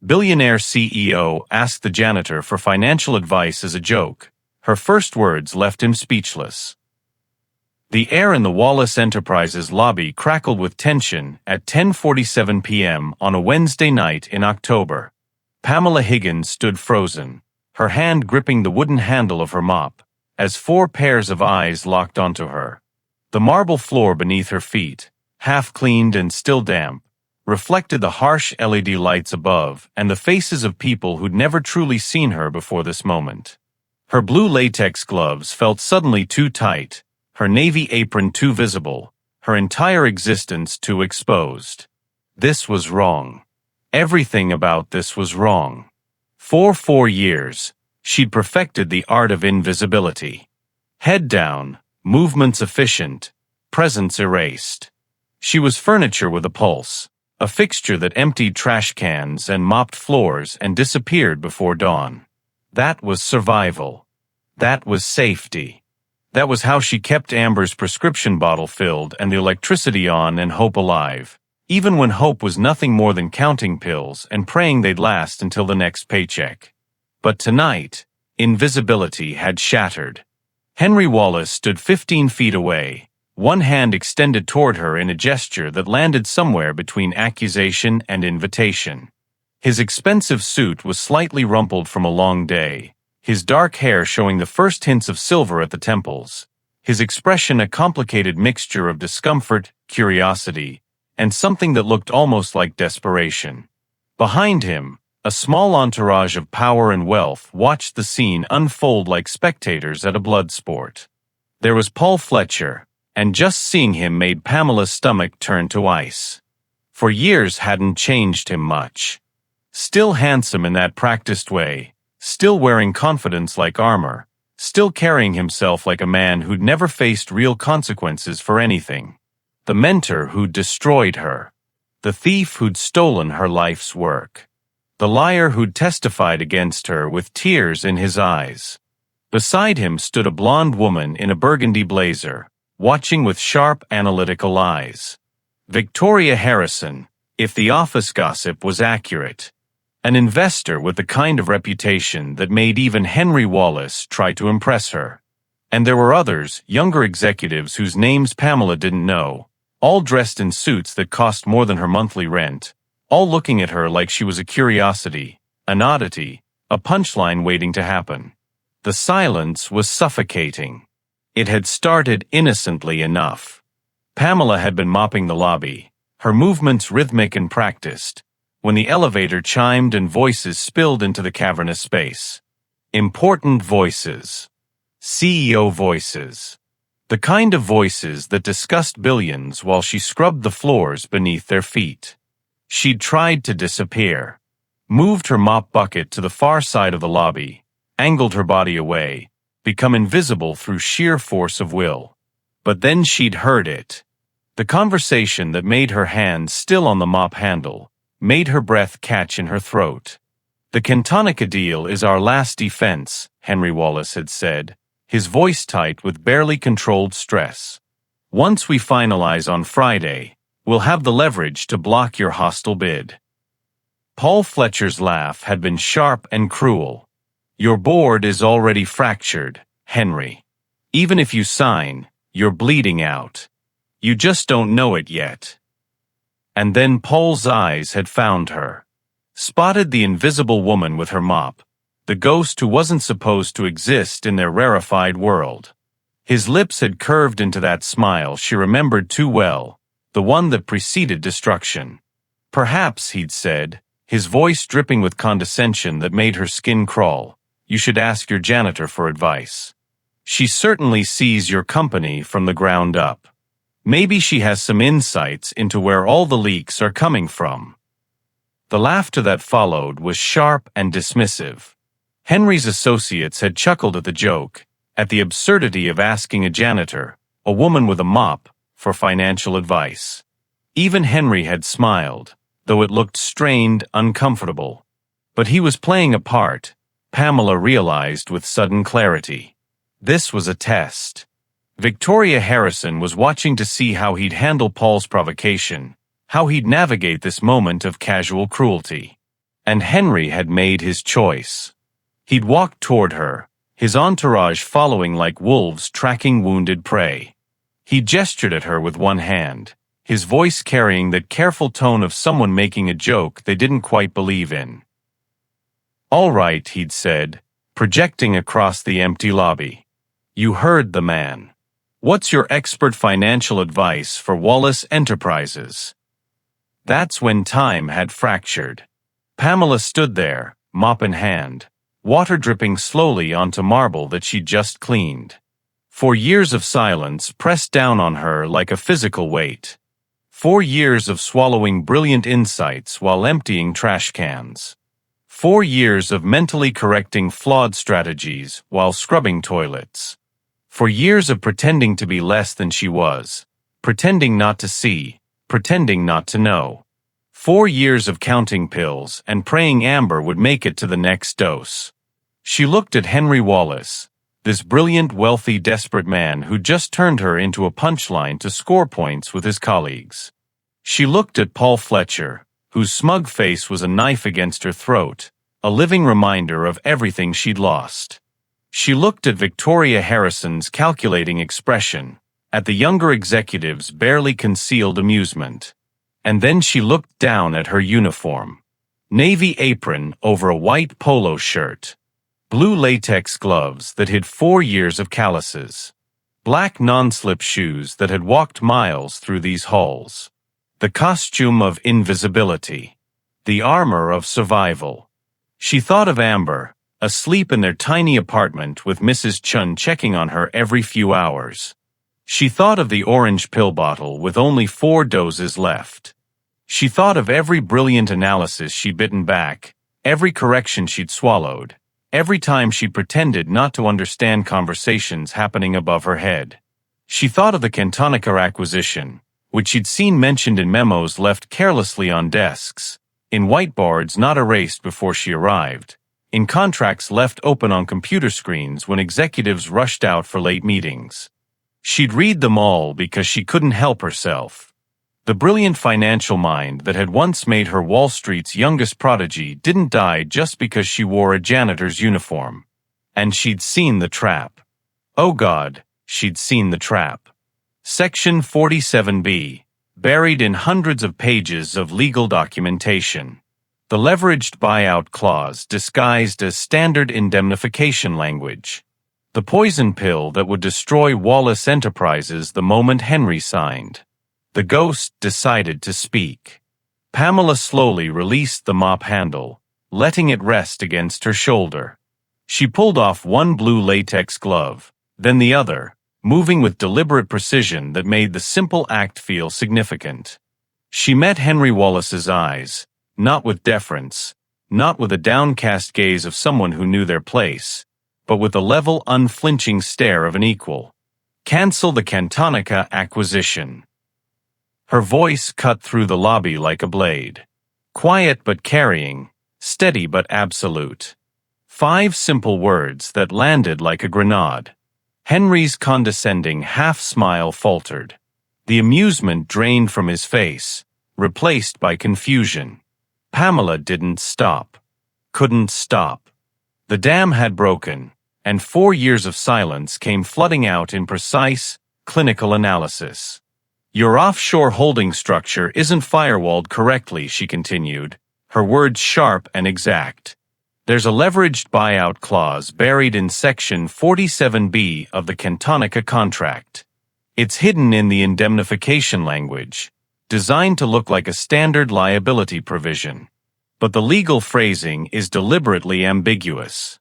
Billionaire CEO asked the janitor for financial advice as a joke. Her first words left him speechless. The air in the Wallace Enterprises lobby crackled with tension at 10:47 p.m. on a Wednesday night in October. Pamela Higgins stood frozen, her hand gripping the wooden handle of her mop, as four pairs of eyes locked onto her. The marble floor beneath her feet, half-cleaned and still damp, reflected the harsh LED lights above and the faces of people who'd never truly seen her before this moment. Her blue latex gloves felt suddenly too tight, her navy apron too visible, her entire existence too exposed. This was wrong. Everything about this was wrong. For 4 years, she'd perfected the art of invisibility. Head down, movements efficient, presence erased. She was furniture with a pulse, a fixture that emptied trash cans and mopped floors and disappeared before dawn. That was survival. That was safety. That was how she kept Amber's prescription bottle filled and the electricity on and hope alive, even when hope was nothing more than counting pills and praying they'd last until the next paycheck. But tonight, invisibility had shattered. Henry Wallace stood 15 feet away, one hand extended toward her in a gesture that landed somewhere between accusation and invitation. His expensive suit was slightly rumpled from a long day, his dark hair showing the first hints of silver at the temples, his expression a complicated mixture of discomfort, curiosity, and something that looked almost like desperation. Behind him, a small entourage of power and wealth watched the scene unfold like spectators at a blood sport. There was Paul Fletcher, and just seeing him made Pamela's stomach turn to ice. For years hadn't changed him much. Still handsome in that practiced way, still wearing confidence like armor, still carrying himself like a man who'd never faced real consequences for anything. The mentor who'd destroyed her. The thief who'd stolen her life's work. The liar who'd testified against her with tears in his eyes. Beside him stood a blonde woman in a burgundy blazer, watching with sharp, analytical eyes. Victoria Harrison, if the office gossip was accurate. An investor with the kind of reputation that made even Henry Wallace try to impress her. And there were others, younger executives whose names Pamela didn't know, all dressed in suits that cost more than her monthly rent, all looking at her like she was a curiosity, an oddity, a punchline waiting to happen. The silence was suffocating. It had started innocently enough. Pamela had been mopping the lobby, her movements rhythmic and practiced, when the elevator chimed and voices spilled into the cavernous space. Important voices. CEO voices. The kind of voices that discussed billions while she scrubbed the floors beneath their feet. She'd tried to disappear. Moved her mop bucket to the far side of the lobby, angled her body away, become invisible through sheer force of will. But then she'd heard it. The conversation that made her hand still on the mop handle, made her breath catch in her throat. The Kentonica deal is our last defense, Henry Wallace had said, his voice tight with barely controlled stress. Once we finalize on Friday, we'll have the leverage to block your hostile bid. Paul Fletcher's laugh had been sharp and cruel. Your board is already fractured, Henry. Even if you sign, you're bleeding out. You just don't know it yet. And then Paul's eyes had found her. Spotted the invisible woman with her mop, the ghost who wasn't supposed to exist in their rarefied world. His lips had curved into that smile she remembered too well, the one that preceded destruction. Perhaps, he'd said, his voice dripping with condescension that made her skin crawl, you should ask your janitor for advice. She certainly sees your company from the ground up. Maybe she has some insights into where all the leaks are coming from. The laughter that followed was sharp and dismissive. Henry's associates had chuckled at the joke, at the absurdity of asking a janitor, a woman with a mop, for financial advice. Even Henry had smiled, though it looked strained, uncomfortable. But he was playing a part, Pamela realized with sudden clarity. This was a test. Victoria Harrison was watching to see how he'd handle Paul's provocation, how he'd navigate this moment of casual cruelty. And Henry had made his choice. He'd walked toward her, his entourage following like wolves tracking wounded prey. He gestured at her with one hand, his voice carrying that careful tone of someone making a joke they didn't quite believe in. "All right," he'd said, projecting across the empty lobby. "You heard the man. What's your expert financial advice for Wallace Enterprises?" That's when time had fractured. Pamela stood there, mop in hand, water dripping slowly onto marble that she'd just cleaned. 4 years of silence pressed down on her like a physical weight. 4 years of swallowing brilliant insights while emptying trash cans. 4 years of mentally correcting flawed strategies while scrubbing toilets. 4 years of pretending to be less than she was, pretending not to see, pretending not to know. 4 years of counting pills and praying Amber would make it to the next dose. She looked at Henry Wallace, this brilliant, wealthy, desperate man who just turned her into a punchline to score points with his colleagues. She looked at Paul Fletcher, whose smug face was a knife against her throat, a living reminder of everything she'd lost. She looked at Victoria Harrison's calculating expression, at the younger executive's barely concealed amusement. And then she looked down at her uniform. Navy apron over a white polo shirt. Blue latex gloves that hid 4 years of calluses. Black non-slip shoes that had walked miles through these halls. The costume of invisibility. The armor of survival. She thought of Amber, asleep in their tiny apartment with Mrs. Chun checking on her every few hours. She thought of the orange pill bottle with only 4 doses left. She thought of every brilliant analysis she'd bitten back, every correction she'd swallowed, every time she pretended not to understand conversations happening above her head. She thought of the Cantonica acquisition, which she'd seen mentioned in memos left carelessly on desks, in whiteboards not erased before she arrived, in contracts left open on computer screens when executives rushed out for late meetings. She'd read them all because she couldn't help herself. The brilliant financial mind that had once made her Wall Street's youngest prodigy didn't die just because she wore a janitor's uniform. And she'd seen the trap. Oh God, she'd seen the trap. Section 47B, buried in hundreds of pages of legal documentation. The leveraged buyout clause disguised as standard indemnification language. The poison pill that would destroy Wallace Enterprises the moment Henry signed. The ghost decided to speak. Pamela slowly released the mop handle, letting it rest against her shoulder. She pulled off one blue latex glove, then the other, moving with deliberate precision that made the simple act feel significant. She met Henry Wallace's eyes, not with deference, not with a downcast gaze of someone who knew their place, but with the level, unflinching stare of an equal. Cancel the Cantonica acquisition. Her voice cut through the lobby like a blade. Quiet but carrying, steady but absolute. 5 simple words that landed like a grenade. Henry's condescending half-smile faltered. The amusement drained from his face, replaced by confusion. Pamela didn't stop. Couldn't stop. The dam had broken, and 4 years of silence came flooding out in precise, clinical analysis. Your offshore holding structure isn't firewalled correctly, she continued, her words sharp and exact. There's a leveraged buyout clause buried in Section 47B of the Cantonica contract. It's hidden in the indemnification language, designed to look like a standard liability provision. But the legal phrasing is deliberately ambiguous.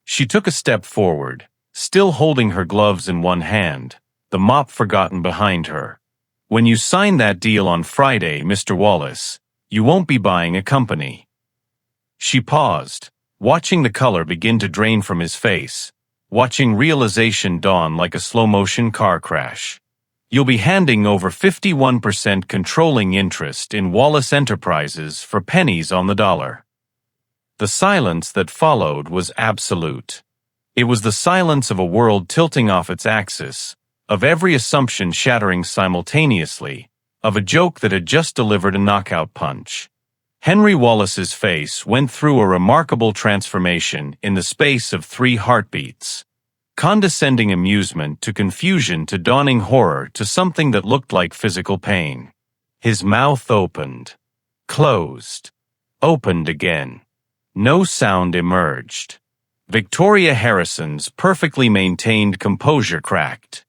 She took a step forward, still holding her gloves in one hand, the mop forgotten behind her. When you sign that deal on Friday, Mr. Wallace, you won't be buying a company. She paused, watching the color begin to drain from his face, watching realization dawn like a slow-motion car crash. You'll be handing over 51% controlling interest in Wallace Enterprises for pennies on the dollar. The silence that followed was absolute. It was the silence of a world tilting off its axis, of every assumption shattering simultaneously, of a joke that had just delivered a knockout punch. Henry Wallace's face went through a remarkable transformation in the space of 3 heartbeats. Condescending amusement to confusion to dawning horror to something that looked like physical pain. His mouth opened, closed, opened again. No sound emerged. Victoria Harrison's perfectly maintained composure cracked.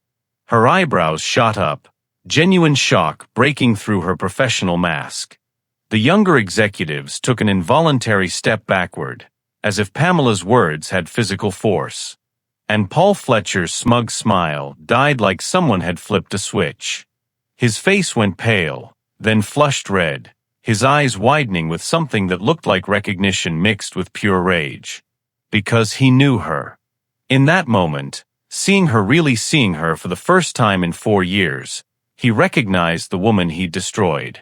Her eyebrows shot up, genuine shock breaking through her professional mask. The younger executives took an involuntary step backward, as if Pamela's words had physical force. And Paul Fletcher's smug smile died like someone had flipped a switch. His face went pale, then flushed red, his eyes widening with something that looked like recognition mixed with pure rage. Because he knew her. In that moment, seeing her for the first time in 4 years, he recognized the woman he'd destroyed.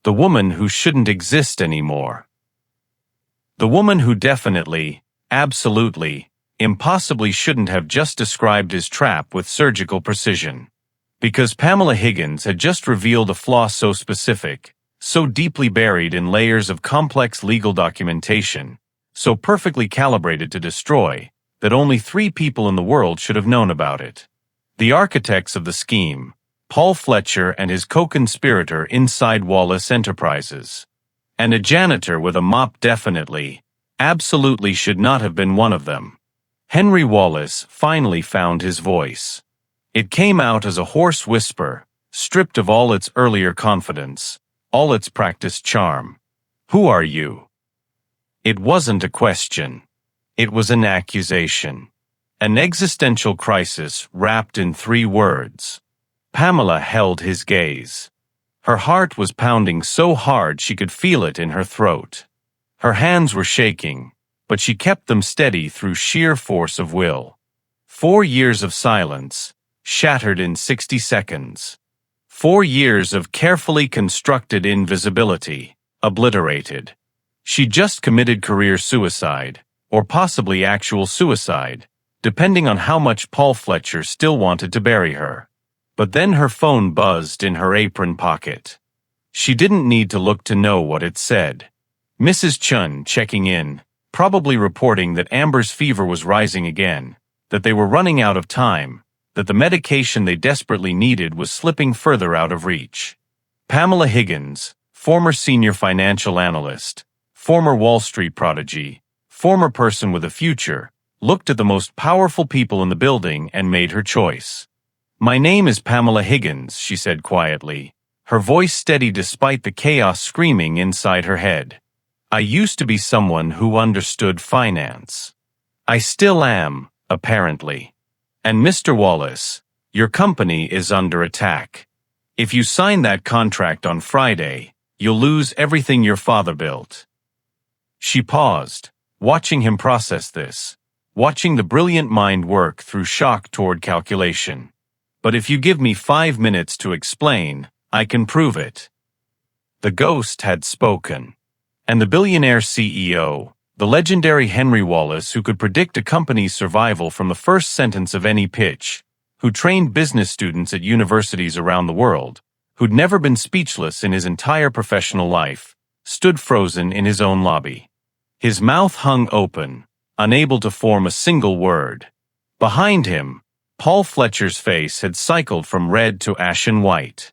The woman who shouldn't exist anymore. The woman who definitely, absolutely, impossibly shouldn't have just described his trap with surgical precision. Because Pamela Higgins had just revealed a flaw so specific, so deeply buried in layers of complex legal documentation, so perfectly calibrated to destroy, that only 3 people in the world should have known about it. The architects of the scheme, Paul Fletcher and his co-conspirator inside Wallace Enterprises. And a janitor with a mop definitely, absolutely should not have been one of them. Henry Wallace finally found his voice. It came out as a hoarse whisper, stripped of all its earlier confidence, all its practiced charm. Who are you? It wasn't a question. It was an accusation. An existential crisis wrapped in 3 words. Pamela held his gaze. Her heart was pounding so hard she could feel it in her throat. Her hands were shaking, but she kept them steady through sheer force of will. 4 years of silence, shattered in 60 seconds. 4 years of carefully constructed invisibility, obliterated. She just committed career suicide, or possibly actual suicide, depending on how much Paul Fletcher still wanted to bury her. But then her phone buzzed in her apron pocket. She didn't need to look to know what it said. Mrs. Chun checking in, probably reporting that Amber's fever was rising again, that they were running out of time, that the medication they desperately needed was slipping further out of reach. Pamela Higgins, former senior financial analyst, former Wall Street prodigy, former person with a future, looked at the most powerful people in the building and made her choice. "My name is Pamela Higgins," she said quietly, her voice steady despite the chaos screaming inside her head. "I used to be someone who understood finance. I still am, apparently. And Mr. Wallace, your company is under attack. If you sign that contract on Friday, you'll lose everything your father built." She paused, watching him process this, watching the brilliant mind work through shock toward calculation. "But if you give me 5 minutes to explain, I can prove it." The ghost had spoken. And the billionaire CEO, the legendary Henry Wallace who could predict a company's survival from the first sentence of any pitch, who trained business students at universities around the world, who'd never been speechless in his entire professional life, stood frozen in his own lobby. His mouth hung open, unable to form a single word. Behind him, Paul Fletcher's face had cycled from red to ashen white.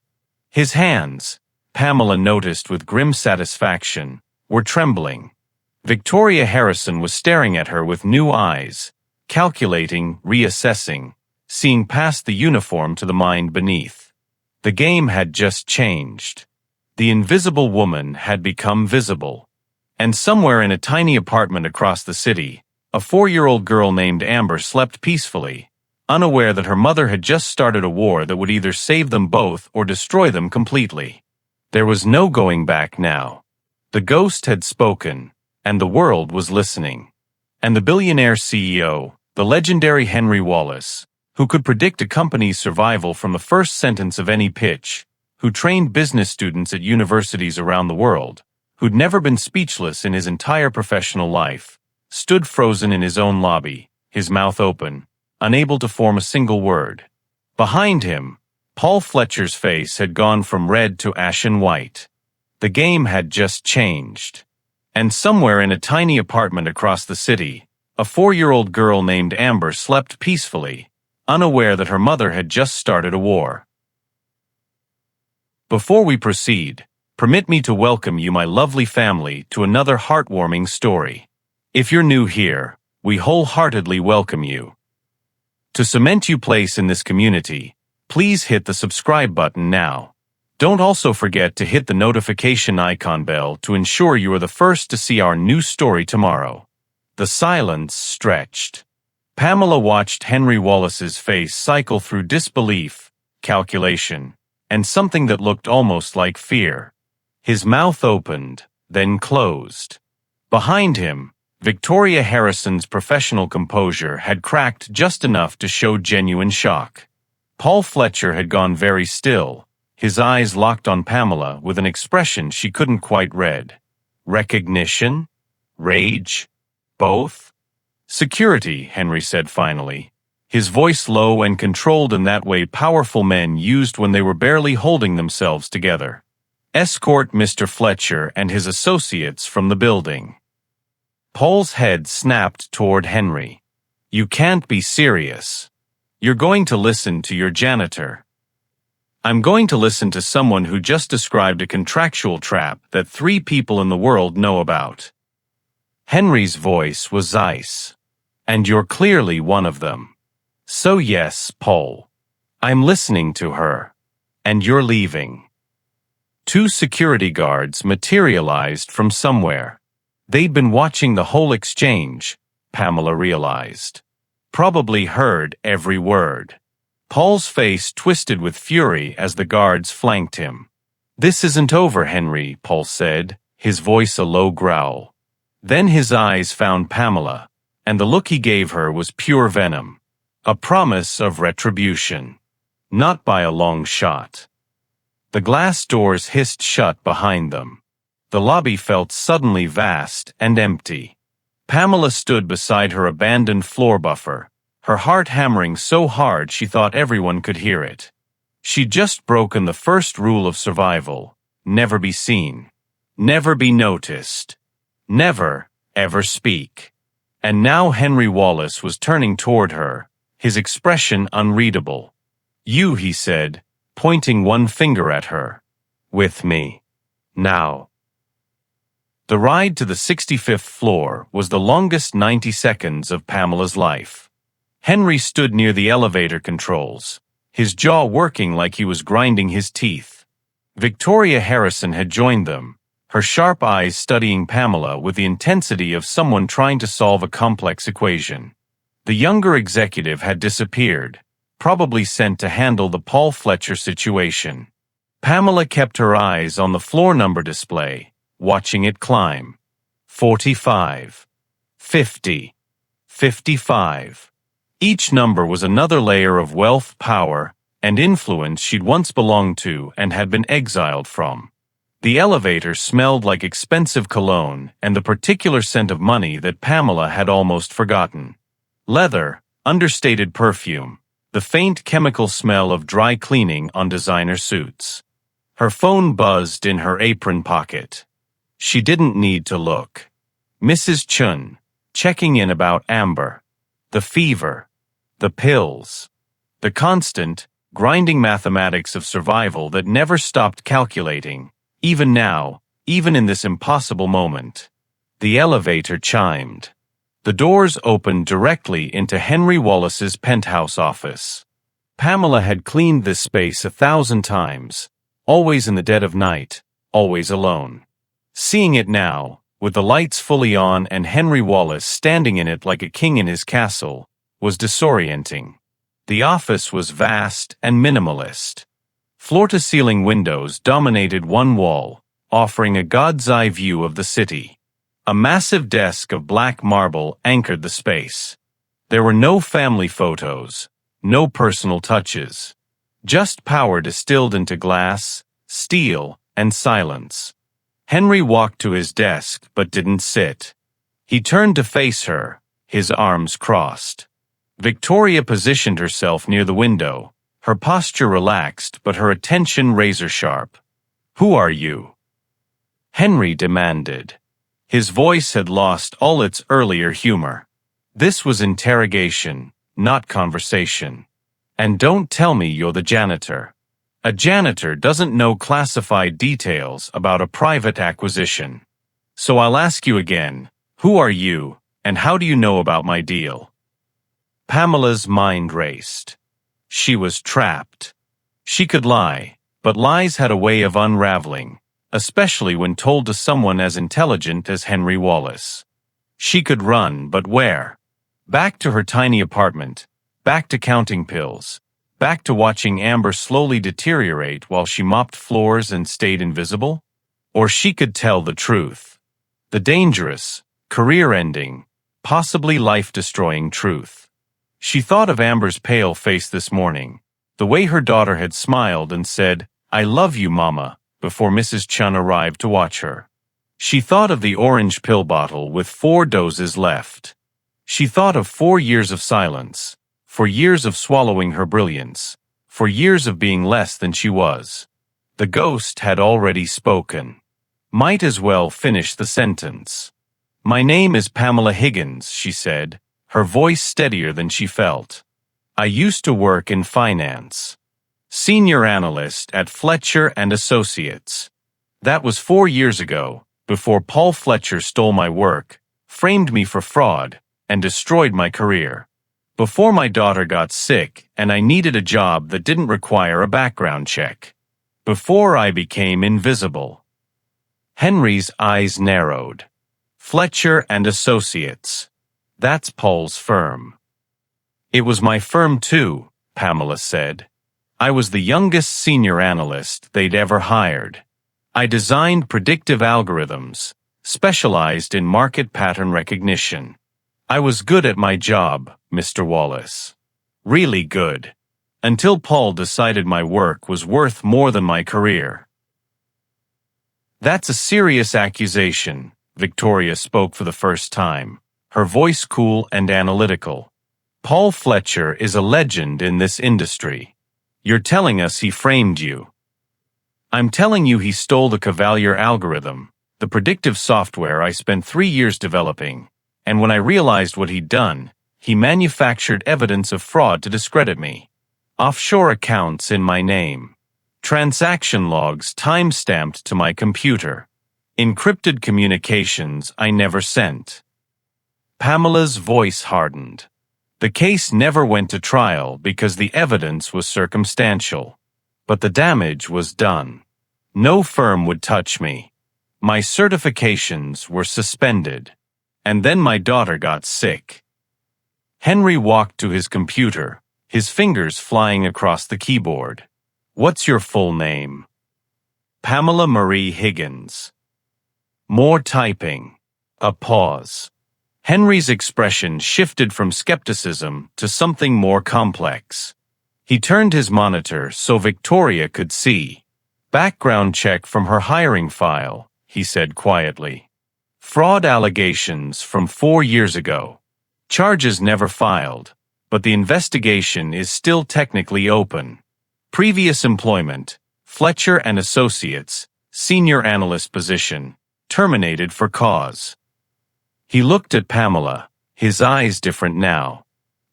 His hands, Pamela noticed with grim satisfaction, were trembling. Victoria Harrison was staring at her with new eyes, calculating, reassessing, seeing past the uniform to the mind beneath. The game had just changed. The invisible woman had become visible. And somewhere in a tiny apartment across the city, a 4-year-old girl named Amber slept peacefully, unaware that her mother had just started a war that would either save them both or destroy them completely. There was no going back now. The ghost had spoken, and the world was listening. And the billionaire CEO, the legendary Henry Wallace, who could predict a company's survival from the first sentence of any pitch, who trained business students at universities around the world, who'd never been speechless in his entire professional life, stood frozen in his own lobby, his mouth open, unable to form a single word. Behind him, Paul Fletcher's face had gone from red to ashen white. The game had just changed. And somewhere in a tiny apartment across the city, a 4-year-old girl named Amber slept peacefully, unaware that her mother had just started a war. Before we proceed, permit me to welcome you, my lovely family, to another heartwarming story. If you're new here, we wholeheartedly welcome you. To cement your place in this community, please hit the subscribe button now. Don't also forget to hit the notification icon bell to ensure you are the first to see our new story tomorrow. The silence stretched. Pamela watched Henry Wallace's face cycle through disbelief, calculation, and something that looked almost like fear. His mouth opened, then closed. Behind him, Victoria Harrison's professional composure had cracked just enough to show genuine shock. Paul Fletcher had gone very still, his eyes locked on Pamela with an expression she couldn't quite read. Recognition? Rage? Both? Security, Henry said finally, his voice low and controlled in that way powerful men used when they were barely holding themselves together. Escort Mr. Fletcher and his associates from the building. Paul's head snapped toward Henry. You can't be serious. You're going to listen to your janitor. I'm going to listen to someone who just described a contractual trap that 3 people in the world know about. Henry's voice was ice. And you're clearly one of them. So yes, Paul. I'm listening to her. And you're leaving. 2 security guards materialized from somewhere. They'd been watching the whole exchange, Pamela realized. Probably heard every word. Paul's face twisted with fury as the guards flanked him. This isn't over, Henry, Paul said, his voice a low growl. Then his eyes found Pamela, and the look he gave her was pure venom. A promise of retribution. Not by a long shot. The glass doors hissed shut behind them. The lobby felt suddenly vast and empty. Pamela stood beside her abandoned floor buffer, her heart hammering so hard she thought everyone could hear it. She'd just broken the first rule of survival: never be seen. Never be noticed. Never, ever speak. And now Henry Wallace was turning toward her, his expression unreadable. You, he said, pointing one finger at her. With me. Now. The ride to the 65th floor was the longest 90 seconds of Pamela's life. Henry stood near the elevator controls, his jaw working like he was grinding his teeth. Victoria Harrison had joined them, her sharp eyes studying Pamela with the intensity of someone trying to solve a complex equation. The younger executive had disappeared, probably sent to handle the Paul Fletcher situation. Pamela kept her eyes on the floor number display, watching it climb. 45. 50. 55. Each number was another layer of wealth, power, and influence she'd once belonged to and had been exiled from. The elevator smelled like expensive cologne and the particular scent of money that Pamela had almost forgotten. Leather, understated perfume, the faint chemical smell of dry cleaning on designer suits. Her phone buzzed in her apron pocket. She didn't need to look. Mrs. Chun, checking in about Amber. The fever. The pills. The constant, grinding mathematics of survival that never stopped calculating, even now, even in this impossible moment. The elevator chimed. The doors opened directly into Henry Wallace's penthouse office. Pamela had cleaned this space 1,000 times, always in the dead of night, always alone. Seeing it now, with the lights fully on and Henry Wallace standing in it like a king in his castle, was disorienting. The office was vast and minimalist. Floor-to-ceiling windows dominated one wall, offering a god's-eye view of the city. A massive desk of black marble anchored the space. There were no family photos, no personal touches. Just power distilled into glass, steel, and silence. Henry walked to his desk but didn't sit. He turned to face her, his arms crossed. Victoria positioned herself near the window, her posture relaxed but her attention razor-sharp. "Who are you?" Henry demanded. His voice had lost all its earlier humor. This was interrogation, not conversation. And don't tell me you're the janitor. A janitor doesn't know classified details about a private acquisition. So I'll ask you again, who are you, and how do you know about my deal? Pamela's mind raced. She was trapped. She could lie, but lies had a way of unraveling, especially when told to someone as intelligent as Henry Wallace. She could run, but where? Back to her tiny apartment, back to counting pills, back to watching Amber slowly deteriorate while she mopped floors and stayed invisible? Or she could tell the truth. The dangerous, career-ending, possibly life-destroying truth. She thought of Amber's pale face this morning, the way her daughter had smiled and said, "I love you, Mama," before Mrs. Chun arrived to watch her. She thought of the orange pill bottle with 4 doses left. She thought of 4 years of silence, for years of swallowing her brilliance, for years of being less than she was. The ghost had already spoken. Might as well finish the sentence. "My name is Pamela Higgins," she said, her voice steadier than she felt. "I used to work in finance. Senior analyst at Fletcher and Associates. That was 4 years ago, before Paul Fletcher stole my work, framed me for fraud, and destroyed my career. Before my daughter got sick and I needed a job that didn't require a background check. Before I became invisible." Henry's eyes narrowed. Fletcher and Associates. That's Paul's firm. "It was my firm too," Pamela said. "I was the youngest senior analyst they'd ever hired. I designed predictive algorithms, specialized in market pattern recognition. I was good at my job, Mr. Wallace. Really good. Until Paul decided my work was worth more than my career." "That's a serious accusation," Victoria spoke for the first time, her voice cool and analytical. "Paul Fletcher is a legend in this industry. You're telling us he framed you." "I'm telling you he stole the Cavalier algorithm, the predictive software I spent 3 years developing, and when I realized what he'd done, he manufactured evidence of fraud to discredit me. Offshore accounts in my name. Transaction logs time-stamped to my computer. Encrypted communications I never sent." Pamela's voice hardened. The case never went to trial because the evidence was circumstantial. But the damage was done. No firm would touch me. My certifications were suspended. And then my daughter got sick. Henry walked to his computer, his fingers flying across the keyboard. "What's your full name?" "Pamela Marie Higgins." More typing. A pause. Henry's expression shifted from skepticism to something more complex. He turned his monitor so Victoria could see. "Background check from her hiring file," he said quietly. "Fraud allegations from 4 years ago. Charges never filed, but the investigation is still technically open. Previous employment, Fletcher and Associates, senior analyst position, terminated for cause." He looked at Pamela, his eyes different now.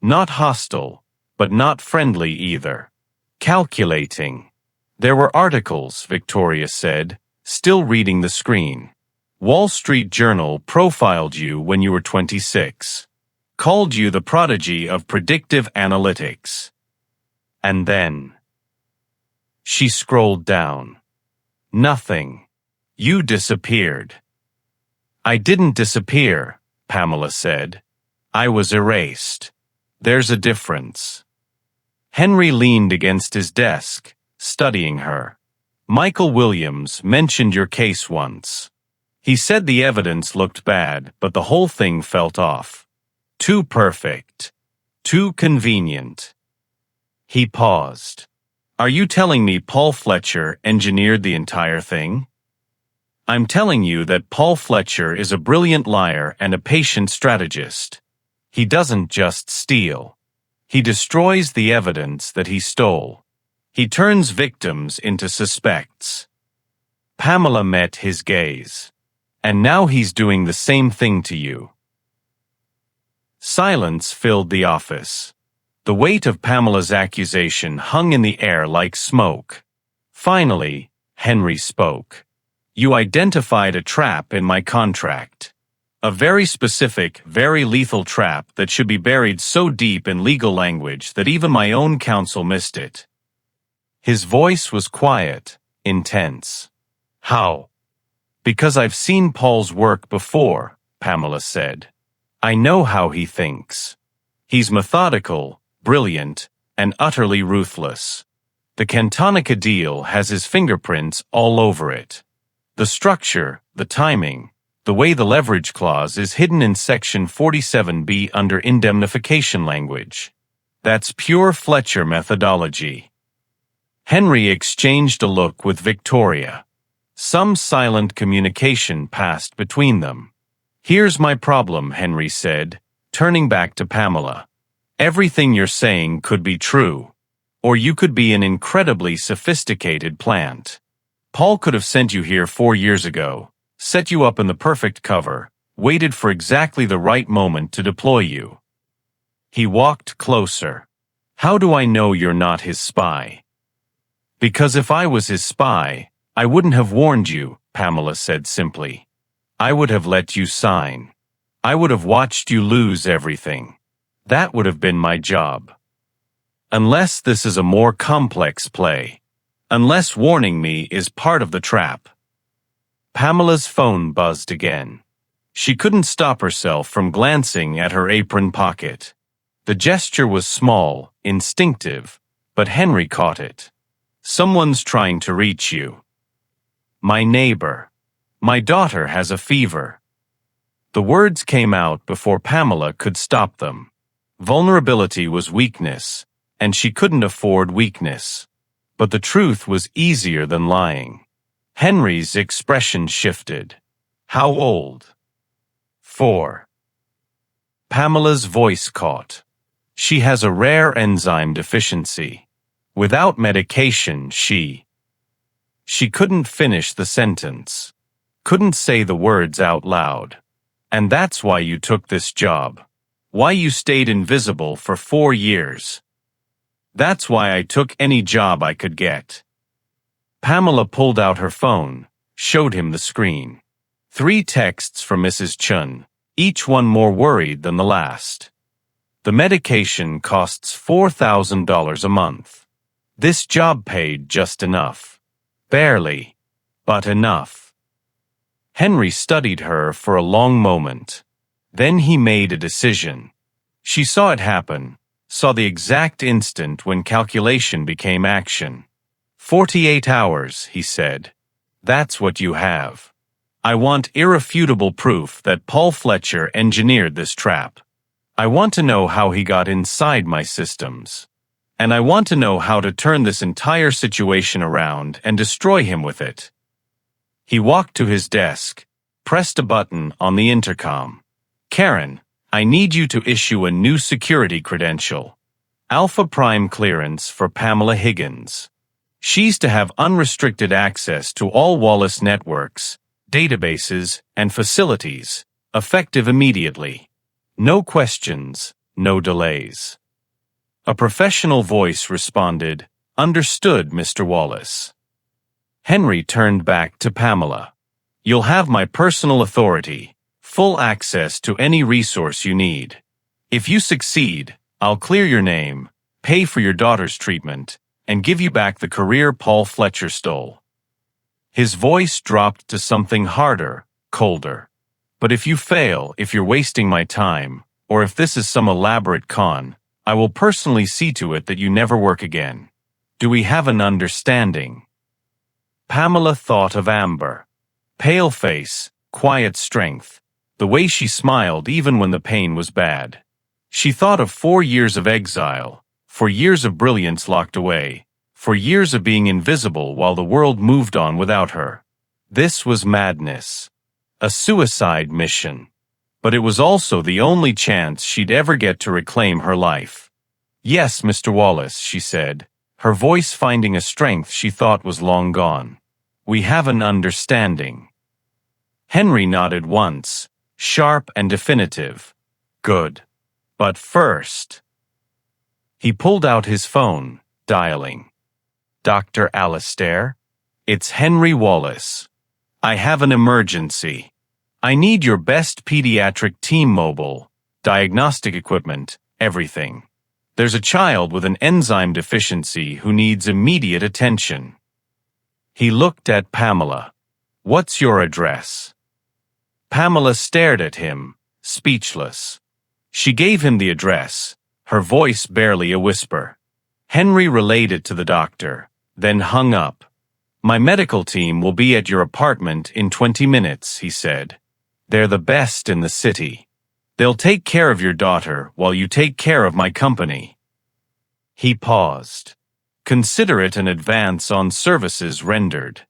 Not hostile, but not friendly either. Calculating. "There were articles," Victoria said, still reading the screen. "Wall Street Journal profiled you when you were 26. Called you the prodigy of predictive analytics. And then..." She scrolled down. "Nothing. You disappeared." "I didn't disappear," Pamela said. "I was erased. There's a difference." Henry leaned against his desk, studying her. "Michael Williams mentioned your case once. He said the evidence looked bad, but the whole thing felt off. Too perfect. Too convenient." He paused. "Are you telling me Paul Fletcher engineered the entire thing?" "I'm telling you that Paul Fletcher is a brilliant liar and a patient strategist. He doesn't just steal. He destroys the evidence that he stole. He turns victims into suspects." Pamela met his gaze. And now he's doing the same thing to you. Silence filled the office. The weight of Pamela's accusation hung in the air like smoke. Finally, Henry spoke. You identified a trap in my contract. A very specific, very lethal trap that should be buried so deep in legal language that even my own counsel missed it. His voice was quiet, intense. How? Because I've seen Paul's work before, Pamela said. I know how he thinks. He's methodical, brilliant, and utterly ruthless. The Cantonica deal has his fingerprints all over it. The structure, the timing, the way the leverage clause is hidden in Section 47B under indemnification language. That's pure Fletcher methodology. Henry exchanged a look with Victoria. Some silent communication passed between them. Here's my problem, Henry said, turning back to Pamela. Everything you're saying could be true. Or you could be an incredibly sophisticated plant. Paul could have sent you here 4 years ago, set you up in the perfect cover, waited for exactly the right moment to deploy you. He walked closer. How do I know you're not his spy? Because if I was his spy, I wouldn't have warned you, Pamela said simply. I would have let you sign. I would have watched you lose everything. That would have been my job. Unless this is a more complex play. Unless warning me is part of the trap. Pamela's phone buzzed again. She couldn't stop herself from glancing at her apron pocket. The gesture was small, instinctive, but Henry caught it. Someone's trying to reach you. My neighbor. My daughter has a fever. The words came out before Pamela could stop them. Vulnerability was weakness, and she couldn't afford weakness. But the truth was easier than lying. Henry's expression shifted. How old? 4. Pamela's voice caught. She has a rare enzyme deficiency. Without medication, she couldn't finish the sentence. Couldn't say the words out loud. And that's why you took this job. Why you stayed invisible for 4 years. That's why I took any job I could get. Pamela pulled out her phone, showed him the screen. 3 texts from Mrs. Chun, each one more worried than the last. The medication costs $4,000 a month. This job paid just enough. Barely, but enough. Henry studied her for a long moment. Then he made a decision. She saw it happen, saw the exact instant when calculation became action. 48 hours, he said. That's what you have. I want irrefutable proof that Paul Fletcher engineered this trap. I want to know how he got inside my systems. And I want to know how to turn this entire situation around and destroy him with it. He walked to his desk, pressed a button on the intercom. Karen, I need you to issue a new security credential. Alpha Prime clearance for Pamela Higgins. She's to have unrestricted access to all Wallace networks, databases, and facilities, effective immediately. No questions, no delays. A professional voice responded, Understood, Mr. Wallace. Henry turned back to Pamela. You'll have my personal authority, full access to any resource you need. If you succeed, I'll clear your name, pay for your daughter's treatment, and give you back the career Paul Fletcher stole. His voice dropped to something harder, colder. But if you fail, if you're wasting my time, or if this is some elaborate con, I will personally see to it that you never work again. Do we have an understanding? Pamela thought of Amber. Pale face, quiet strength, the way she smiled even when the pain was bad. She thought of 4 years of exile, 4 years of brilliance locked away, 4 years of being invisible while the world moved on without her. This was madness. A suicide mission. But it was also the only chance she'd ever get to reclaim her life. Yes, Mr. Wallace, she said, her voice finding a strength she thought was long gone. We have an understanding. Henry nodded once, sharp and definitive. Good. But first. He pulled out his phone, dialing. Dr. Alastair? It's Henry Wallace. I have an emergency. I need your best pediatric team mobile, diagnostic equipment, everything. There's a child with an enzyme deficiency who needs immediate attention. He looked at Pamela. What's your address? Pamela stared at him, speechless. She gave him the address, her voice barely a whisper. Henry relayed it to the doctor, then hung up. My medical team will be at your apartment in 20 minutes, he said. They're the best in the city. They'll take care of your daughter while you take care of my company. He paused. Consider it an advance on services rendered.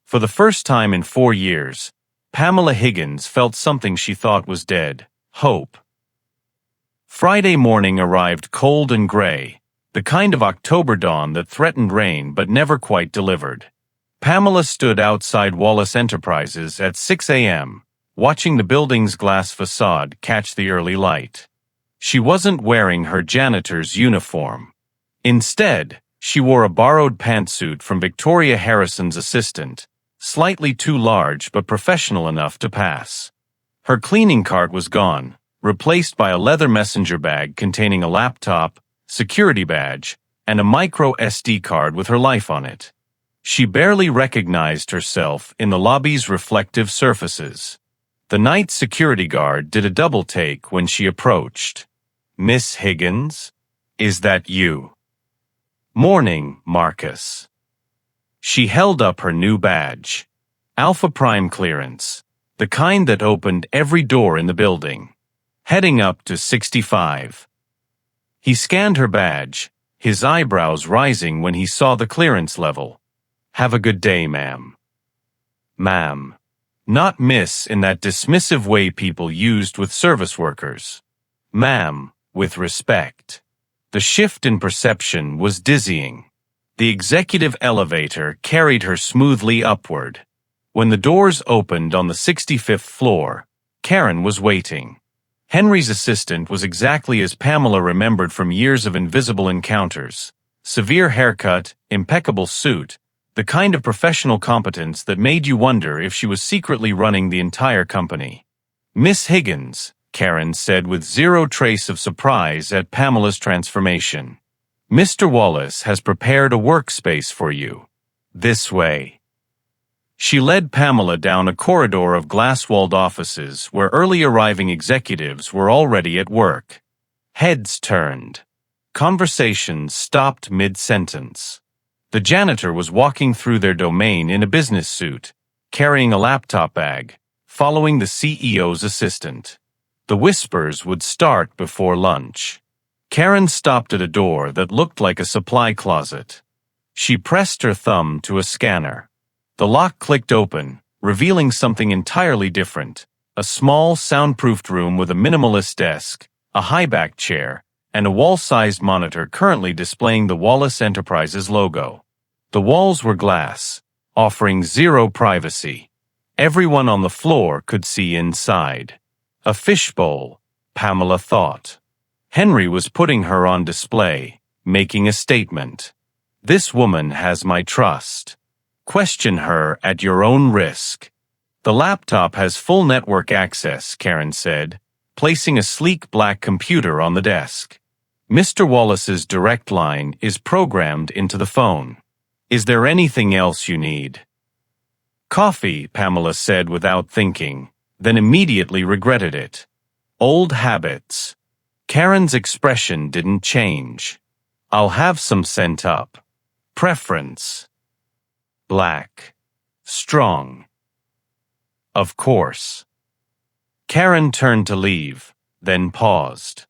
For the first time in 4 years, Pamela Higgins felt something she thought was dead, hope. Friday morning arrived cold and gray, the kind of October dawn that threatened rain but never quite delivered. Pamela stood outside Wallace Enterprises at 6 a.m., watching the building's glass facade catch the early light. She wasn't wearing her janitor's uniform. Instead, she wore a borrowed pantsuit from Victoria Harrison's assistant, slightly too large but professional enough to pass. Her cleaning cart was gone, replaced by a leather messenger bag containing a laptop, security badge, and a micro SD card with her life on it. She barely recognized herself in the lobby's reflective surfaces. The night security guard did a double take when she approached. Miss Higgins? Is that you? Morning, Marcus. She held up her new badge. Alpha Prime clearance, the kind that opened every door in the building. Heading up to 65. He scanned her badge, his eyebrows rising when he saw the clearance level. Have a good day, ma'am. Ma'am. Not miss in that dismissive way people used with service workers. Ma'am, with respect. The shift in perception was dizzying. The executive elevator carried her smoothly upward. When the doors opened on the 65th floor, Karen was waiting. Henry's assistant was exactly as Pamela remembered from years of invisible encounters. Severe haircut, impeccable suit, the kind of professional competence that made you wonder if she was secretly running the entire company. Miss Higgins, Karen said with zero trace of surprise at Pamela's transformation. Mr. Wallace has prepared a workspace for you. This way. She led Pamela down a corridor of glass-walled offices where early arriving executives were already at work. Heads turned. Conversations stopped mid-sentence. The janitor was walking through their domain in a business suit, carrying a laptop bag, following the CEO's assistant. The whispers would start before lunch. Karen stopped at a door that looked like a supply closet. She pressed her thumb to a scanner. The lock clicked open, revealing something entirely different. A small, soundproofed room with a minimalist desk, a high-backed chair, and a wall-sized monitor currently displaying the Wallace Enterprises logo. The walls were glass, offering zero privacy. Everyone on the floor could see inside. A fishbowl, Pamela thought. Henry was putting her on display, making a statement. This woman has my trust. Question her at your own risk. The laptop has full network access, Karen said, placing a sleek black computer on the desk. Mr. Wallace's direct line is programmed into the phone. Is there anything else you need? Coffee, Pamela said without thinking, then immediately regretted it. Old habits. Karen's expression didn't change. I'll have some sent up. Preference. Black. Strong. Of course. Karen turned to leave, then paused.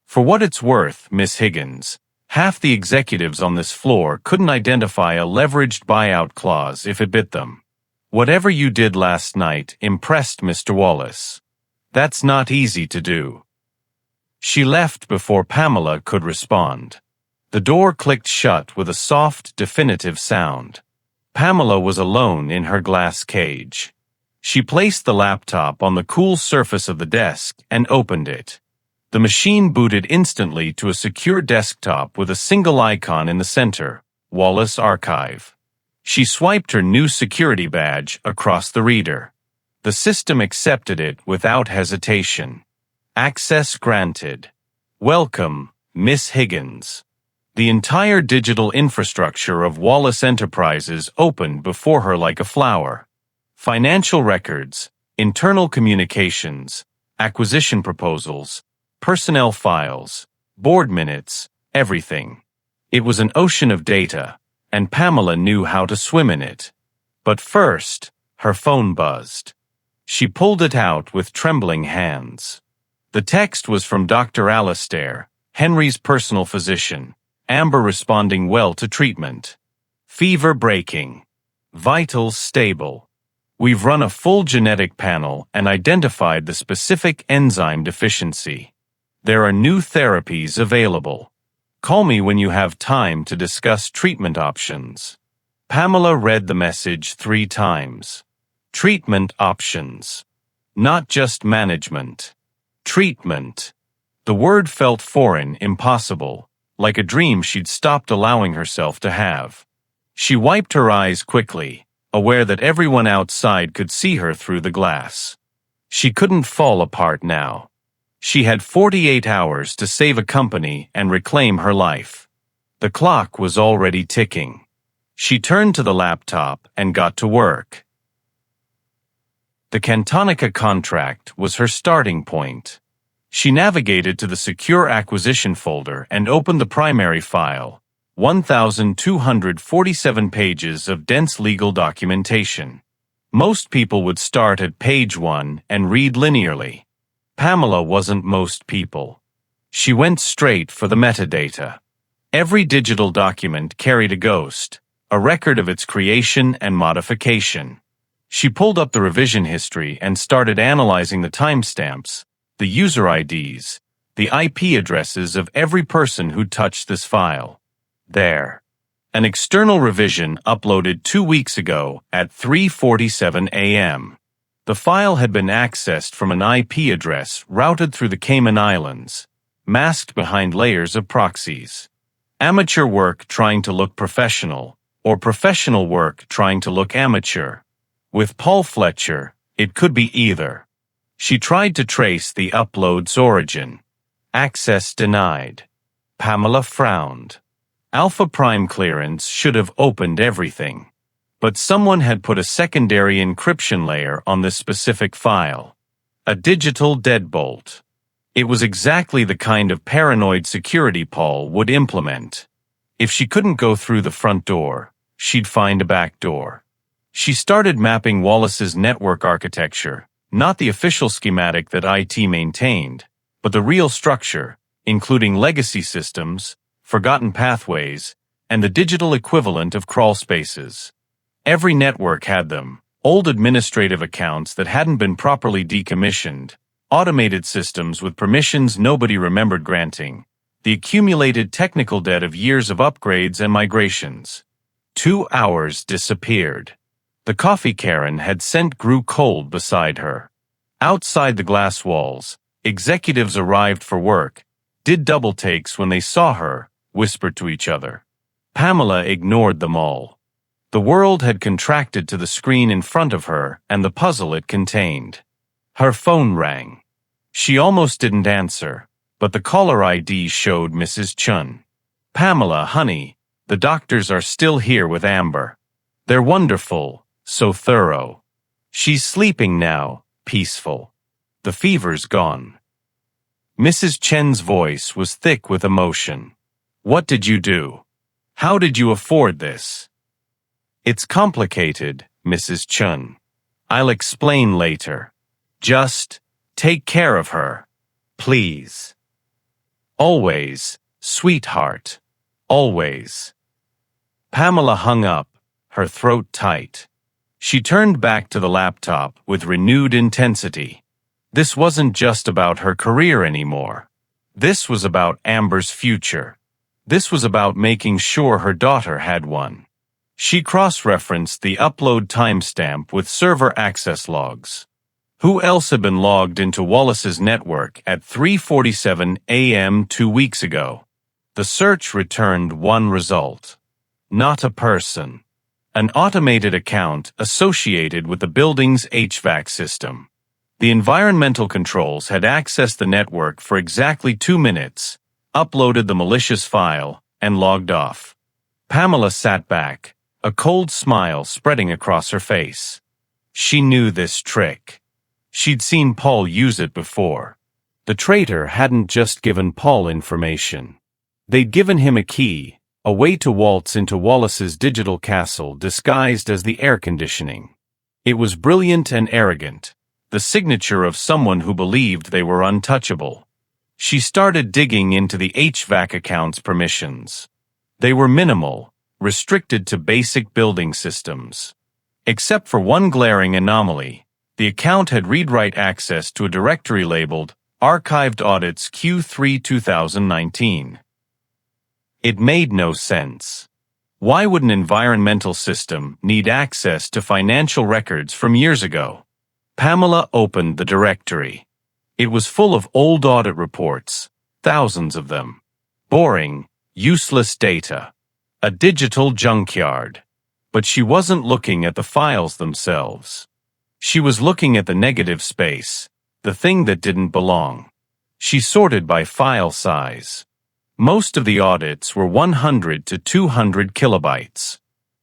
For what it's worth, Miss Higgins, half the executives on this floor couldn't identify a leveraged buyout clause if it bit them. Whatever you did last night impressed Mr. Wallace. That's not easy to do. She left before Pamela could respond. The door clicked shut with a soft, definitive sound. Pamela was alone in her glass cage. She placed the laptop on the cool surface of the desk and opened it. The machine booted instantly to a secure desktop with a single icon in the center, Wallace Archive. She swiped her new security badge across the reader. The system accepted it without hesitation. Access granted. Welcome, Miss Higgins. The entire digital infrastructure of Wallace Enterprises opened before her like a flower. Financial records, internal communications, acquisition proposals, personnel files, board minutes, everything. It was an ocean of data, and Pamela knew how to swim in it. But first, her phone buzzed. She pulled it out with trembling hands. The text was from Dr. Alastair, Henry's personal physician. Amber responding well to treatment. Fever breaking. Vitals stable. We've run a full genetic panel and identified the specific enzyme deficiency. There are new therapies available. Call me when you have time to discuss treatment options. Pamela read the message 3 times. Treatment options. Not just management. Treatment. The word felt foreign, impossible, like a dream she'd stopped allowing herself to have. She wiped her eyes quickly, aware that everyone outside could see her through the glass. She couldn't fall apart now. She had 48 hours to save a company and reclaim her life. The clock was already ticking. She turned to the laptop and got to work. The Cantonica contract was her starting point. She navigated to the secure acquisition folder and opened the primary file, 1,247 pages of dense legal documentation. Most people would start at page 1 and read linearly. Pamela wasn't most people. She went straight for the metadata. Every digital document carried a ghost, a record of its creation and modification. She pulled up the revision history and started analyzing the timestamps, the user IDs, the IP addresses of every person who touched this file. There. An external revision uploaded 2 weeks ago at 3:47 a.m. The file had been accessed from an IP address routed through the Cayman Islands, masked behind layers of proxies. Amateur work trying to look professional, or professional work trying to look amateur. With Paul Fletcher, it could be either. She tried to trace the upload's origin. Access denied. Pamela frowned. Alpha Prime clearance should have opened everything. But someone had put a secondary encryption layer on this specific file. A digital deadbolt. It was exactly the kind of paranoid security Paul would implement. If she couldn't go through the front door, she'd find a back door. She started mapping Wallace's network architecture. Not the official schematic that IT maintained, but the real structure, including legacy systems, forgotten pathways, and the digital equivalent of crawl spaces. Every network had them, old administrative accounts that hadn't been properly decommissioned, automated systems with permissions nobody remembered granting, the accumulated technical debt of years of upgrades and migrations. 2 hours disappeared. The coffee Karen had sent grew cold beside her. Outside the glass walls, executives arrived for work, did double takes when they saw her, whispered to each other. Pamela ignored them all. The world had contracted to the screen in front of her and the puzzle it contained. Her phone rang. She almost didn't answer, but the caller ID showed Mrs. Chun. Pamela, honey, the doctors are still here with Amber. They're wonderful. So thorough. She's sleeping now, peaceful. The fever's gone. Mrs. Chen's voice was thick with emotion. What did you do? How did you afford this? It's complicated, Mrs. Chun. I'll explain later. Just take care of her, please. Always, sweetheart. Always. Pamela hung up, her throat tight. She turned back to the laptop with renewed intensity. This wasn't just about her career anymore. This was about Amber's future. This was about making sure her daughter had one. She cross-referenced the upload timestamp with server access logs. Who else had been logged into Wallace's network at 3:47 a.m. 2 weeks ago? The search returned one result. Not a person. An automated account associated with the building's HVAC system. The environmental controls had accessed the network for exactly 2 minutes, uploaded the malicious file, and logged off. Pamela sat back, a cold smile spreading across her face. She knew this trick. She'd seen Paul use it before. The traitor hadn't just given Paul information. They'd given him a key, a way to waltz into Wallace's digital castle disguised as the air conditioning. It was brilliant and arrogant, the signature of someone who believed they were untouchable. She started digging into the HVAC account's permissions. They were minimal, restricted to basic building systems. Except for one glaring anomaly, the account had read-write access to a directory labeled Archived Audits Q3 2019. It made no sense. Why would an environmental system need access to financial records from years ago? Pamela opened the directory. It was full of old audit reports, thousands of them. Boring, useless data. A digital junkyard. But she wasn't looking at the files themselves. She was looking at the negative space, the thing that didn't belong. She sorted by file size. Most of the audits were 100 to 200 kilobytes.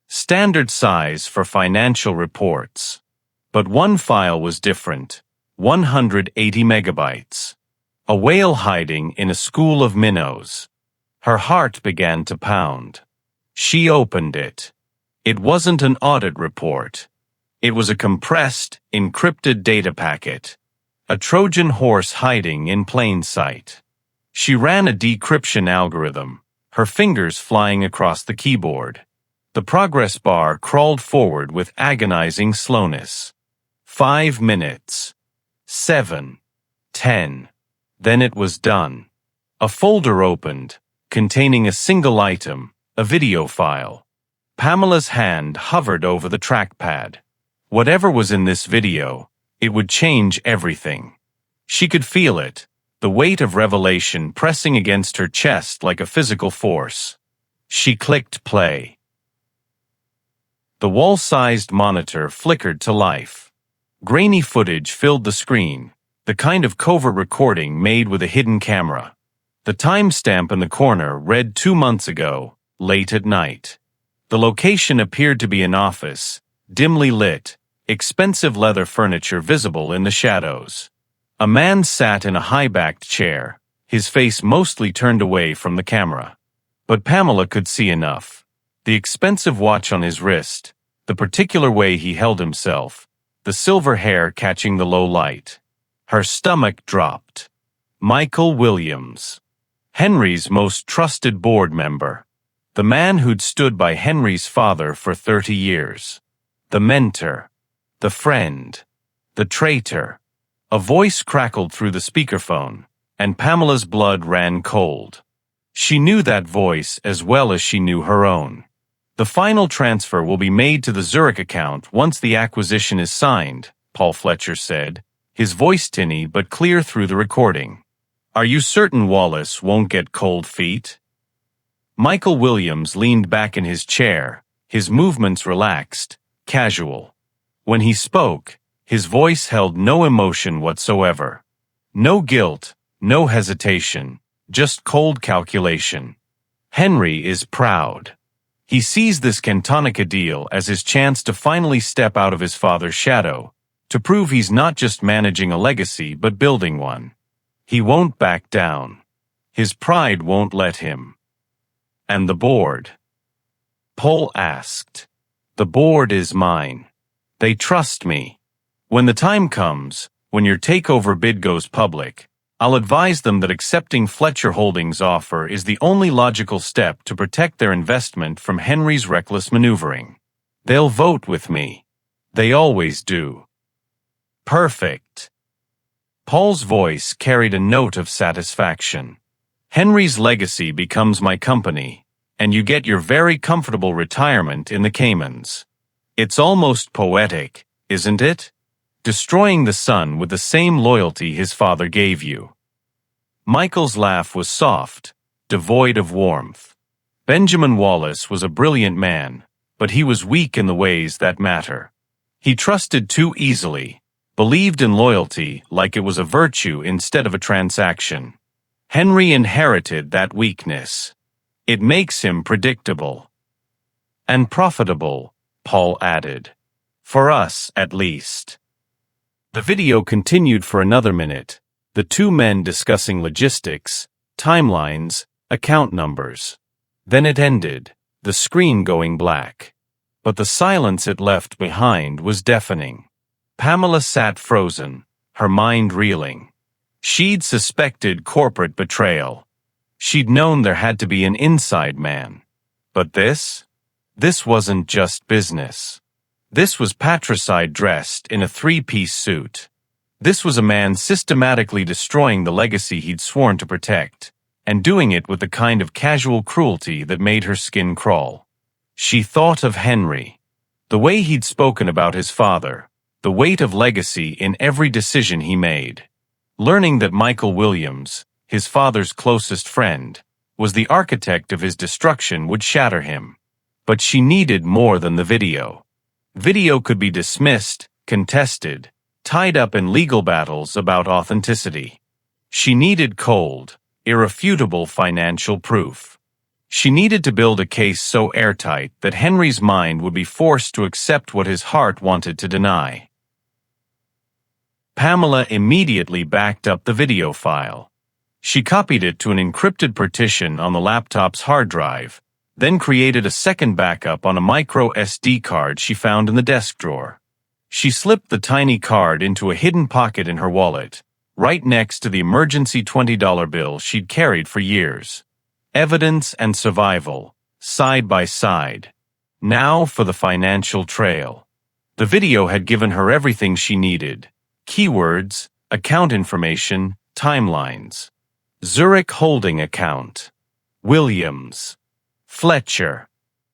Standard size for financial reports. But one file was different, 180 megabytes. A whale hiding in a school of minnows. Her heart began to pound. She opened it. It wasn't an audit report. It was a compressed, encrypted data packet. A Trojan horse hiding in plain sight. She ran a decryption algorithm, her fingers flying across the keyboard. The progress bar crawled forward with agonizing slowness. 5 minutes. 7. 10. Then it was done. A folder opened, containing a single item, a video file. Pamela's hand hovered over the trackpad. Whatever was in this video, it would change everything. She could feel it, the weight of revelation pressing against her chest like a physical force. She clicked play. The wall-sized monitor flickered to life. Grainy footage filled the screen, the kind of covert recording made with a hidden camera. The timestamp in the corner read 2 months ago, late at night. The location appeared to be an office, dimly lit, expensive leather furniture visible in the shadows. A man sat in a high-backed chair, his face mostly turned away from the camera. But Pamela could see enough. The expensive watch on his wrist, the particular way he held himself, the silver hair catching the low light. Her stomach dropped. Michael Williams. Henry's most trusted board member. The man who'd stood by Henry's father for 30 years. The mentor. The friend. The traitor. A voice crackled through the speakerphone, and Pamela's blood ran cold. She knew that voice as well as she knew her own. The final transfer will be made to the Zurich account once the acquisition is signed, Paul Fletcher said, his voice tinny but clear through the recording. Are you certain Wallace won't get cold feet? Michael Williams leaned back in his chair, his movements relaxed, casual. When he spoke, his voice held no emotion whatsoever. No guilt, no hesitation, just cold calculation. Henry is proud. He sees this Cantonica deal as his chance to finally step out of his father's shadow, to prove he's not just managing a legacy but building one. He won't back down. His pride won't let him. And the board? Paul asked. The board is mine. They trust me. When the time comes, when your takeover bid goes public, I'll advise them that accepting Fletcher Holdings' offer is the only logical step to protect their investment from Henry's reckless maneuvering. They'll vote with me. They always do. Perfect. Paul's voice carried a note of satisfaction. Henry's legacy becomes my company, and you get your very comfortable retirement in the Caymans. It's almost poetic, isn't it? Destroying the son with the same loyalty his father gave you. Michael's laugh was soft, devoid of warmth. Benjamin Wallace was a brilliant man, but he was weak in the ways that matter. He trusted too easily, believed in loyalty like it was a virtue instead of a transaction. Henry inherited that weakness. It makes him predictable. And profitable, Paul added. For us, at least. The video continued for another minute, the two men discussing logistics, timelines, account numbers. Then it ended, the screen going black. But the silence it left behind was deafening. Pamela sat frozen, her mind reeling. She'd suspected corporate betrayal. She'd known there had to be an inside man. But this wasn't just business. This was patricide dressed in a three-piece suit. This was a man systematically destroying the legacy he'd sworn to protect, and doing it with the kind of casual cruelty that made her skin crawl. She thought of Henry. The way he'd spoken about his father, the weight of legacy in every decision he made. Learning that Michael Williams, his father's closest friend, was the architect of his destruction would shatter him. But she needed more than the video. Video could be dismissed, contested, tied up in legal battles about authenticity. She needed cold, irrefutable financial proof. She needed to build a case so airtight that Henry's mind would be forced to accept what his heart wanted to deny. Pamela immediately backed up the video file. She copied it to an encrypted partition on the laptop's hard drive, then created a second backup on a micro SD card she found in the desk drawer. She slipped the tiny card into a hidden pocket in her wallet, right next to the emergency $20 bill she'd carried for years. Evidence and survival, side by side. Now for the financial trail. The video had given her everything she needed. Keywords, account information, timelines. Zurich holding account. Williams. Fletcher.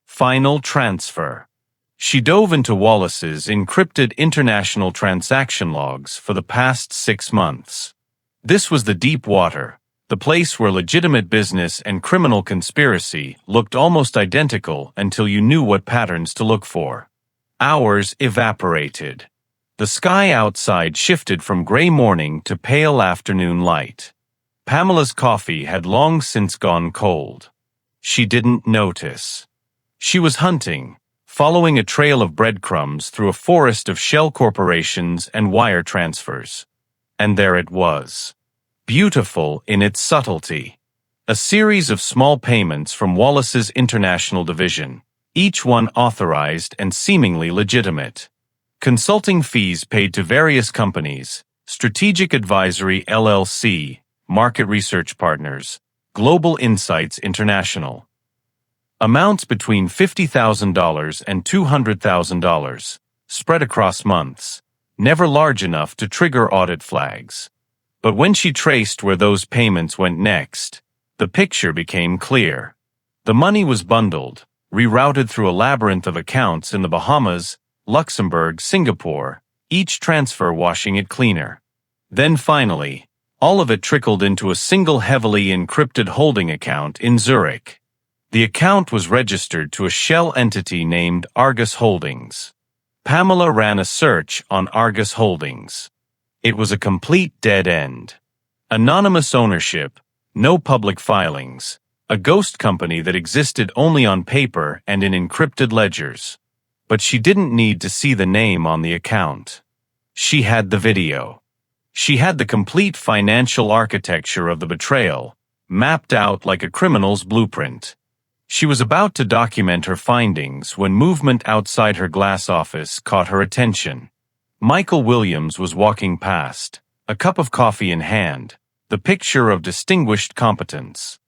Final transfer. She dove into Wallace's encrypted international transaction logs for the past 6 months. This was the deep water, the place where legitimate business and criminal conspiracy looked almost identical until you knew what patterns to look for. Hours evaporated. The sky outside shifted from gray morning to pale afternoon light. Pamela's coffee had long since gone cold. She didn't notice. She was hunting, following a trail of breadcrumbs through a forest of shell corporations and wire transfers. And there it was. Beautiful in its subtlety. A series of small payments from Wallace's international division, each one authorized and seemingly legitimate. Consulting fees paid to various companies, Strategic Advisory LLC, Market Research Partners, Global Insights International. Amounts between $50,000 and $200,000, spread across months, never large enough to trigger audit flags. But when she traced where those payments went next, the picture became clear. The money was bundled, rerouted through a labyrinth of accounts in the Bahamas, Luxembourg, Singapore, each transfer washing it cleaner. Then finally, all of it trickled into a single heavily encrypted holding account in Zurich. The account was registered to a shell entity named Argus Holdings. Pamela ran a search on Argus Holdings. It was a complete dead end. Anonymous ownership, no public filings, a ghost company that existed only on paper and in encrypted ledgers. But she didn't need to see the name on the account. She had the video. She had the complete financial architecture of the betrayal, mapped out like a criminal's blueprint. She was about to document her findings when movement outside her glass office caught her attention. Michael Williams was walking past, a cup of coffee in hand, the picture of distinguished competence.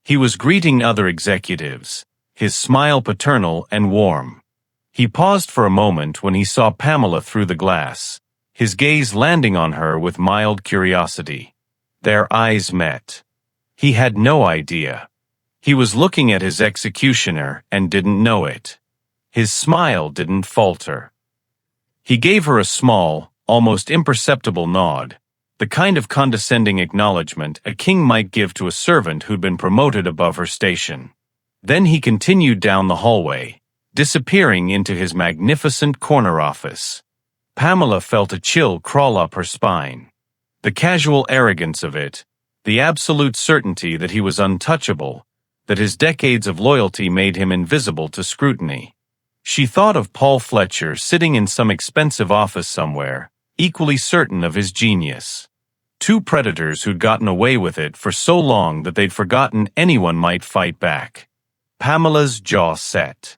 He was greeting other executives, his smile paternal and warm. He paused for a moment when he saw Pamela through the glass, his gaze landing on her with mild curiosity. Their eyes met. He had no idea. He was looking at his executioner and didn't know it. His smile didn't falter. He gave her a small, almost imperceptible nod, the kind of condescending acknowledgement a king might give to a servant who'd been promoted above her station. Then he continued down the hallway, disappearing into his magnificent corner office. Pamela felt a chill crawl up her spine. The casual arrogance of it, the absolute certainty that he was untouchable, that his decades of loyalty made him invisible to scrutiny. She thought of Paul Fletcher sitting in some expensive office somewhere, equally certain of his genius. Two predators who'd gotten away with it for so long that they'd forgotten anyone might fight back. Pamela's jaw set.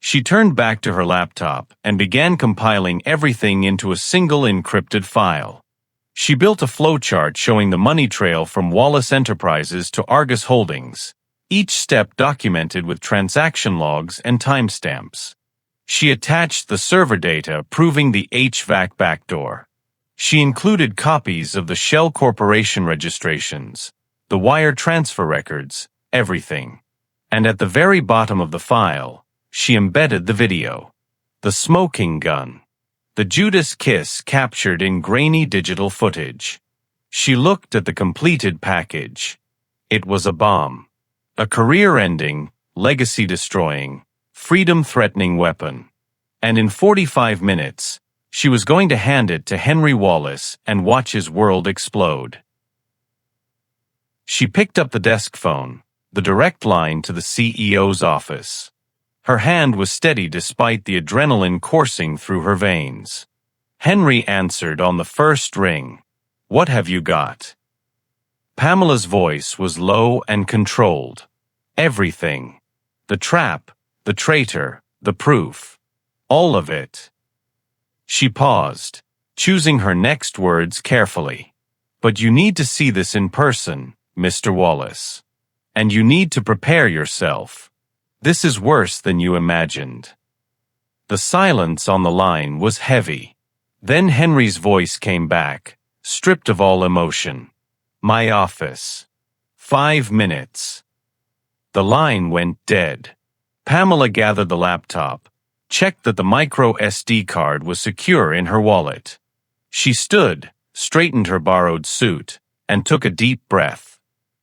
She turned back to her laptop and began compiling everything into a single encrypted file. She built a flowchart showing the money trail from Wallace Enterprises to Argus Holdings, each step documented with transaction logs and timestamps. She attached the server data proving the HVAC backdoor. She included copies of the Shell Corporation registrations, the wire transfer records, everything. And at the very bottom of the file, she embedded the video. The smoking gun. The Judas kiss captured in grainy digital footage. She looked at the completed package. It was a bomb. A career-ending, legacy-destroying, freedom-threatening weapon. And in 45 minutes, she was going to hand it to Henry Wallace and watch his world explode. She picked up the desk phone, the direct line to the CEO's office. Her hand was steady despite the adrenaline coursing through her veins. Henry answered on the first ring. "What have you got?" Pamela's voice was low and controlled. "Everything. The trap, the traitor, the proof. All of it." She paused, choosing her next words carefully. "But you need to see this in person, Mr. Wallace. And you need to prepare yourself. This is worse than you imagined." The silence on the line was heavy. Then Henry's voice came back, stripped of all emotion. "My office. 5 minutes." The line went dead. Pamela gathered the laptop, checked that the micro SD card was secure in her wallet. She stood, straightened her borrowed suit, and took a deep breath.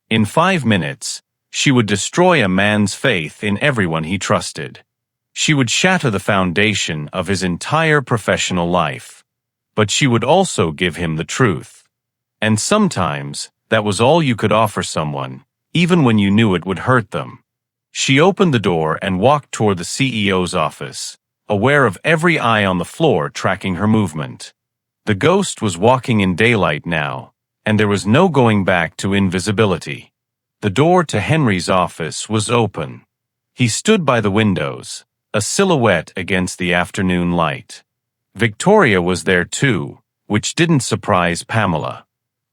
In 5 minutes, she would destroy a man's faith in everyone he trusted. She would shatter the foundation of his entire professional life. But she would also give him the truth. And sometimes, that was all you could offer someone, even when you knew it would hurt them. She opened the door and walked toward the CEO's office, aware of every eye on the floor tracking her movement. The ghost was walking in daylight now, and there was no going back to invisibility. The door to Henry's office was open. He stood by the windows, a silhouette against the afternoon light. Victoria was there too, which didn't surprise Pamela.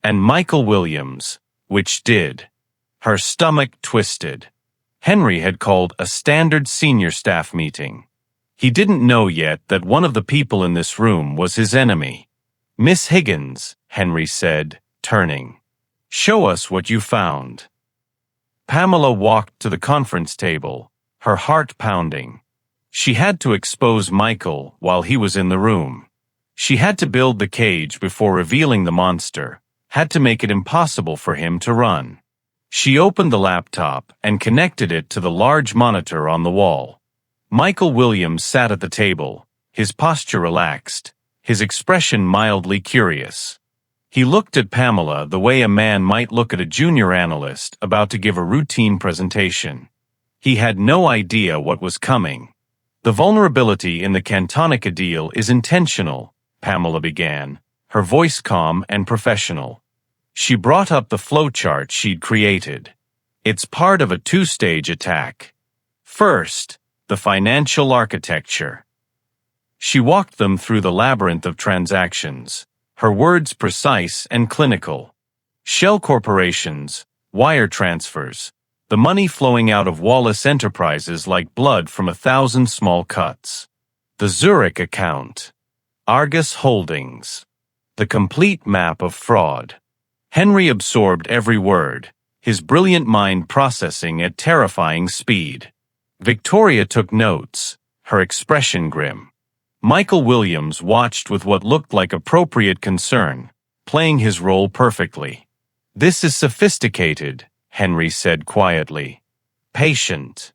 And Michael Williams, which did. Her stomach twisted. Henry had called a standard senior staff meeting. He didn't know yet that one of the people in this room was his enemy. "Miss Higgins," Henry said, turning. "Show us what you found." Pamela walked to the conference table, her heart pounding. She had to expose Michael while he was in the room. She had to build the cage before revealing the monster, had to make it impossible for him to run. She opened the laptop and connected it to the large monitor on the wall. Michael Williams sat at the table, his posture relaxed, his expression mildly curious. He looked at Pamela the way a man might look at a junior analyst about to give a routine presentation. He had no idea what was coming. "The vulnerability in the Cantonica deal is intentional," Pamela began, her voice calm and professional. She brought up the flowchart she'd created. "It's part of a two-stage attack. First, the financial architecture." She walked them through the labyrinth of transactions, her words precise and clinical. Shell corporations, wire transfers, the money flowing out of Wallace Enterprises like blood from 1,000 small cuts. The Zurich account. Argus Holdings. The complete map of fraud. Henry absorbed every word, his brilliant mind processing at terrifying speed. Victoria took notes, her expression grim. Michael Williams watched with what looked like appropriate concern, playing his role perfectly. "This is sophisticated," Henry said quietly. "Patient.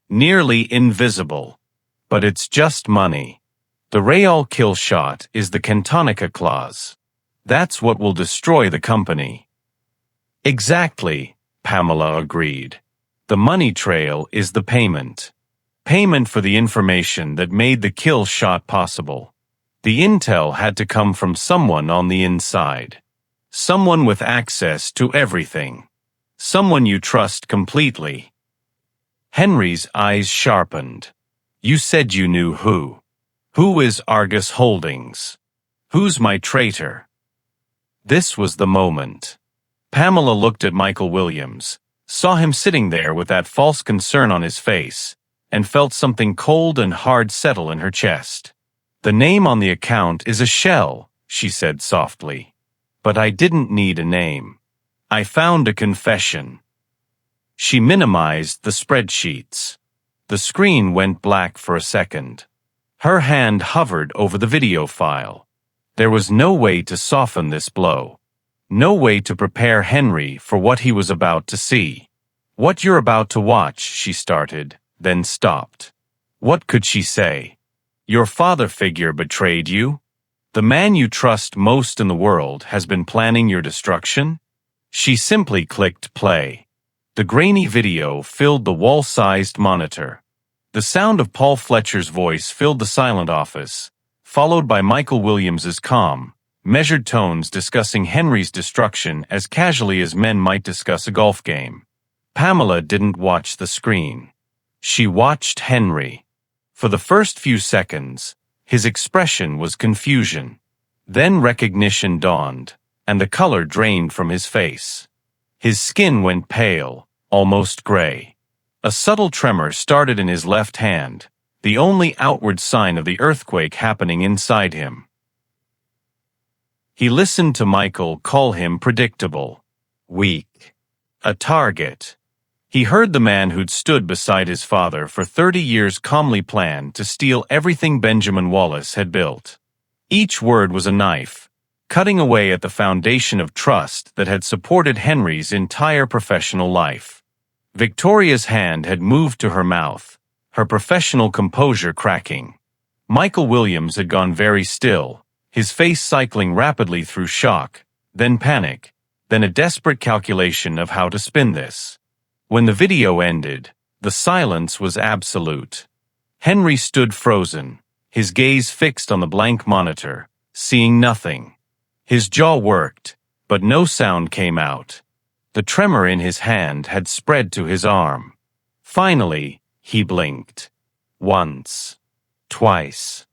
Nearly invisible. But it's just money. The Real kill shot is the Cantonica clause. That's what will destroy the company." "Exactly," Pamela agreed. "The money trail is the payment. Payment for the information that made the kill shot possible. The intel had to come from someone on the inside. Someone with access to everything. Someone you trust completely." Henry's eyes sharpened. "You said you knew who. Who is Argus Holdings? Who's my traitor?" This was the moment. Pamela looked at Michael Williams, saw him sitting there with that false concern on his face, and felt something cold and hard settle in her chest. "The name on the account is a shell," she said softly. "But I didn't need a name. I found a confession." She minimized the spreadsheets. The screen went black for a second. Her hand hovered over the video file. There was no way to soften this blow. No way to prepare Henry for what he was about to see. "What you're about to watch," she started, then stopped. What could she say? Your father figure betrayed you? The man you trust most in the world has been planning your destruction? She simply clicked play. The grainy video filled the wall-sized monitor. The sound of Paul Fletcher's voice filled the silent office, followed by Michael Williams's calm, measured tones discussing Henry's destruction as casually as men might discuss a golf game. Pamela didn't watch the screen. She watched Henry. For the first few seconds, his expression was confusion. Then recognition dawned, and the color drained from his face. His skin went pale, almost gray. A subtle tremor started in his left hand, the only outward sign of the earthquake happening inside him. He listened to Michael call him predictable, weak, a target. He heard the man who'd stood beside his father for 30 years calmly plan to steal everything Benjamin Wallace had built. Each word was a knife, cutting away at the foundation of trust that had supported Henry's entire professional life. Victoria's hand had moved to her mouth, her professional composure cracking. Michael Williams had gone very still, his face cycling rapidly through shock, then panic, then a desperate calculation of how to spin this. When the video ended, the silence was absolute. Henry stood frozen, his gaze fixed on the blank monitor, seeing nothing. His jaw worked, but no sound came out. The tremor in his hand had spread to his arm. Finally, he blinked. Once. Twice.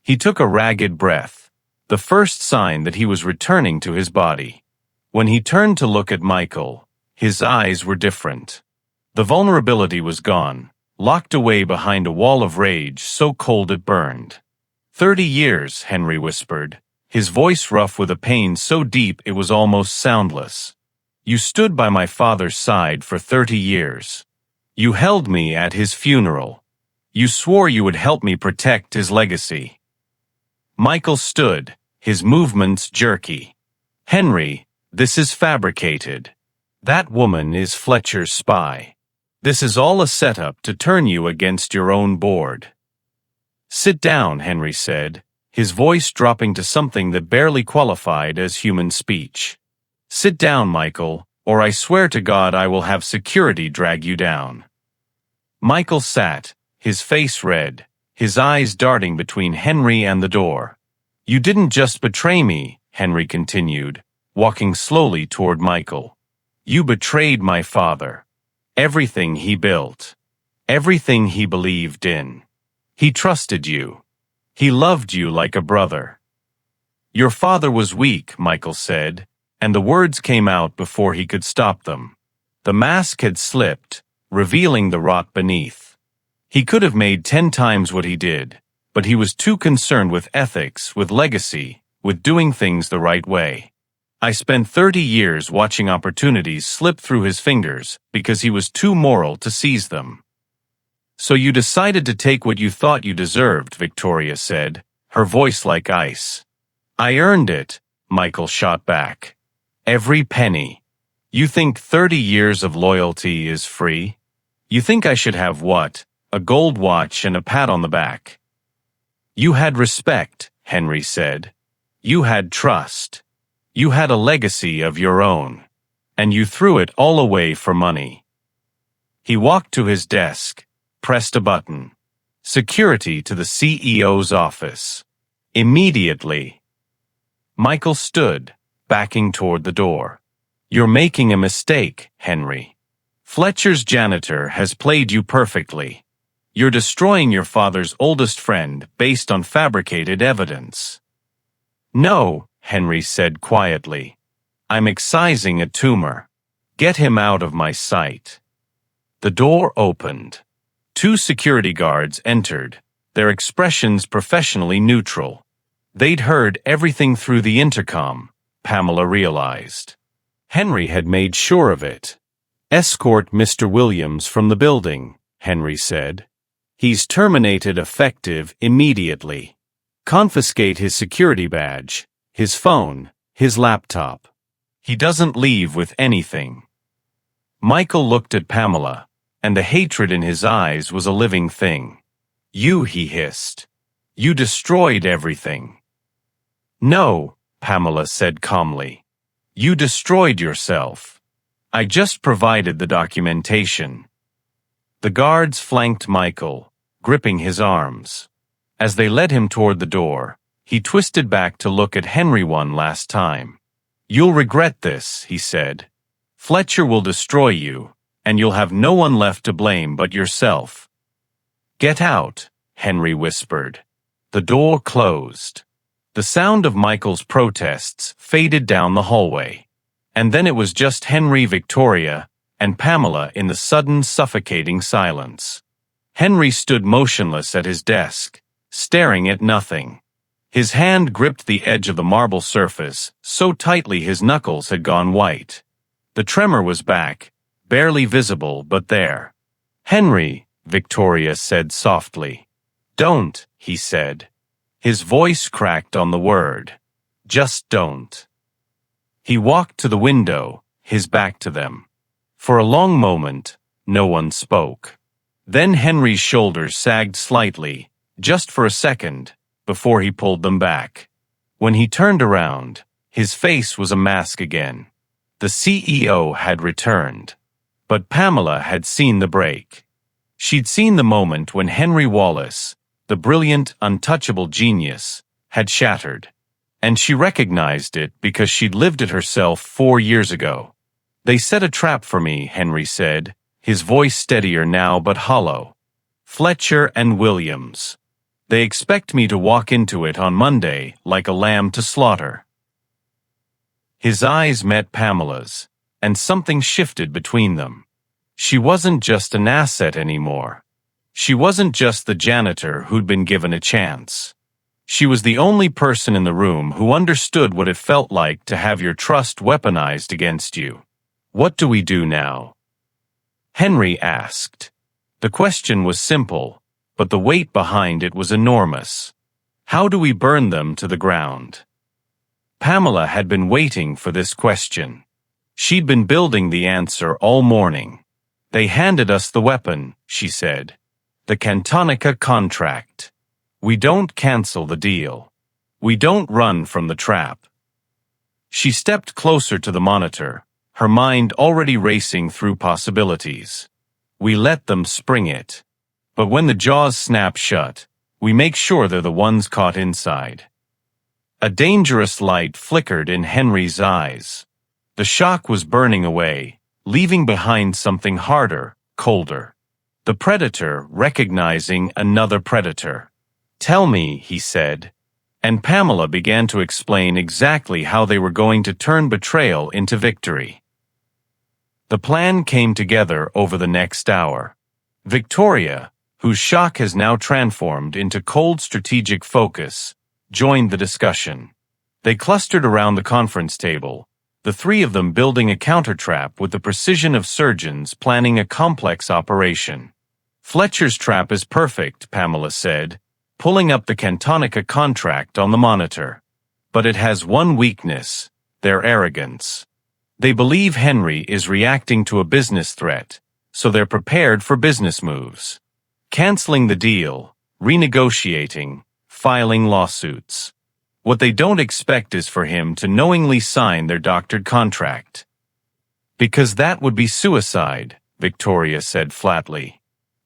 He took a ragged breath, the first sign that he was returning to his body. When he turned to look at Michael, his eyes were different. The vulnerability was gone, locked away behind a wall of rage so cold it burned. 30 years, Henry whispered, his voice rough with a pain so deep it was almost soundless. You stood by my father's side for 30 years. You held me at his funeral. You swore you would help me protect his legacy. Michael stood, his movements jerky. Henry, this is fabricated. That woman is Fletcher's spy. This is all a setup to turn you against your own board. Sit down, Henry said, his voice dropping to something that barely qualified as human speech. Sit down, Michael, or I swear to God I will have security drag you down. Michael sat, his face red, his eyes darting between Henry and the door. You didn't just betray me, Henry continued, walking slowly toward Michael. You betrayed my father. Everything he built. Everything he believed in. He trusted you. He loved you like a brother. Your father was weak, Michael said, and the words came out before he could stop them. The mask had slipped, revealing the rot beneath. He could have made 10 times what he did, but he was too concerned with ethics, with legacy, with doing things the right way. I spent 30 years watching opportunities slip through his fingers because he was too moral to seize them. So you decided to take what you thought you deserved, Victoria said, her voice like ice. I earned it, Michael shot back. Every penny. You think 30 years of loyalty is free? You think I should have what? A gold watch and a pat on the back. You had respect, Henry said. You had trust. You had a legacy of your own. And you threw it all away for money. He walked to his desk, pressed a button. Security to the CEO's office. Immediately. Michael stood, backing toward the door. You're making a mistake, Henry. Fletcher's janitor has played you perfectly. You're destroying your father's oldest friend based on fabricated evidence. No, Henry said quietly. I'm excising a tumor. Get him out of my sight. The door opened. 2 security guards entered, their expressions professionally neutral. They'd heard everything through the intercom, Pamela realized. Henry had made sure of it. Escort Mr. Williams from the building, Henry said. He's terminated effective immediately. Confiscate his security badge, his phone, his laptop. He doesn't leave with anything. Michael looked at Pamela, and the hatred in his eyes was a living thing. You, he hissed. You destroyed everything. No, Pamela said calmly. You destroyed yourself. I just provided the documentation. The guards flanked Michael, gripping his arms. As they led him toward the door, he twisted back to look at Henry one last time. You'll regret this, he said. Fletcher will destroy you, and you'll have no one left to blame but yourself. Get out, Henry whispered. The door closed. The sound of Michael's protests faded down the hallway. And then it was just Henry, Victoria, and Pamela in the sudden suffocating silence. Henry stood motionless at his desk, staring at nothing. His hand gripped the edge of the marble surface so tightly his knuckles had gone white. The tremor was back, barely visible but there. Henry, Victoria said softly. Don't, he said. His voice cracked on the word. Just don't. He walked to the window, his back to them. For a long moment, no one spoke. Then Henry's shoulders sagged slightly, just for a second, before he pulled them back. When he turned around, his face was a mask again. The CEO had returned. But Pamela had seen the break. She'd seen the moment when Henry Wallace, the brilliant, untouchable genius, had shattered. And she recognized it because she'd lived it herself 4 years ago. They set a trap for me, Henry said, his voice steadier now but hollow. Fletcher and Williams. They expect me to walk into it on Monday like a lamb to slaughter. His eyes met Pamela's, and something shifted between them. She wasn't just an asset anymore. She wasn't just the janitor who'd been given a chance. She was the only person in the room who understood what it felt like to have your trust weaponized against you. What do we do now? Henry asked. The question was simple, but the weight behind it was enormous. How do we burn them to the ground? Pamela had been waiting for this question. She'd been building the answer all morning. They handed us the weapon, she said. The Cantonica contract. We don't cancel the deal. We don't run from the trap. She stepped closer to the monitor, her mind already racing through possibilities. We let them spring it. But when the jaws snap shut, we make sure they're the ones caught inside. A dangerous light flickered in Henry's eyes. The shock was burning away, leaving behind something harder, colder. The predator recognizing another predator. Tell me, he said. And Pamela began to explain exactly how they were going to turn betrayal into victory. The plan came together over the next hour. Victoria, whose shock has now transformed into cold strategic focus, joined the discussion. They clustered around the conference table, the three of them building a counter-trap with the precision of surgeons planning a complex operation. "Fletcher's trap is perfect," Pamela said, pulling up the Cantonica contract on the monitor. "But it has one weakness: their arrogance. They believe Henry is reacting to a business threat, so they're prepared for business moves. Canceling the deal, renegotiating, filing lawsuits. What they don't expect is for him to knowingly sign their doctored contract." "Because that would be suicide," Victoria said flatly.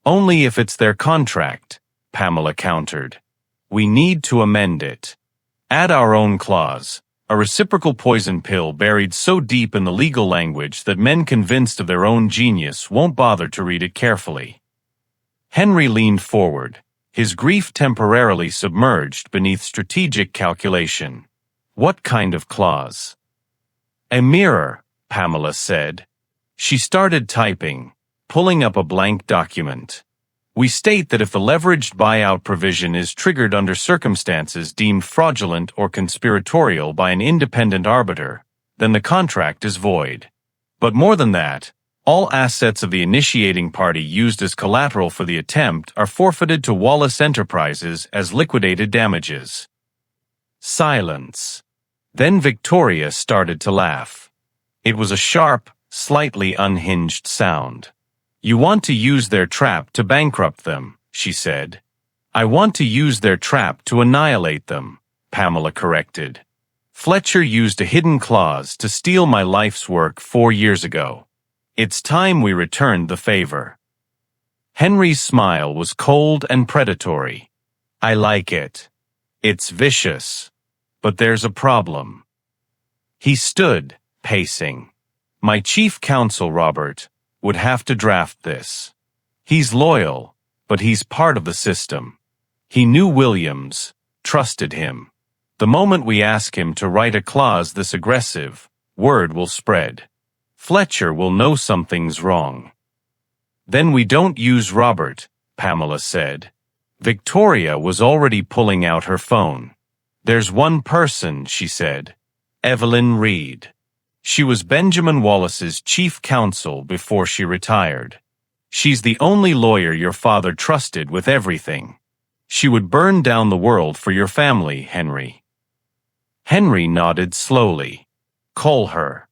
"Only if it's their contract," Pamela countered. "We need to amend it. Add our own clause, a reciprocal poison pill buried so deep in the legal language that men convinced of their own genius won't bother to read it carefully." Henry leaned forward, his grief temporarily submerged beneath strategic calculation. "What kind of clause?" "A mirror," Pamela said. She started typing, pulling up a blank document. "We state that if the leveraged buyout provision is triggered under circumstances deemed fraudulent or conspiratorial by an independent arbiter, then the contract is void. But more than that, all assets of the initiating party used as collateral for the attempt are forfeited to Wallace Enterprises as liquidated damages." Silence. Then Victoria started to laugh. It was a sharp, slightly unhinged sound. "You want to use their trap to bankrupt them," she said. "I want to use their trap to annihilate them," Pamela corrected. "Fletcher used a hidden clause to steal my life's work 4 years ago. It's time we returned the favor." Henry's smile was cold and predatory. "I like it. It's vicious. But there's a problem." He stood, pacing. "My chief counsel, Robert, would have to draft this. He's loyal, but he's part of the system. He knew Williams, trusted him. The moment we ask him to write a clause this aggressive, word will spread. Fletcher will know something's wrong." "Then we don't use Robert," Pamela said. Victoria was already pulling out her phone. "There's one person," she said. "Evelyn Reed. She was Benjamin Wallace's chief counsel before she retired. She's the only lawyer your father trusted with everything. She would burn down the world for your family, Henry." Henry nodded slowly. "Call her."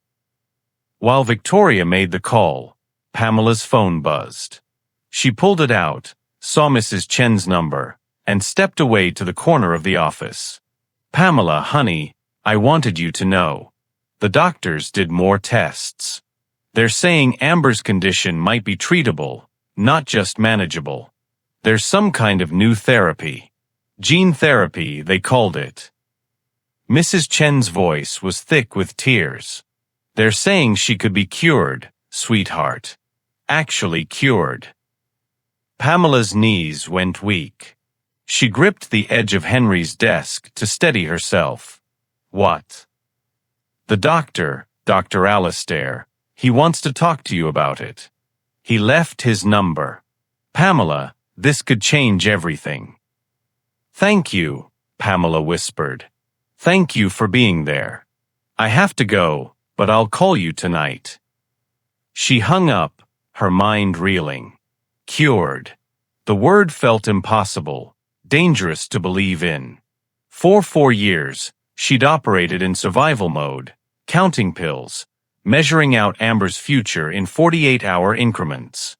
While Victoria made the call, Pamela's phone buzzed. She pulled it out, saw Mrs. Chen's number, and stepped away to the corner of the office. "Pamela, honey, I wanted you to know. The doctors did more tests. They're saying Amber's condition might be treatable, not just manageable. There's some kind of new therapy. Gene therapy, they called it." Mrs. Chen's voice was thick with tears. "They're saying she could be cured, sweetheart. Actually cured." Pamela's knees went weak. She gripped the edge of Henry's desk to steady herself. "What?" "The doctor, Dr. Alastair. He wants to talk to you about it. He left his number. Pamela, this could change everything." "Thank you," Pamela whispered. "Thank you for being there. I have to go, but I'll call you tonight." She hung up, her mind reeling. Cured. The word felt impossible, dangerous to believe in. For 4 years, she'd operated in survival mode, counting pills, measuring out Amber's future in 48-hour increments.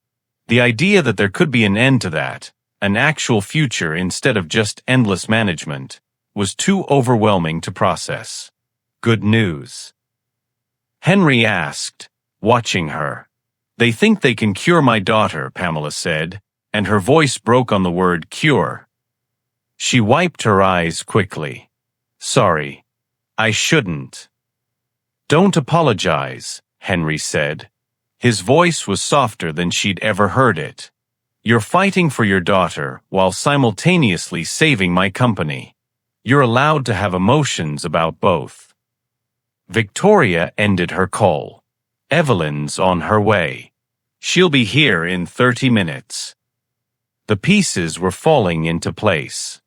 The idea that there could be an end to that, an actual future instead of just endless management, was too overwhelming to process. "Good news?" Henry asked, watching her. "They think they can cure my daughter," Pamela said, and her voice broke on the word cure. She wiped her eyes quickly. "Sorry. I shouldn't." "Don't apologize," Henry said. His voice was softer than she'd ever heard it. "You're fighting for your daughter while simultaneously saving my company. You're allowed to have emotions about both." Victoria ended her call. "Evelyn's on her way. She'll be here in 30 minutes." The pieces were falling into place.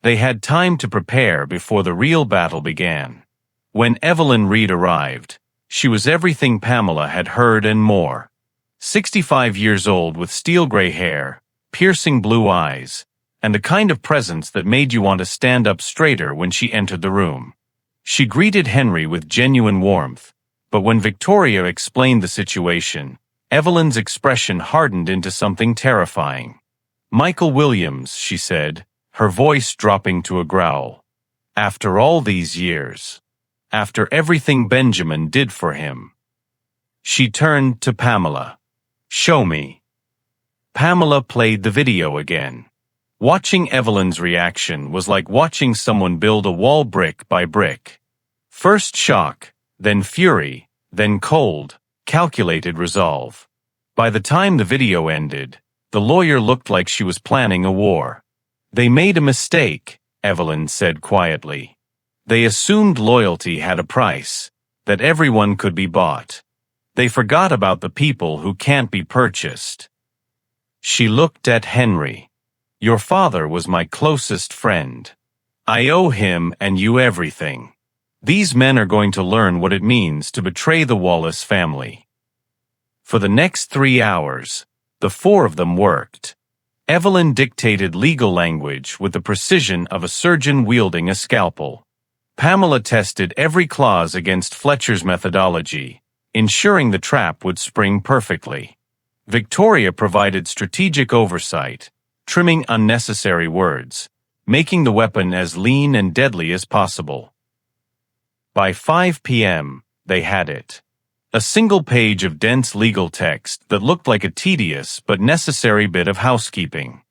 They had time to prepare before the real battle began. When Evelyn Reed arrived, She was everything Pamela had heard and more. 65 years old with steel-gray hair, piercing blue eyes, and the kind of presence that made you want to stand up straighter when she entered the room. She greeted Henry with genuine warmth, but when Victoria explained the situation, Evelyn's expression hardened into something terrifying. "Michael Williams," she said, her voice dropping to a growl. "After all these years. After everything Benjamin did for him." She turned to Pamela. "Show me." Pamela played the video again. Watching Evelyn's reaction was like watching someone build a wall brick by brick. First shock, then fury, then cold, calculated resolve. By the time the video ended, the lawyer looked like she was planning a war. "They made a mistake," Evelyn said quietly. "They assumed loyalty had a price, that everyone could be bought. They forgot about the people who can't be purchased." She looked at Henry. "Your father was my closest friend. I owe him and you everything. These men are going to learn what it means to betray the Wallace family." For the next 3 hours, the four of them worked. Evelyn dictated legal language with the precision of a surgeon wielding a scalpel. Pamela tested every clause against Fletcher's methodology, ensuring the trap would spring perfectly. Victoria provided strategic oversight, trimming unnecessary words, making the weapon as lean and deadly as possible. By 5 p.m., they had it. A single page of dense legal text that looked like a tedious but necessary bit of housekeeping.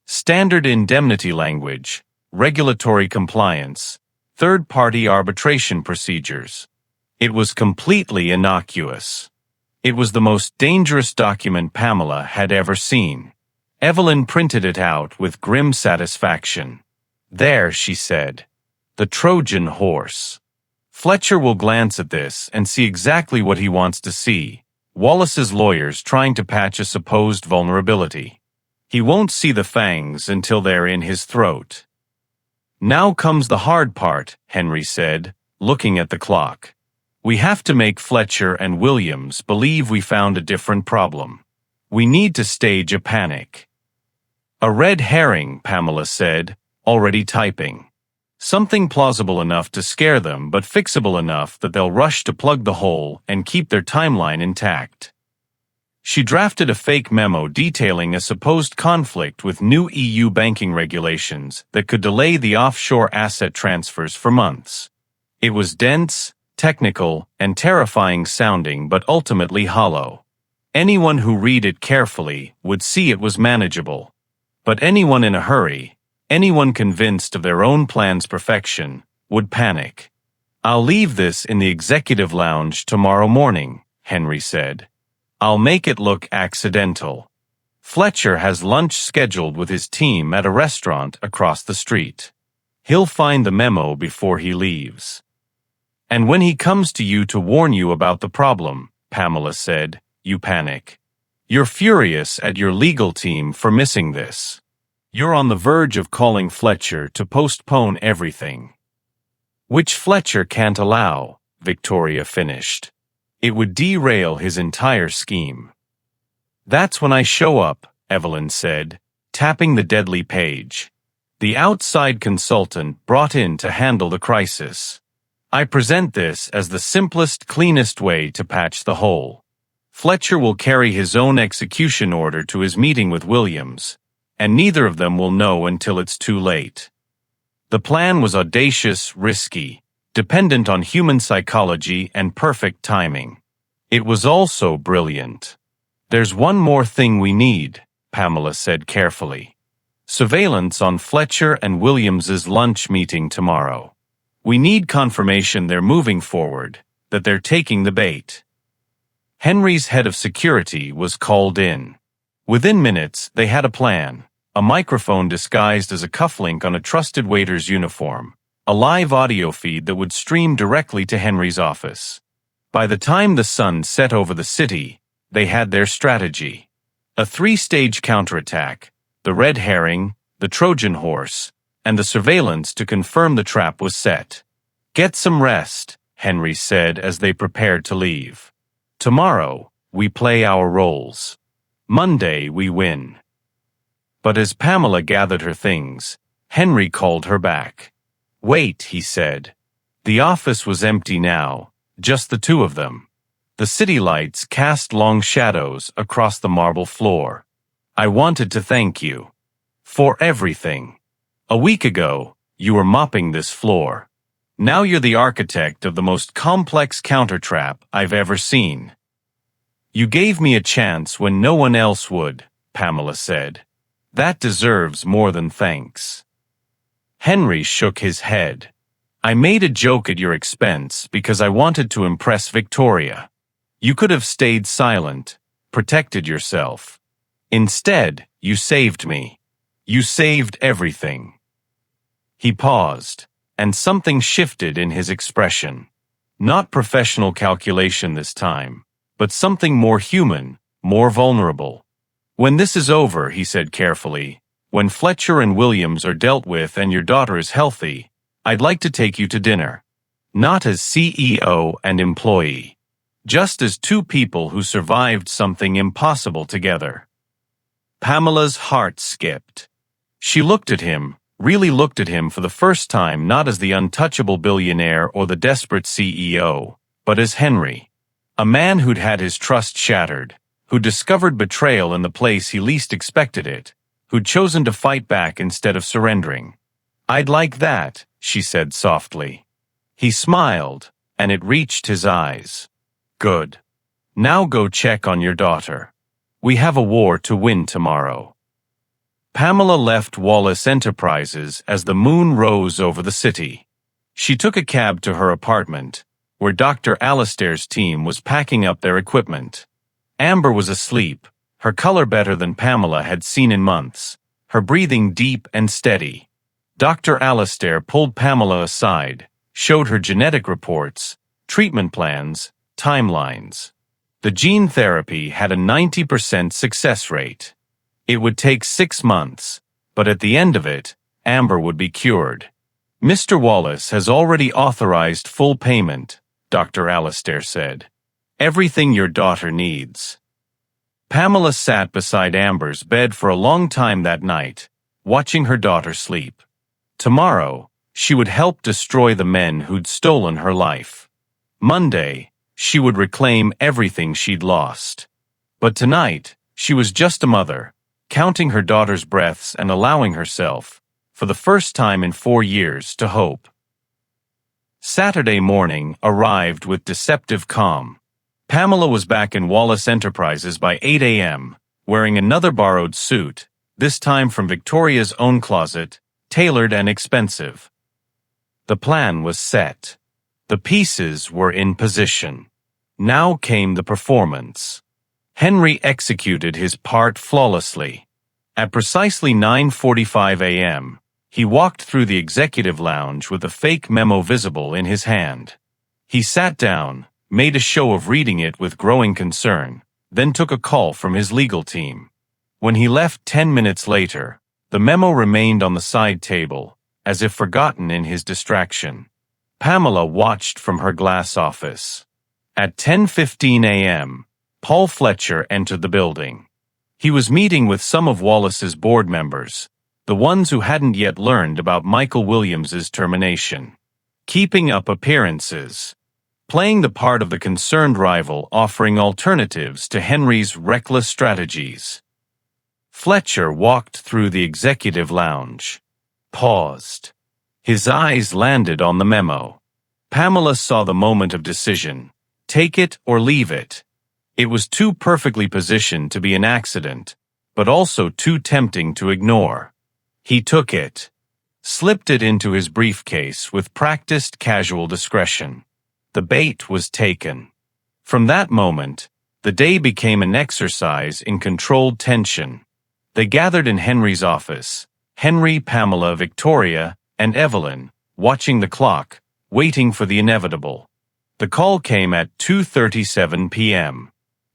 Standard indemnity language, regulatory compliance, third-party arbitration procedures. It was completely innocuous. It was the most dangerous document Pamela had ever seen. Evelyn printed it out with grim satisfaction. "There," she said. "The Trojan horse." Fletcher will glance at this and see exactly what he wants to see. Wallace's lawyers trying to patch a supposed vulnerability. He won't see the fangs until they're in his throat. "Now comes the hard part," Henry said, looking at the clock. "We have to make Fletcher and Williams believe we found a different problem. We need to stage a panic." "A red herring," Pamela said, already typing. "Something plausible enough to scare them but fixable enough that they'll rush to plug the hole and keep their timeline intact." She drafted a fake memo detailing a supposed conflict with new EU banking regulations that could delay the offshore asset transfers for months. It was dense, technical, and terrifying sounding but ultimately hollow. Anyone who read it carefully would see it was manageable. But anyone in a hurry, anyone convinced of their own plan's perfection, would panic. "I'll leave this in the executive lounge tomorrow morning," Henry said. "I'll make it look accidental. Fletcher has lunch scheduled with his team at a restaurant across the street. He'll find the memo before he leaves. And when he comes to you to warn you about the problem," Pamela said, "you panic. You're furious at your legal team for missing this. You're on the verge of calling Fletcher to postpone everything." "Which Fletcher can't allow," Victoria finished. "It would derail his entire scheme." "That's when I show up," Evelyn said, tapping the deadly page. "The outside consultant brought in to handle the crisis. I present this as the simplest, cleanest way to patch the hole. Fletcher will carry his own execution order to his meeting with Williams, and neither of them will know until it's too late." The plan was audacious, risky, dependent on human psychology and perfect timing. It was also brilliant. "There's one more thing we need," Pamela said carefully. "Surveillance on Fletcher and Williams's lunch meeting tomorrow. We need confirmation they're moving forward, that they're taking the bait." Henry's head of security was called in. Within minutes, they had a plan. A microphone disguised as a cufflink on a trusted waiter's uniform. A live audio feed that would stream directly to Henry's office. By the time the sun set over the city, they had their strategy. A 3-stage counterattack, the red herring, the Trojan horse, and the surveillance to confirm the trap was set. "Get some rest," Henry said as they prepared to leave. Tomorrow, we play our roles. Monday, we win. But as Pamela gathered her things, Henry called her back. Wait, he said. The office was empty now, just the two of them. The city lights cast long shadows across the marble floor. I wanted to thank you. For everything. A week ago, you were mopping this floor. Now you're the architect of the most complex countertrap I've ever seen. You gave me a chance when no one else would, Pamela said. That deserves more than thanks. Henry shook his head. I made a joke at your expense because I wanted to impress Victoria. You could have stayed silent, protected yourself. Instead, you saved me. You saved everything. He paused, and something shifted in his expression. Not professional calculation this time, but something more human, more vulnerable. When this is over, he said carefully, when Fletcher and Williams are dealt with and your daughter is healthy, I'd like to take you to dinner. Not as CEO and employee. Just as two people who survived something impossible together. Pamela's heart skipped. She looked at him, really looked at him for the first time not as the untouchable billionaire or the desperate CEO, but as Henry. A man who'd had his trust shattered, who'd discovered betrayal in the place he least expected it, who'd chosen to fight back instead of surrendering. I'd like that, she said softly. He smiled, and it reached his eyes. Good. Now go check on your daughter. We have a war to win tomorrow. Pamela left Wallace Enterprises as the moon rose over the city. She took a cab to her apartment, where Dr. Alastair's team was packing up their equipment. Amber was asleep, her color better than Pamela had seen in months, her breathing deep and steady. Dr. Alastair pulled Pamela aside, showed her genetic reports, treatment plans, timelines. The gene therapy had a 90% success rate. It would take 6 months, but at the end of it, Amber would be cured. Mr. Wallace has already authorized full payment, Dr. Alastair said. Everything your daughter needs. Pamela sat beside Amber's bed for a long time that night, watching her daughter sleep. Tomorrow, she would help destroy the men who'd stolen her life. Monday, she would reclaim everything she'd lost. But tonight, she was just a mother, counting her daughter's breaths and allowing herself, for the first time in 4 years, to hope. Saturday morning arrived with deceptive calm. Pamela was back in Wallace Enterprises by 8 a.m., wearing another borrowed suit, this time from Victoria's own closet, tailored and expensive. The plan was set. The pieces were in position. Now came the performance. Henry executed his part flawlessly. At precisely 9:45 a.m., he walked through the executive lounge with a fake memo visible in his hand. He sat down, made a show of reading it with growing concern, then took a call from his legal team. When he left 10 minutes later, the memo remained on the side table, as if forgotten in his distraction. Pamela watched from her glass office. At 10:15 a.m., Paul Fletcher entered the building. He was meeting with some of Wallace's board members, the ones who hadn't yet learned about Michael Williams's termination. Keeping up appearances. Playing the part of the concerned rival offering alternatives to Henry's reckless strategies. Fletcher walked through the executive lounge. Paused. His eyes landed on the memo. Pamela saw the moment of decision. Take it or leave it. It was too perfectly positioned to be an accident, but also too tempting to ignore. He took it. Slipped it into his briefcase with practiced casual discretion. The bait was taken. From that moment, the day became an exercise in controlled tension. They gathered in Henry's office, Henry, Pamela, Victoria, and Evelyn, watching the clock, waiting for the inevitable. The call came at 2:37 p.m.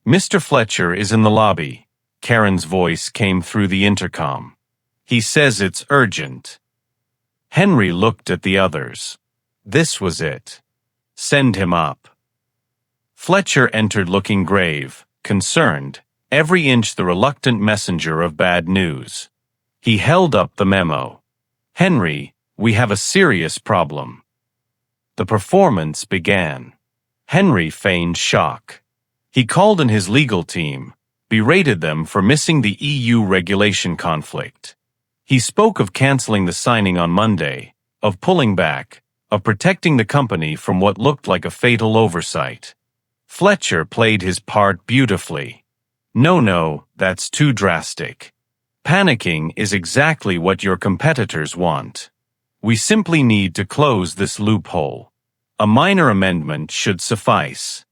Mr. Fletcher is in the lobby. Karen's voice came through the intercom. He says it's urgent. Henry looked at the others. This was it. Send him up. Fletcher entered looking grave, concerned, every inch the reluctant messenger of bad news. He held up the memo. Henry, we have a serious problem. The performance began. Henry feigned shock. He called in his legal team, berated them for missing the EU regulation conflict. He spoke of canceling the signing on Monday, of pulling back, of protecting the company from what looked like a fatal oversight. Fletcher played his part beautifully. No, that's too drastic. Panicking is exactly what your competitors want. We simply need to close this loophole. A minor amendment should suffice.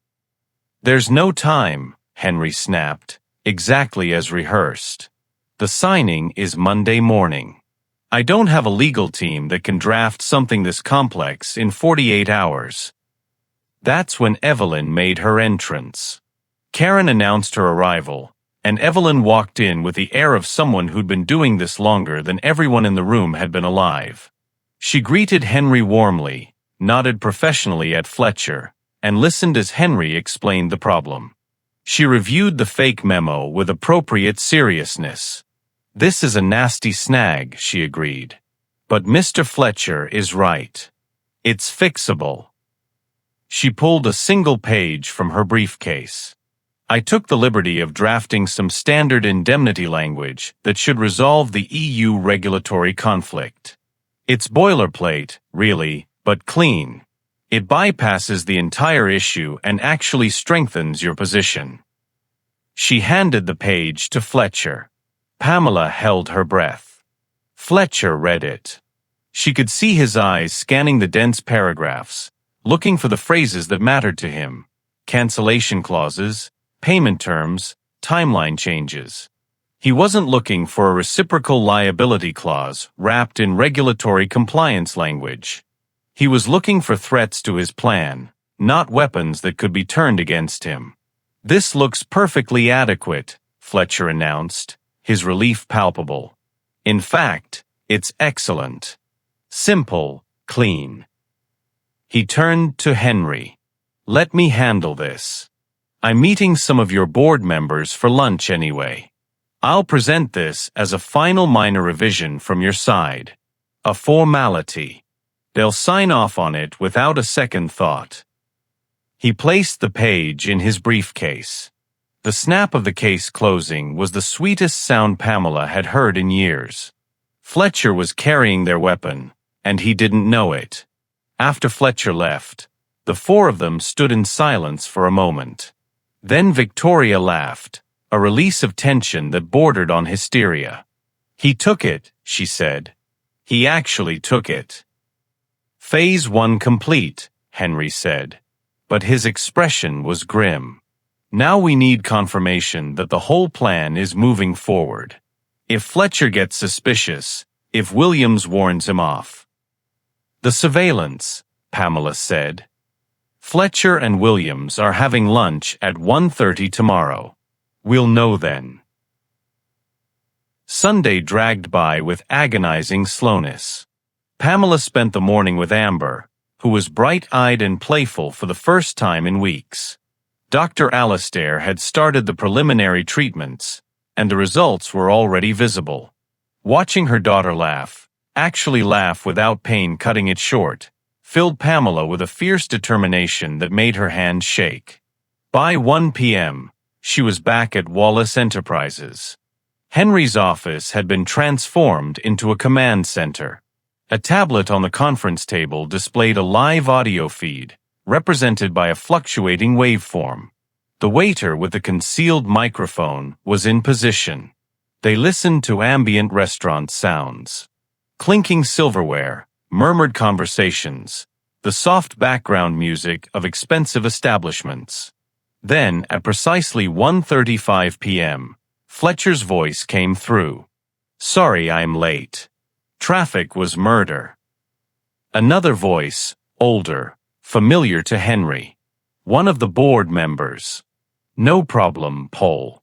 There's no time, Henry snapped, exactly as rehearsed. The signing is Monday morning. I don't have a legal team that can draft something this complex in 48 hours. That's when Evelyn made her entrance. Karen announced her arrival, and Evelyn walked in with the air of someone who'd been doing this longer than everyone in the room had been alive. She greeted Henry warmly, nodded professionally at Fletcher, and listened as Henry explained the problem. She reviewed the fake memo with appropriate seriousness. This is a nasty snag, she agreed. But Mr. Fletcher is right. It's fixable. She pulled a single page from her briefcase. I took the liberty of drafting some standard indemnity language that should resolve the EU regulatory conflict. It's boilerplate, really, but clean. It bypasses the entire issue and actually strengthens your position. She handed the page to Fletcher. Pamela held her breath. Fletcher read it. She could see his eyes scanning the dense paragraphs, looking for the phrases that mattered to him. Cancellation clauses, payment terms, timeline changes. He wasn't looking for a reciprocal liability clause wrapped in regulatory compliance language. He was looking for threats to his plan, not weapons that could be turned against him. This looks perfectly adequate, Fletcher announced, his relief palpable. In fact, it's excellent. Simple, clean. He turned to Henry. Let me handle this. I'm meeting some of your board members for lunch anyway. I'll present this as a final minor revision from your side. A formality. They'll sign off on it without a second thought. He placed the page in his briefcase. The snap of the case closing was the sweetest sound Pamela had heard in years. Fletcher was carrying their weapon, and he didn't know it. After Fletcher left, the four of them stood in silence for a moment. Then Victoria laughed, a release of tension that bordered on hysteria. He took it, she said. He actually took it. Phase 1 complete, Henry said. But his expression was grim. Now we need confirmation that the whole plan is moving forward. If Fletcher gets suspicious, if Williams warns him off. The surveillance, Pamela said. Fletcher and Williams are having lunch at 1:30 tomorrow. We'll know then. Sunday dragged by with agonizing slowness. Pamela spent the morning with Amber, who was bright-eyed and playful for the first time in weeks. Dr. Alastair had started the preliminary treatments, and the results were already visible. Watching her daughter laugh, actually laugh without pain cutting it short, filled Pamela with a fierce determination that made her hands shake. By 1 p.m., she was back at Wallace Enterprises. Henry's office had been transformed into a command center. A tablet on the conference table displayed a live audio feed, represented by a fluctuating waveform. The waiter with the concealed microphone was in position. They listened to ambient restaurant sounds. Clinking silverware, murmured conversations, the soft background music of expensive establishments. Then, at precisely 1:35 p.m., Fletcher's voice came through. Sorry I'm late. Traffic was murder. Another voice, older, familiar to Henry. One of the board members. No problem, Paul.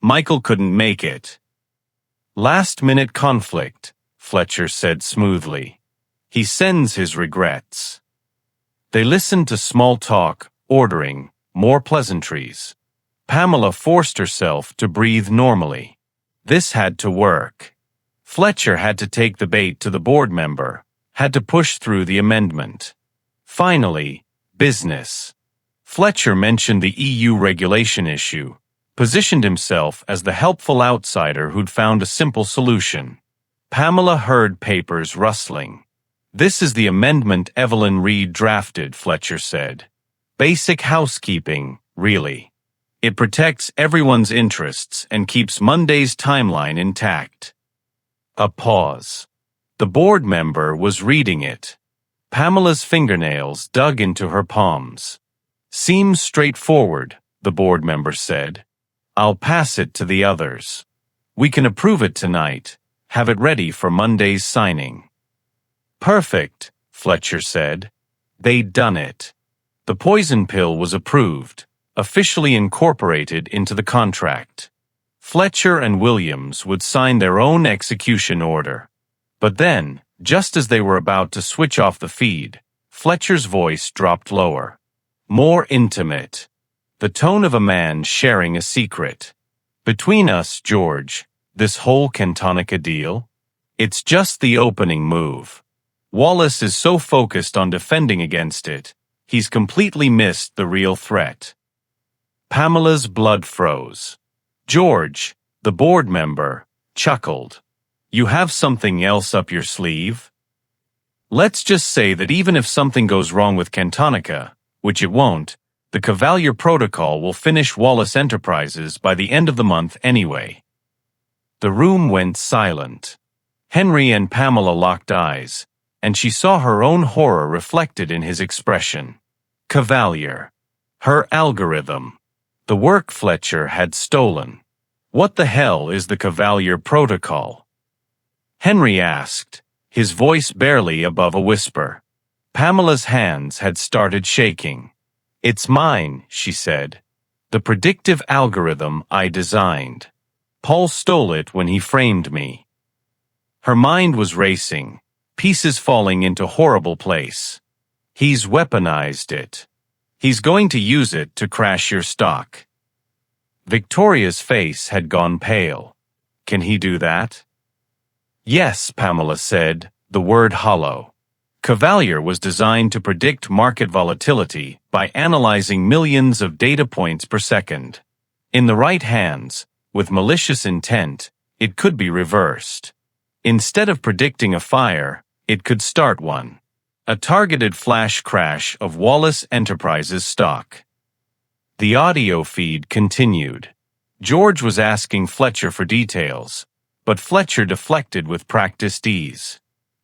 Michael couldn't make it. Last-minute conflict, Fletcher said smoothly. He sends his regrets. They listened to small talk, ordering more pleasantries. Pamela forced herself to breathe normally. This had to work. Fletcher had to take the bait to the board member, had to push through the amendment. Finally, business. Fletcher mentioned the EU regulation issue, positioned himself as the helpful outsider who'd found a simple solution. Pamela heard papers rustling. "This is the amendment Evelyn Reed drafted," Fletcher said. "Basic housekeeping, really. It protects everyone's interests and keeps Monday's timeline intact." A pause. The board member was reading it. Pamela's fingernails dug into her palms. "Seems straightforward," the board member said. "I'll pass it to the others. We can approve it tonight, have it ready for Monday's signing." "Perfect," Fletcher said. They'd done it. The poison pill was approved, officially incorporated into the contract. Fletcher and Williams would sign their own execution order. But then, just as they were about to switch off the feed, Fletcher's voice dropped lower. More intimate. The tone of a man sharing a secret. "Between us, George, this whole Cantonica deal? It's just the opening move. Wallace is so focused on defending against it, he's completely missed the real threat." Pamela's blood froze. George, the board member, chuckled. "You have something else up your sleeve?" "Let's just say that even if something goes wrong with Cantonica, which it won't, the Cavalier Protocol will finish Wallace Enterprises by the end of the month anyway." The room went silent. Henry and Pamela locked eyes, and she saw her own horror reflected in his expression. Cavalier. Her algorithm. The work Fletcher had stolen. What the hell is the Cavalier Protocol? Henry asked, his voice barely above a whisper. Pamela's hands had started shaking. "It's mine," she said. "The predictive algorithm I designed. Paul stole it when he framed me." Her mind was racing, pieces falling into horrible place. "He's weaponized it. He's going to use it to crash your stock." Victoria's face had gone pale. "Can he do that?" "Yes," Pamela said, the word hollow. Cavalier was designed to predict market volatility by analyzing millions of data points per second. In the right hands, with malicious intent, it could be reversed. Instead of predicting a fire, it could start one. A targeted flash crash of Wallace Enterprises stock. The audio feed continued. George was asking Fletcher for details, but Fletcher deflected with practiced ease.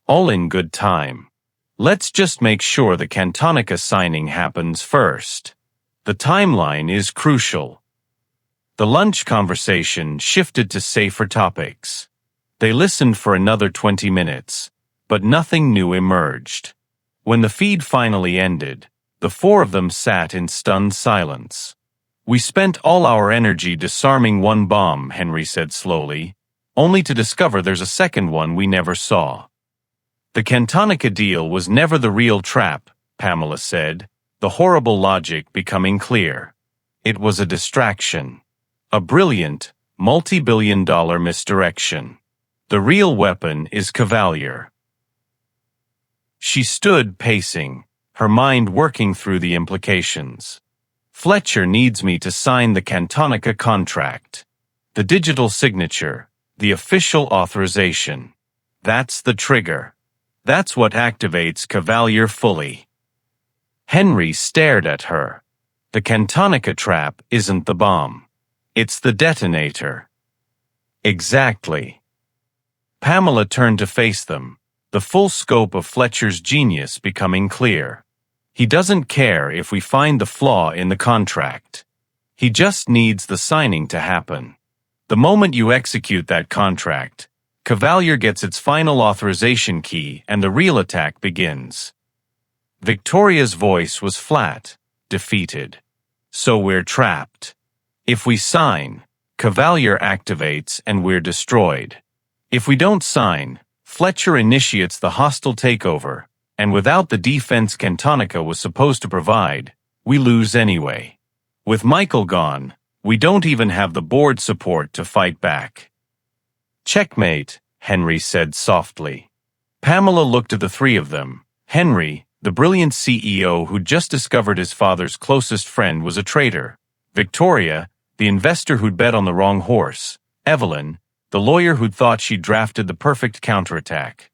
"All in good time. Let's just make sure the Cantonica signing happens first. The timeline is crucial." The lunch conversation shifted to safer topics. They listened for another 20 minutes, but nothing new emerged. When the feed finally ended, the four of them sat in stunned silence. "We spent all our energy disarming one bomb," Henry said slowly, "only to discover there's a second one we never saw." "The Cantonica deal was never the real trap," Pamela said, the horrible logic becoming clear. "It was a distraction. A brilliant, multi-billion-dollar misdirection. The real weapon is Cavalier." She stood pacing, her mind working through the implications. "Fletcher needs me to sign the Cantonica contract. The digital signature, the official authorization. That's the trigger. That's what activates Cavalier fully." Henry stared at her. "The Cantonica trap isn't the bomb. It's the detonator." "Exactly." Pamela turned to face them, the full scope of Fletcher's genius becoming clear. He doesn't care if we find the flaw in the contract. He just needs the signing to happen. The moment you execute that contract, Cavalier gets its final authorization key and the real attack begins. Victoria's voice was flat, defeated. "So we're trapped. If we sign, Cavalier activates and we're destroyed. If we don't sign, Fletcher initiates the hostile takeover, and without the defense Cantonica was supposed to provide, we lose anyway. With Michael gone, we don't even have the board support to fight back. Checkmate, Henry said softly. Pamela looked at the three of them. Henry, the brilliant CEO who'd just discovered his father's closest friend was a traitor. Victoria, the investor who'd bet on the wrong horse. Evelyn, the lawyer who'd thought she'd drafted the perfect counterattack.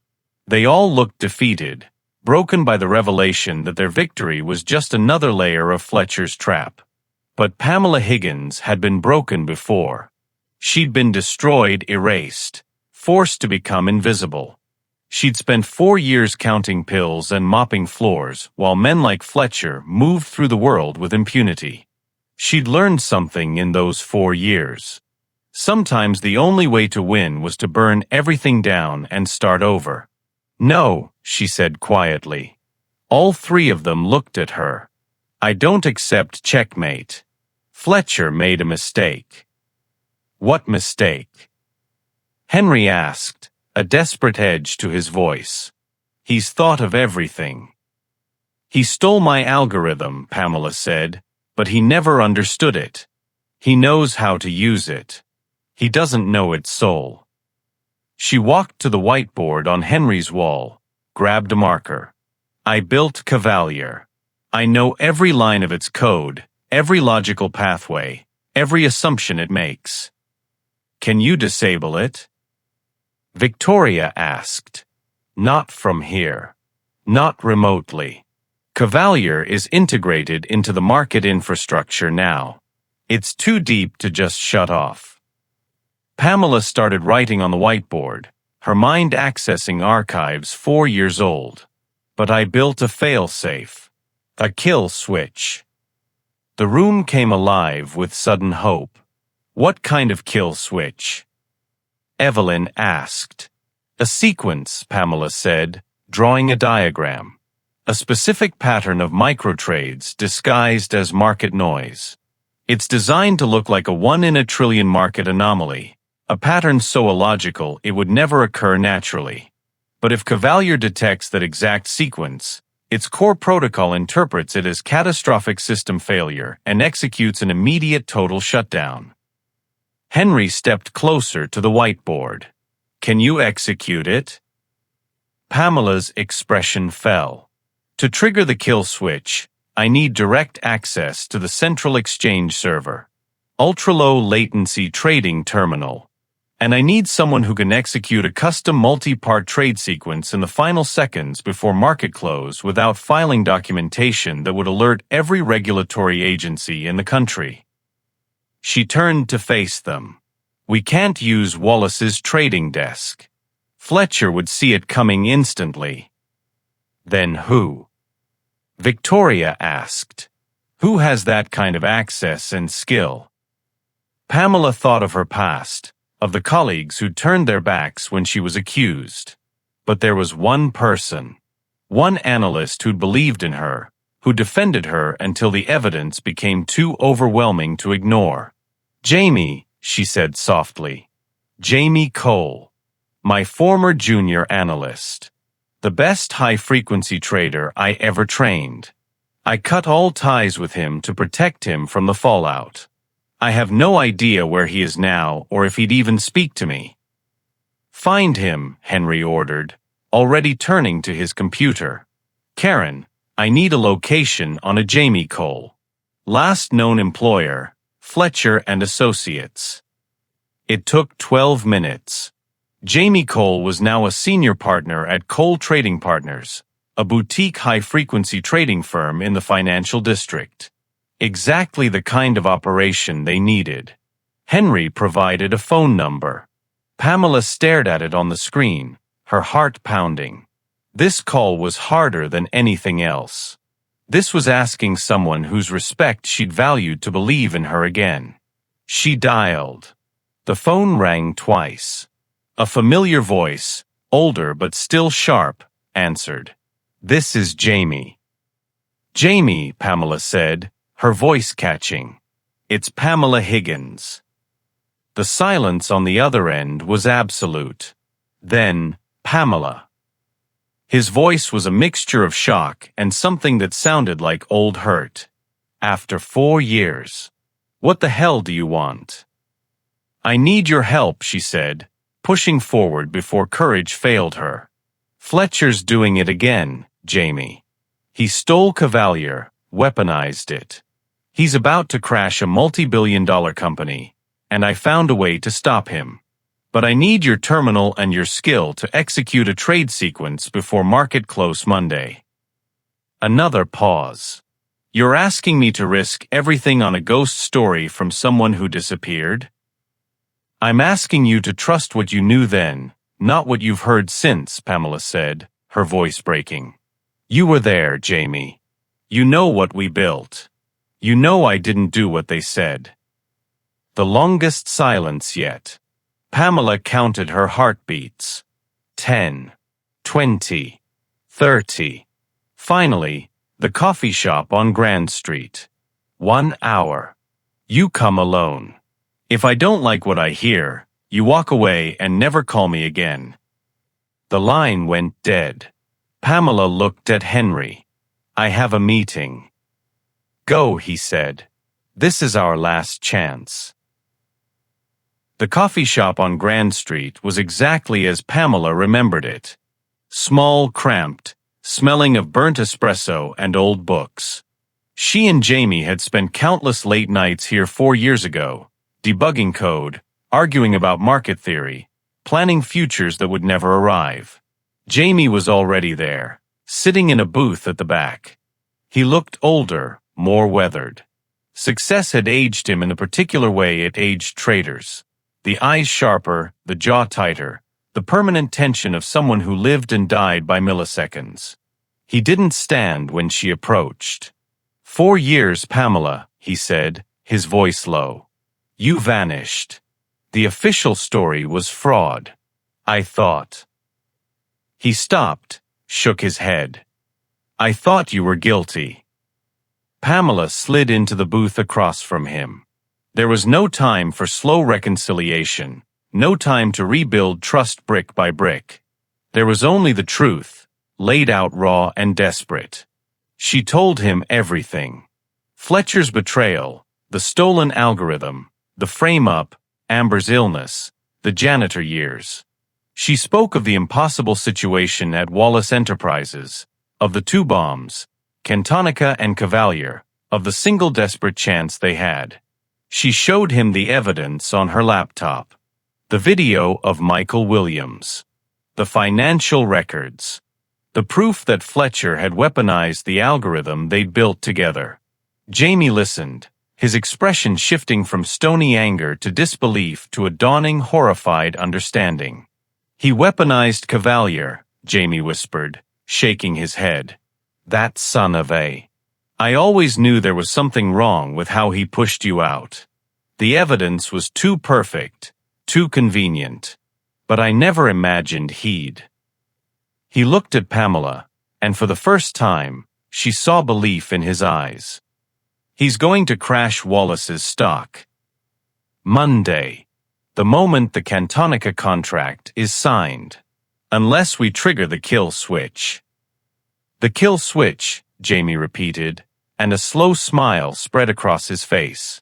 They all looked defeated, broken by the revelation that their victory was just another layer of Fletcher's trap. But Pamela Higgins had been broken before. She'd been destroyed, erased, forced to become invisible. She'd spent 4 years counting pills and mopping floors, while men like Fletcher moved through the world with impunity. She'd learned something in those 4 years. Sometimes the only way to win was to burn everything down and start over. No, she said quietly. All three of them looked at her. I don't accept checkmate. Fletcher made a mistake. What mistake? Henry asked, a desperate edge to his voice. He's thought of everything. He stole my algorithm, Pamela said, but he never understood it. He knows how to use it. He doesn't know its soul. She walked to the whiteboard on Henry's wall, grabbed a marker. I built Cavalier. I know every line of its code, every logical pathway, every assumption it makes. Can you disable it? Victoria asked. Not from here. Not remotely. Cavalier is integrated into the market infrastructure now. It's too deep to just shut off. Pamela started writing on the whiteboard, her mind accessing archives 4 years old. But I built a fail-safe. A kill switch. The room came alive with sudden hope. What kind of kill switch? Evelyn asked. A sequence, Pamela said, drawing a diagram. A specific pattern of microtrades disguised as market noise. It's designed to look like a 1 in a trillion market anomaly, a pattern so illogical it would never occur naturally. But if Cavalier detects that exact sequence, its core protocol interprets it as catastrophic system failure and executes an immediate total shutdown. Henry stepped closer to the whiteboard. Can you execute it? Pamela's expression fell. To trigger the kill switch, I need direct access to the central exchange server. Ultra-low latency trading terminal. And I need someone who can execute a custom multi-part trade sequence in the final seconds before market close without filing documentation that would alert every regulatory agency in the country. She turned to face them. We can't use Wallace's trading desk. Fletcher would see it coming instantly. Then who? Victoria asked. Who has that kind of access and skill? Pamela thought of her past, of the colleagues who turned their backs when she was accused. But there was one person, one analyst who'd believed in her, who defended her until the evidence became too overwhelming to ignore. Jamie, she said softly. Jamie Cole, my former junior analyst. The best high-frequency trader I ever trained. I cut all ties with him to protect him from the fallout. I have no idea where he is now or if he'd even speak to me. Find him, Henry ordered, already turning to his computer. Karen, I need a location on a Jamie Cole. Last known employer, Fletcher and Associates. It took 12 minutes. Jamie Cole was now a senior partner at Cole Trading Partners, a boutique high-frequency trading firm in the financial district. Exactly the kind of operation they needed. Henry provided a phone number. Pamela stared at it on the screen, her heart pounding. This call was harder than anything else. This was asking someone whose respect she'd valued to believe in her again. She dialed. The phone rang twice. A familiar voice, older but still sharp, answered. This is Jamie. Jamie, Pamela said, her voice catching. It's Pamela Higgins. The silence on the other end was absolute. Then, Pamela. His voice was a mixture of shock and something that sounded like old hurt. After 4 years. What the hell do you want? I need your help, she said, pushing forward before courage failed her. Fletcher's doing it again, Jamie. He stole Cavalier, weaponized it. He's about to crash a multi-billion-dollar company, and I found a way to stop him. But I need your terminal and your skill to execute a trade sequence before market close Monday. Another pause. You're asking me to risk everything on a ghost story from someone who disappeared? I'm asking you to trust what you knew then, not what you've heard since, Pamela said, her voice breaking. You were there, Jamie. You know what we built. You know I didn't do what they said. The longest silence yet. Pamela counted her heartbeats. 10, 20, 30. Finally, the coffee shop on Grand Street. 1 hour. You come alone. If I don't like what I hear, you walk away and never call me again. The line went dead. Pamela looked at Henry. I have a meeting. Go, he said. This is our last chance. The coffee shop on Grand Street was exactly as Pamela remembered it. Small, cramped, smelling of burnt espresso and old books. She and Jamie had spent countless late nights here 4 years ago, debugging code, arguing about market theory, planning futures that would never arrive. Jamie was already there, sitting in a booth at the back. He looked older, more weathered. Success had aged him in the particular way it aged traders. The eyes sharper, the jaw tighter, the permanent tension of someone who lived and died by milliseconds. He didn't stand when she approached. 4 years, Pamela, he said, his voice low. You vanished. The official story was fraud. I thought. He stopped, shook his head. I thought you were guilty. Pamela slid into the booth across from him. There was no time for slow reconciliation. No time to rebuild trust brick by brick. There was only the truth, laid out raw and desperate. She told him everything. Fletcher's betrayal, the stolen algorithm, the frame-up, Amber's illness, the janitor years. She spoke of the impossible situation at Wallace Enterprises, of the 2 bombs, Cantonica and Cavalier, of the single desperate chance they had. She showed him the evidence on her laptop. The video of Michael Williams. The financial records. The proof that Fletcher had weaponized the algorithm they'd built together. Jamie listened, his expression shifting from stony anger to disbelief to a dawning horrified understanding. He weaponized Cavalier, Jamie whispered, shaking his head. That son of a. I always knew there was something wrong with how he pushed you out. The evidence was too perfect. Too convenient. But I never imagined he'd. He looked at Pamela, and for the first time, she saw belief in his eyes. He's going to crash Wallace's stock. Monday. The moment the Cantonica contract is signed. Unless we trigger the kill switch. The kill switch, Jamie repeated, and a slow smile spread across his face.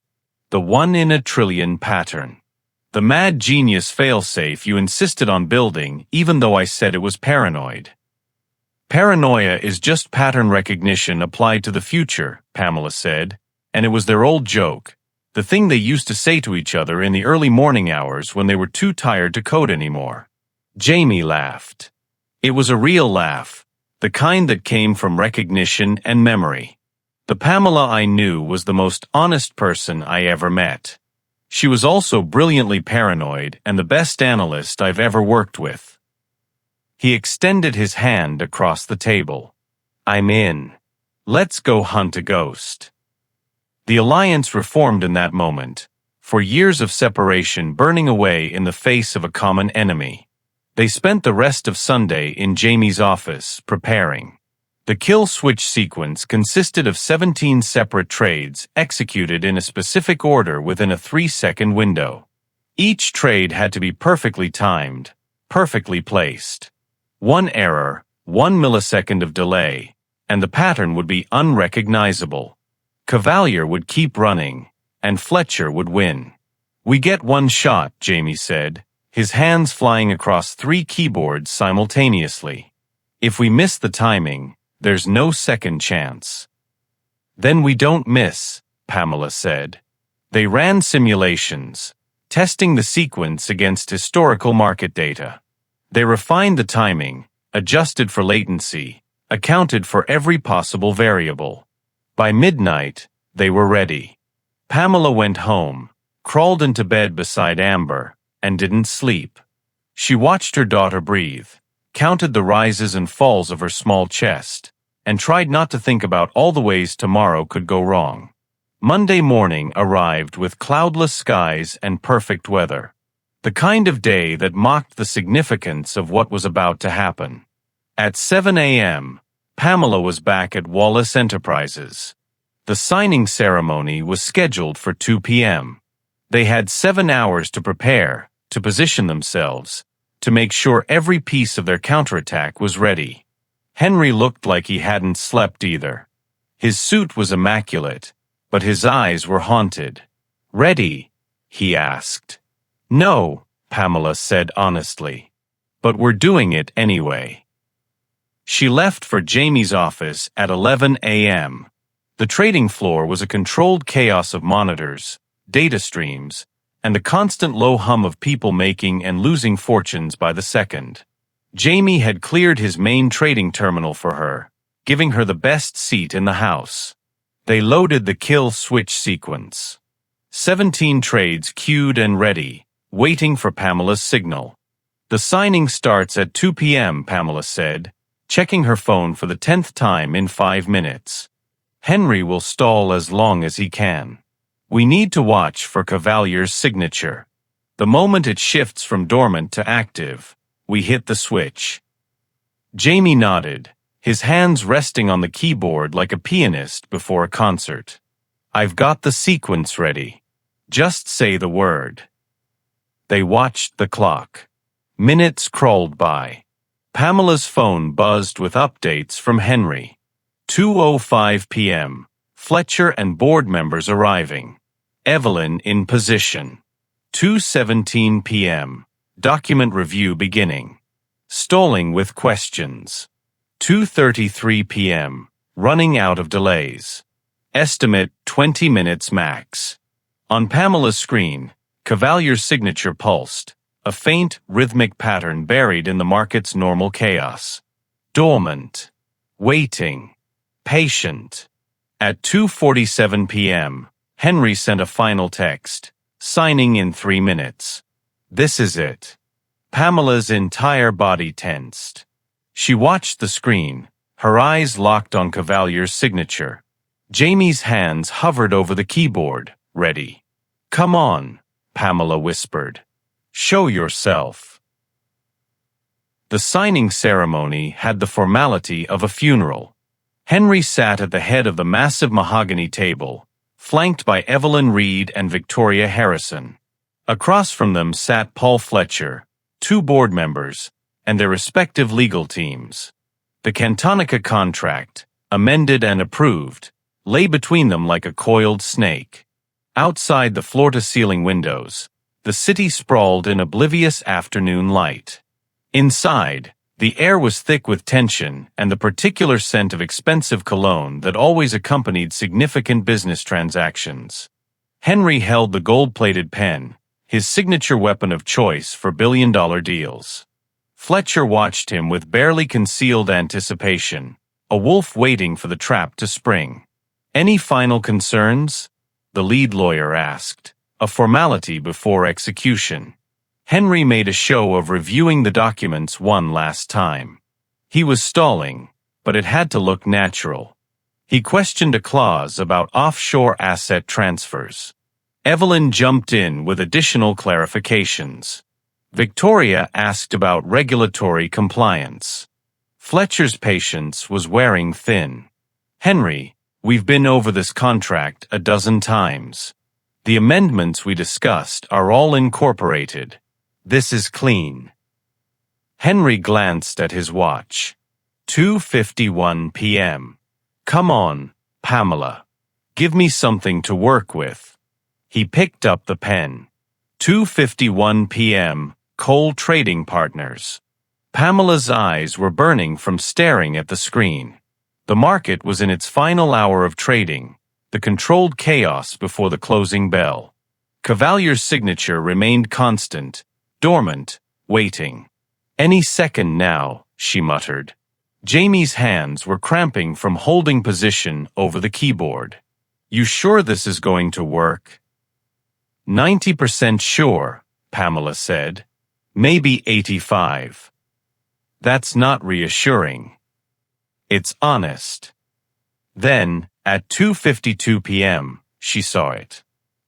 The 1 in a trillion pattern. The mad genius failsafe you insisted on building even though I said it was paranoid. Paranoia is just pattern recognition applied to the future, Pamela said, and it was their old joke, the thing they used to say to each other in the early morning hours when they were too tired to code anymore. Jamie laughed. It was a real laugh, the kind that came from recognition and memory. The Pamela I knew was the most honest person I ever met. She was also brilliantly paranoid and the best analyst I've ever worked with. He extended his hand across the table. I'm in. Let's go hunt a ghost. The alliance reformed in that moment, for years of separation burning away in the face of a common enemy. They spent the rest of Sunday in Jamie's office, preparing. The kill switch sequence consisted of 17 separate trades executed in a specific order within a 3-second window. Each trade had to be perfectly timed, perfectly placed. One error, 1 millisecond of delay, and the pattern would be unrecognizable. Cavalier would keep running, and Fletcher would win. "We get one shot," Jamie said, his hands flying across 3 keyboards simultaneously. "If we miss the timing, there's no second chance." "Then we don't miss," Pamela said. They ran simulations, testing the sequence against historical market data. They refined the timing, adjusted for latency, accounted for every possible variable. By midnight, they were ready. Pamela went home, crawled into bed beside Amber, and didn't sleep. She watched her daughter breathe, counted the rises and falls of her small chest, and tried not to think about all the ways tomorrow could go wrong. Monday morning arrived with cloudless skies and perfect weather. The kind of day that mocked the significance of what was about to happen. At 7 a.m., Pamela was back at Wallace Enterprises. The signing ceremony was scheduled for 2 p.m. They had 7 hours to prepare, to position themselves, to make sure every piece of their counterattack was ready. Henry looked like he hadn't slept either. His suit was immaculate, but his eyes were haunted. "Ready?" he asked. "No," Pamela said honestly. "But we're doing it anyway." She left for Jamie's office at 11 a.m. The trading floor was a controlled chaos of monitors, data streams, and the constant low hum of people making and losing fortunes by the second. Jamie had cleared his main trading terminal for her, giving her the best seat in the house. They loaded the kill switch sequence. 17 trades queued and ready, waiting for Pamela's signal. "The signing starts at 2 p.m., Pamela said, checking her phone for the 10th time in 5 minutes. "Henry will stall as long as he can. We need to watch for Cavalier's signature. The moment it shifts from dormant to active, we hit the switch." Jamie nodded, his hands resting on the keyboard like a pianist before a concert. "I've got the sequence ready. Just say the word." They watched the clock. Minutes crawled by. Pamela's phone buzzed with updates from Henry. 2:05 p.m. Fletcher and board members arriving. Evelyn in position. 2:17 p.m. Document review beginning. Stalling with questions. 2:33 p.m. Running out of delays. Estimate 20 minutes max. On Pamela's screen, Cavalier's signature pulsed, a faint, rhythmic pattern buried in the market's normal chaos. Dormant. Waiting. Patient. At 2:47 p.m., Henry sent a final text, signing in 3 minutes. "This is it." Pamela's entire body tensed. She watched the screen, her eyes locked on Cavalier's signature. Jamie's hands hovered over the keyboard, ready. "Come on," Pamela whispered. "Show yourself." The signing ceremony had the formality of a funeral. Henry sat at the head of the massive mahogany table, flanked by Evelyn Reed and Victoria Harrison. Across from them sat Paul Fletcher, 2 board members, and their respective legal teams. The Cantonica contract, amended and approved, lay between them like a coiled snake. Outside the floor-to-ceiling windows, the city sprawled in oblivious afternoon light. Inside, the air was thick with tension and the particular scent of expensive cologne that always accompanied significant business transactions. Henry held the gold-plated pen, his signature weapon of choice for billion-dollar deals. Fletcher watched him with barely concealed anticipation, a wolf waiting for the trap to spring. "Any final concerns?" the lead lawyer asked, a formality before execution. Henry made a show of reviewing the documents one last time. He was stalling, but it had to look natural. He questioned a clause about offshore asset transfers. Evelyn jumped in with additional clarifications. Victoria asked about regulatory compliance. Fletcher's patience was wearing thin. "Henry, we've been over this contract a dozen times. The amendments we discussed are all incorporated. This is clean." Henry glanced at his watch. 2:51 p.m. Come on, Pamela. Give me something to work with. He picked up the pen. 2:51 p.m. Coal Trading Partners. Pamela's eyes were burning from staring at the screen. The market was in its final hour of trading, the controlled chaos before the closing bell. Cavalier's signature remained constant, dormant, waiting. Any second now, she muttered. Jamie's hands were cramping from holding position over the keyboard. You sure this is going to work? 90% sure, Pamela said. Maybe 85. That's not reassuring. It's honest. Then, at 2:52 p.m., she saw it.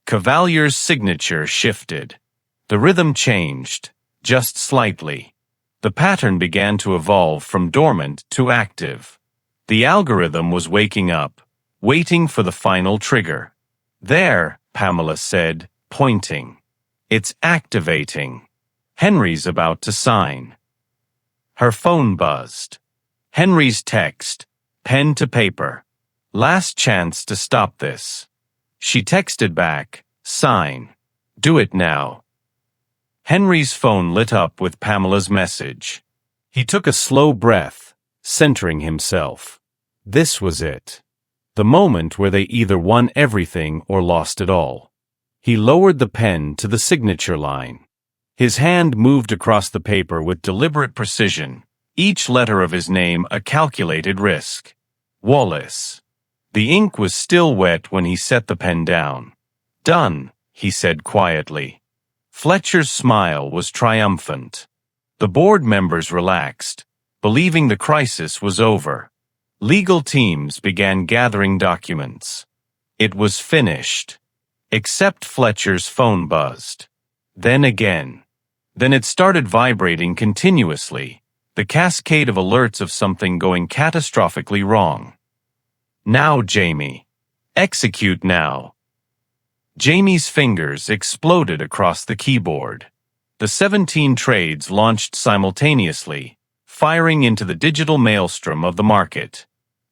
Cavalier's signature shifted. The rhythm changed, just slightly. The pattern began to evolve from dormant to active. The algorithm was waking up, waiting for the final trigger. There, Pamela said, pointing. It's activating. Henry's about to sign. Her phone buzzed. Henry's text, pen to paper. Last chance to stop this. She texted back, sign. Do it now. Henry's phone lit up with Pamela's message. He took a slow breath, centering himself. This was it. The moment where they either won everything or lost it all. He lowered the pen to the signature line. His hand moved across the paper with deliberate precision, each letter of his name a calculated risk. Wallace. The ink was still wet when he set the pen down. Done, he said quietly. Fletcher's smile was triumphant. The board members relaxed, believing the crisis was over. Legal teams began gathering documents. It was finished. Except Fletcher's phone buzzed. Then again. Then it started vibrating continuously, the cascade of alerts of something going catastrophically wrong. Now, Jamie. Execute now. Jamie's fingers exploded across the keyboard. The 17 trades launched simultaneously, firing into the digital maelstrom of the market.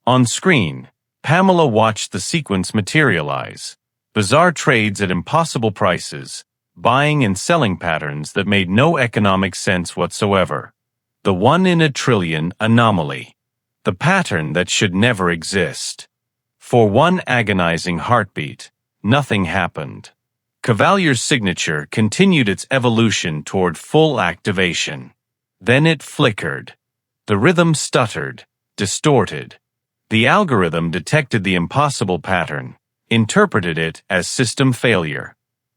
On screen, Pamela watched the sequence materialize. Bizarre trades at impossible prices, buying and selling patterns that made no economic sense whatsoever. The 1 in a trillion anomaly. The pattern that should never exist. For one agonizing heartbeat, nothing happened. Cavalier's signature continued its evolution toward full activation. Then it flickered. The rhythm stuttered, distorted. The algorithm detected the impossible pattern, interpreted it as system failure.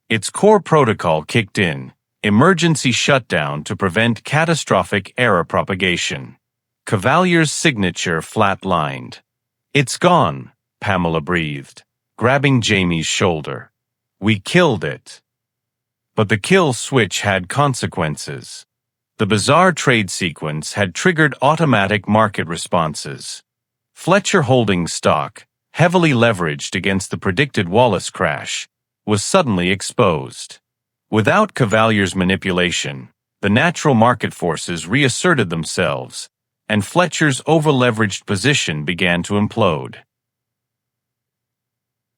Its core protocol kicked in, emergency shutdown to prevent catastrophic error propagation. Cavalier's signature flatlined. It's gone, Pamela breathed, grabbing Jamie's shoulder. We killed it. But the kill switch had consequences. The bizarre trade sequence had triggered automatic market responses. Fletcher Holdings stock, heavily leveraged against the predicted Wallace crash, was suddenly exposed. Without Cavalier's manipulation, the natural market forces reasserted themselves, and Fletcher's over-leveraged position began to implode.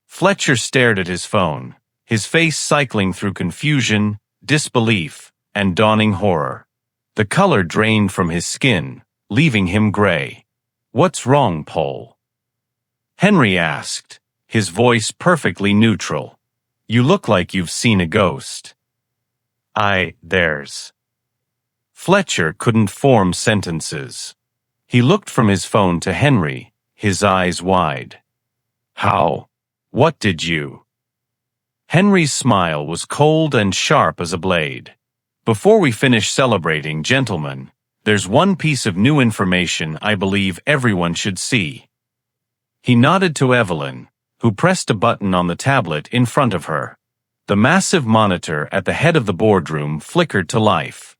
Fletcher stared at his phone, his face cycling through confusion, disbelief, and dawning horror. The color drained from his skin, leaving him gray. What's wrong, Paul? Henry asked, his voice perfectly neutral. You look like you've seen a ghost. There's. Fletcher couldn't form sentences. He looked from his phone to Henry, his eyes wide. How? What did you? Henry's smile was cold and sharp as a blade. Before we finish celebrating, gentlemen, there's one piece of new information I believe everyone should see. He nodded to Evelyn, who pressed a button on the tablet in front of her. The massive monitor at the head of the boardroom flickered to life.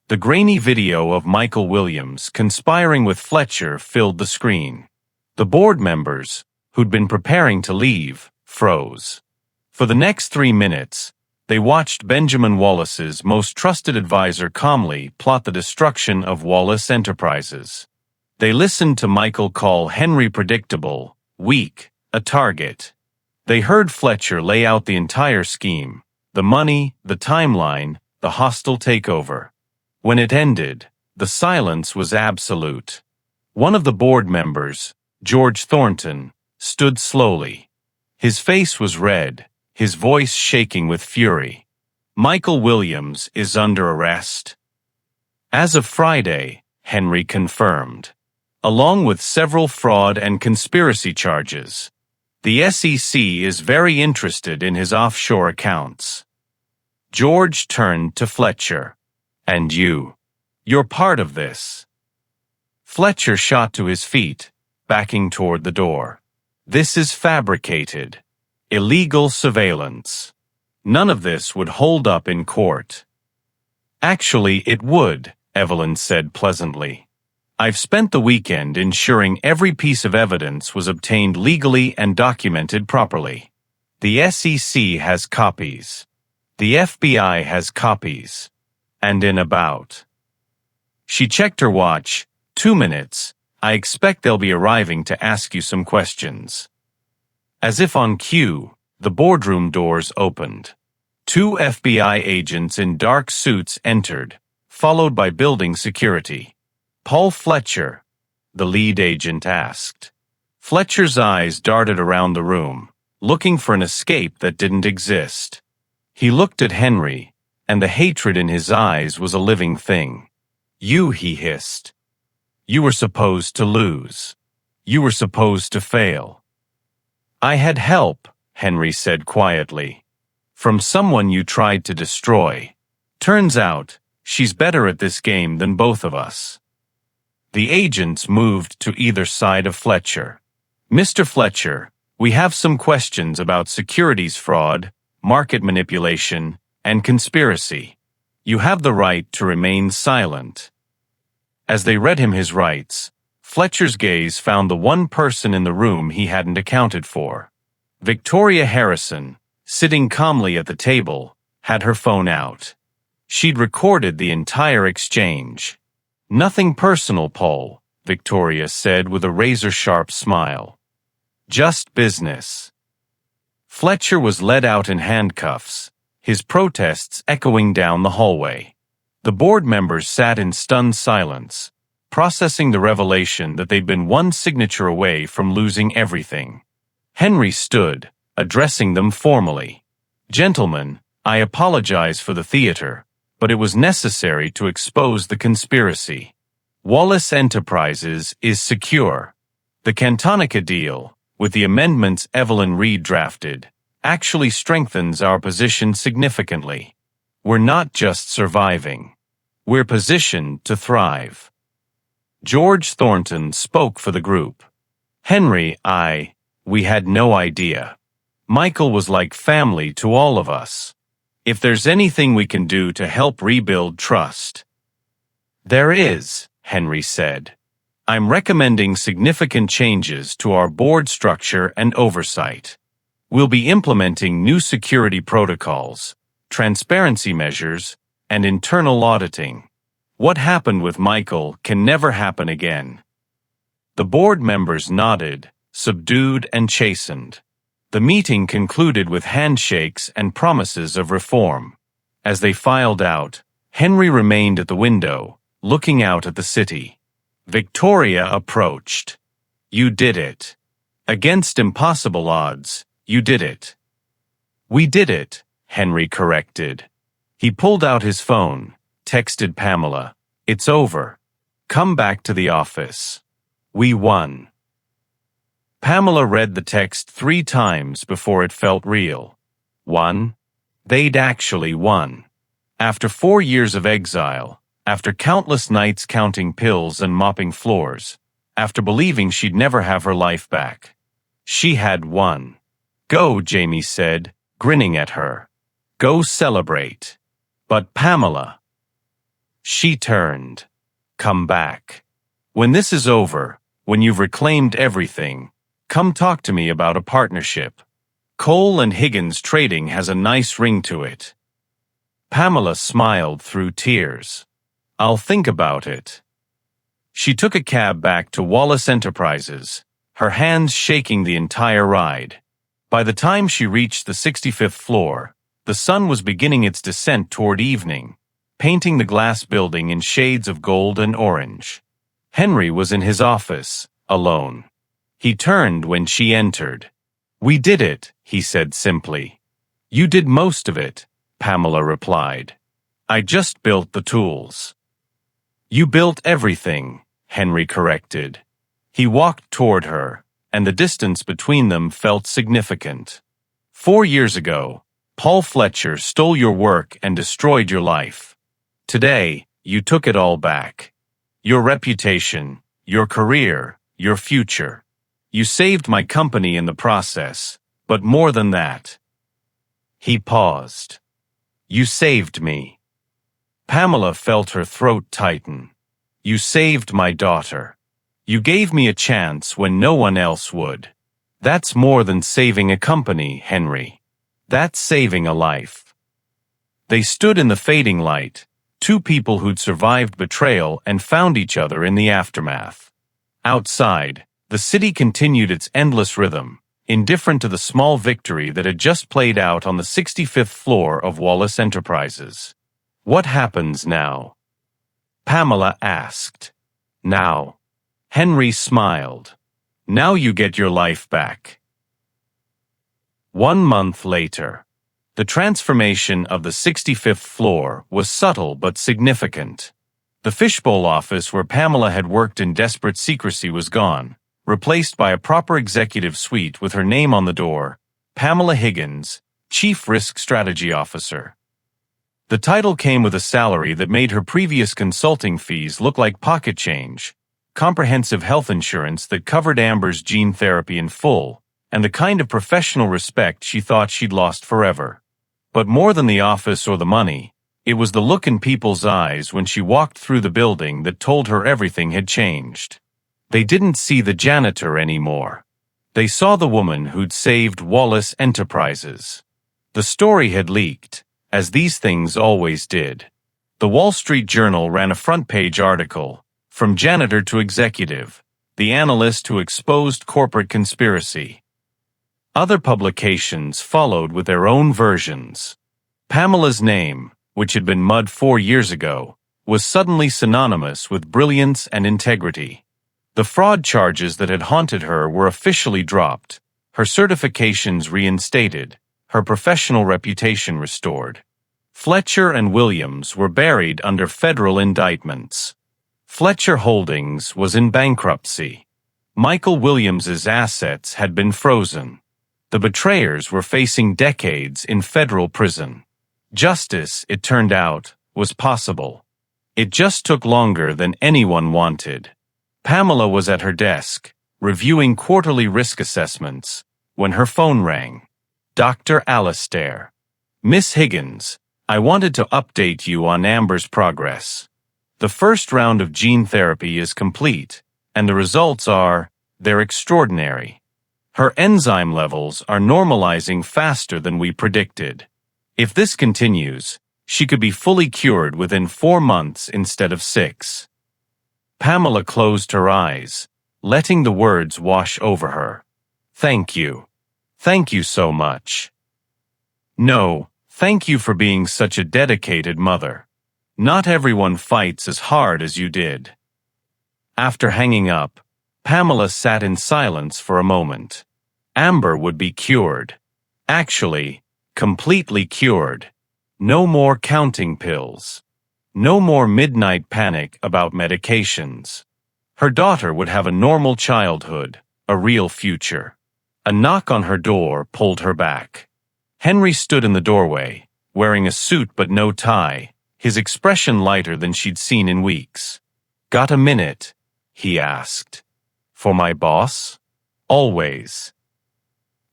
The grainy video of Michael Williams conspiring with Fletcher filled the screen. The board members, who'd been preparing to leave, froze. For the next 3 minutes, they watched Benjamin Wallace's most trusted advisor calmly plot the destruction of Wallace Enterprises. They listened to Michael call Henry predictable, weak, a target. They heard Fletcher lay out the entire scheme, the money, the timeline, the hostile takeover. When it ended, the silence was absolute. One of the board members, George Thornton, stood slowly. His face was red, his voice shaking with fury. Michael Williams is under arrest. As of Friday, Henry confirmed, along with several fraud and conspiracy charges. The SEC is very interested in his offshore accounts. George turned to Fletcher. And you're part of this. Fletcher shot to his feet, backing toward the door. This is fabricated. Illegal surveillance. None of this would hold up in court. Actually, it would, Evelyn said pleasantly. I've spent the weekend ensuring every piece of evidence was obtained legally and documented properly. The SEC has copies. The FBI has copies. And in about. She checked her watch. 2 minutes. I expect they'll be arriving to ask you some questions. As if on cue, the boardroom doors opened. 2 FBI agents in dark suits entered, followed by building security. Paul Fletcher, the lead agent asked. Fletcher's eyes darted around the room, looking for an escape that didn't exist. He looked at Henry, and the hatred in his eyes was a living thing. You, he hissed. You were supposed to lose. You were supposed to fail. I had help, Henry said quietly. From someone you tried to destroy. Turns out, she's better at this game than both of us. The agents moved to either side of Fletcher. Mr. Fletcher, we have some questions about securities fraud, market manipulation, and conspiracy. You have the right to remain silent. As they read him his rights, Fletcher's gaze found the one person in the room he hadn't accounted for. Victoria Harrison, sitting calmly at the table, had her phone out. She'd recorded the entire exchange. Nothing personal, Paul, Victoria said with a razor-sharp smile. Just business. Fletcher was led out in handcuffs, his protests echoing down the hallway. The board members sat in stunned silence, processing the revelation that they'd been one signature away from losing everything. Henry stood, addressing them formally. Gentlemen, I apologize for the theater, but it was necessary to expose the conspiracy. Wallace Enterprises is secure. The Cantonica deal, with the amendments Evelyn Reed drafted, actually strengthens our position significantly. We're not just surviving. We're positioned to thrive. George Thornton spoke for the group. Henry, we had no idea. Michael was like family to all of us. If there's anything we can do to help rebuild trust. There is, Henry said. I'm recommending significant changes to our board structure and oversight. We'll be implementing new security protocols, transparency measures, and internal auditing. What happened with Michael can never happen again. The board members nodded, subdued and chastened. The meeting concluded with handshakes and promises of reform. As they filed out, Henry remained at the window, looking out at the city. Victoria approached. You did it. Against impossible odds, you did it. We did it, Henry corrected. He pulled out his phone, texted Pamela. It's over. Come back to the office. We won. Pamela read the text 3 times before it felt real. 1. They'd actually won. After 4 years of exile, after countless nights counting pills and mopping floors, after believing she'd never have her life back. She had won. Go, Jamie said, grinning at her. Go celebrate. But Pamela. She turned. Come back. When this is over, when you've reclaimed everything, come talk to me about a partnership. Cole and Higgins Trading has a nice ring to it. Pamela smiled through tears. I'll think about it. She took a cab back to Wallace Enterprises, her hands shaking the entire ride. By the time she reached the 65th floor, the sun was beginning its descent toward evening, painting the glass building in shades of gold and orange. Henry was in his office, alone. He turned when she entered. "We did it," he said simply. "You did most of it," Pamela replied. "I just built the tools." "You built everything," Henry corrected. He walked toward her, and the distance between them felt significant. 4 years ago, Paul Fletcher stole your work and destroyed your life. Today, you took it all back. Your reputation, your career, your future. You saved my company in the process, but more than that. He paused. "You saved me." Pamela felt her throat tighten. "You saved my daughter. You gave me a chance when no one else would. That's more than saving a company, Henry. That's saving a life." They stood in the fading light, two people who'd survived betrayal and found each other in the aftermath. Outside, the city continued its endless rhythm, indifferent to the small victory that had just played out on the 65th floor of Wallace Enterprises. "What happens now?" Pamela asked. "Now." Henry smiled. "Now you get your life back." 1 month later. The transformation of the 65th floor was subtle but significant. The fishbowl office where Pamela had worked in desperate secrecy was gone, replaced by a proper executive suite with her name on the door, Pamela Higgins, Chief Risk Strategy Officer. The title came with a salary that made her previous consulting fees look like pocket change, comprehensive health insurance that covered Amber's gene therapy in full, and the kind of professional respect she thought she'd lost forever. But more than the office or the money, it was the look in people's eyes when she walked through the building that told her everything had changed. They didn't see the janitor anymore. They saw the woman who'd saved Wallace Enterprises. The story had leaked, as these things always did. The Wall Street Journal ran a front-page article, "From Janitor to Executive, the analyst who exposed corporate conspiracy." Other publications followed with their own versions. Pamela's name, which had been mud 4 years ago, was suddenly synonymous with brilliance and integrity. The fraud charges that had haunted her were officially dropped, her certifications reinstated, her professional reputation restored. Fletcher and Williams were buried under federal indictments. Fletcher Holdings was in bankruptcy. Michael Williams's assets had been frozen. The betrayers were facing decades in federal prison. Justice, it turned out, was possible. It just took longer than anyone wanted. Pamela was at her desk, reviewing quarterly risk assessments, when her phone rang. "Dr. Alastair. Miss Higgins, I wanted to update you on Amber's progress. The first round of gene therapy is complete, and the results they're extraordinary. Her enzyme levels are normalizing faster than we predicted. If this continues, she could be fully cured within 4 months instead of 6. Pamela closed her eyes, letting the words wash over her. "Thank you. Thank you so much." "No, thank you for being such a dedicated mother. Not everyone fights as hard as you did." After hanging up, Pamela sat in silence for a moment. Amber would be cured. Actually, completely cured. No more counting pills. No more midnight panic about medications. Her daughter would have a normal childhood, a real future. A knock on her door pulled her back. Henry stood in the doorway, wearing a suit but no tie, his expression lighter than she'd seen in weeks. "Got a minute?" he asked. "For my boss?" "Always."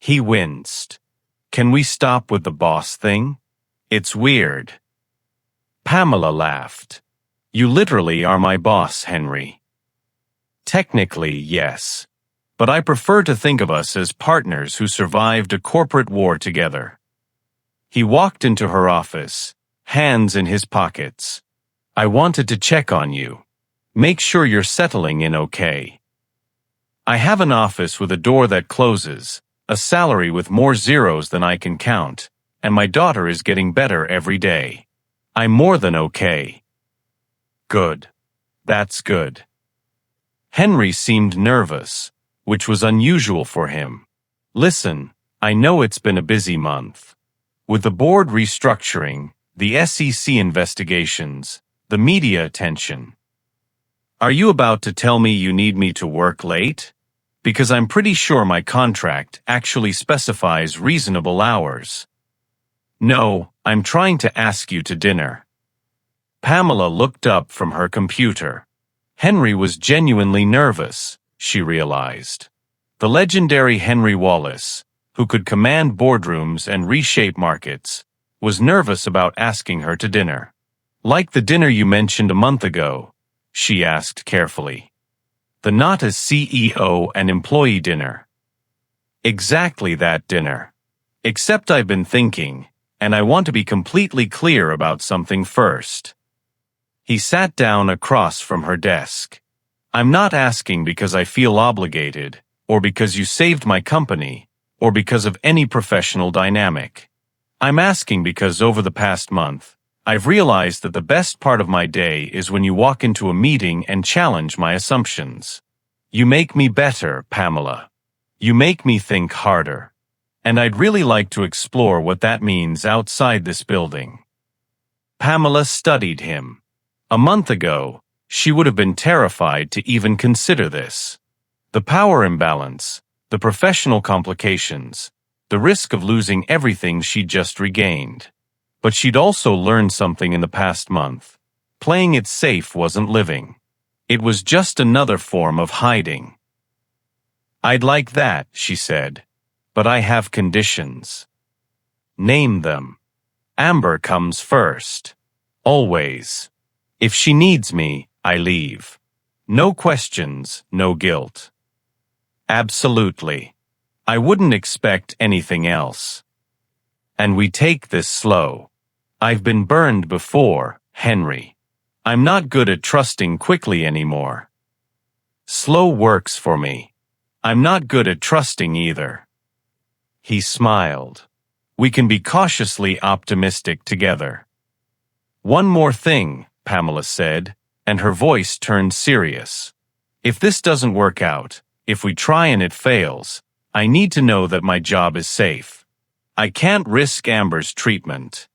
He winced. "Can we stop with the boss thing? It's weird." Pamela laughed. "You literally are my boss, Henry." "Technically, yes. But I prefer to think of us as partners who survived a corporate war together." He walked into her office, hands in his pockets. "I wanted to check on you. Make sure you're settling in okay. I have an office with a door that closes, a salary with more zeros than I can count, and my daughter is getting better every day. I'm more than okay. Good. That's good. Henry seemed nervous, which was unusual for him. Listen, I know it's been a busy month. With the board restructuring, the SEC investigations, the media attention. Are you about to tell me you need me to work late? Because I'm pretty sure my contract actually specifies reasonable hours. No, I'm trying to ask you to dinner. Pamela looked up from her computer. Henry was genuinely nervous, she realized. The legendary Henry Wallace, who could command boardrooms and reshape markets, was nervous about asking her to dinner. Like the dinner you mentioned a month ago, she asked carefully. The not as CEO and employee dinner. Exactly that dinner. Except I've been thinking, and I want to be completely clear about something first. He sat down across from her desk. I'm not asking because I feel obligated, or because you saved my company, or because of any professional dynamic. I'm asking because over the past month, I've realized that the best part of my day is when you walk into a meeting and challenge my assumptions. You make me better, Pamela. You make me think harder. And I'd really like to explore what that means outside this building. Pamela studied him. A month ago, she would have been terrified to even consider this. The power imbalance, the professional complications, the risk of losing everything she'd just regained. But she'd also learned something in the past month. Playing it safe wasn't living. It was just another form of hiding. I'd like that, she said. But I have conditions. Name them. Amber comes first. Always. If she needs me, I leave. No questions, no guilt. Absolutely. I wouldn't expect anything else. And we take this slow. I've been burned before, Henry. I'm not good at trusting quickly anymore. Slow works for me. I'm not good at trusting either. He smiled. We can be cautiously optimistic together. One more thing, Pamela said, and her voice turned serious. If this doesn't work out, if we try and it fails, I need to know that my job is safe. I can't risk Amber's treatment.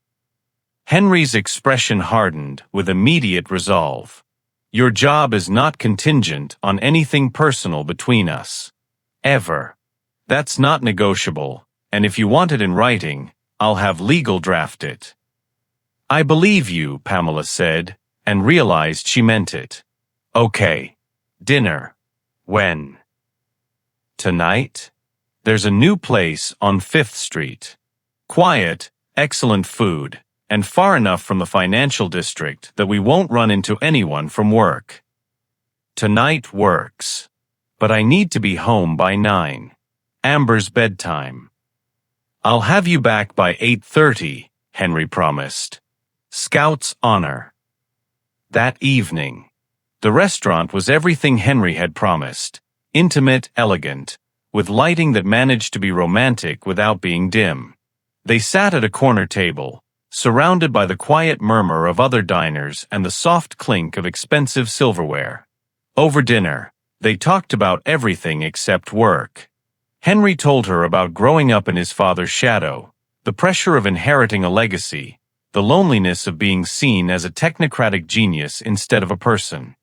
Henry's expression hardened with immediate resolve. Your job is not contingent on anything personal between us. Ever. That's not negotiable, and if you want it in writing, I'll have legal draft it. I believe you, Pamela said, and realized she meant it. Okay. Dinner. When? Tonight? There's a new place on 5th Street. Quiet, excellent food, and far enough from the financial district that we won't run into anyone from work. Tonight works. But I need to be home by 9. Amber's bedtime. I'll have you back by 8:30, Henry promised. Scout's honor. That evening, the restaurant was everything Henry had promised. Intimate, elegant, with lighting that managed to be romantic without being dim. They sat at a corner table, surrounded by the quiet murmur of other diners and the soft clink of expensive silverware. Over dinner, they talked about everything except work. Henry told her about growing up in his father's shadow, the pressure of inheriting a legacy, the loneliness of being seen as a technocratic genius instead of a person.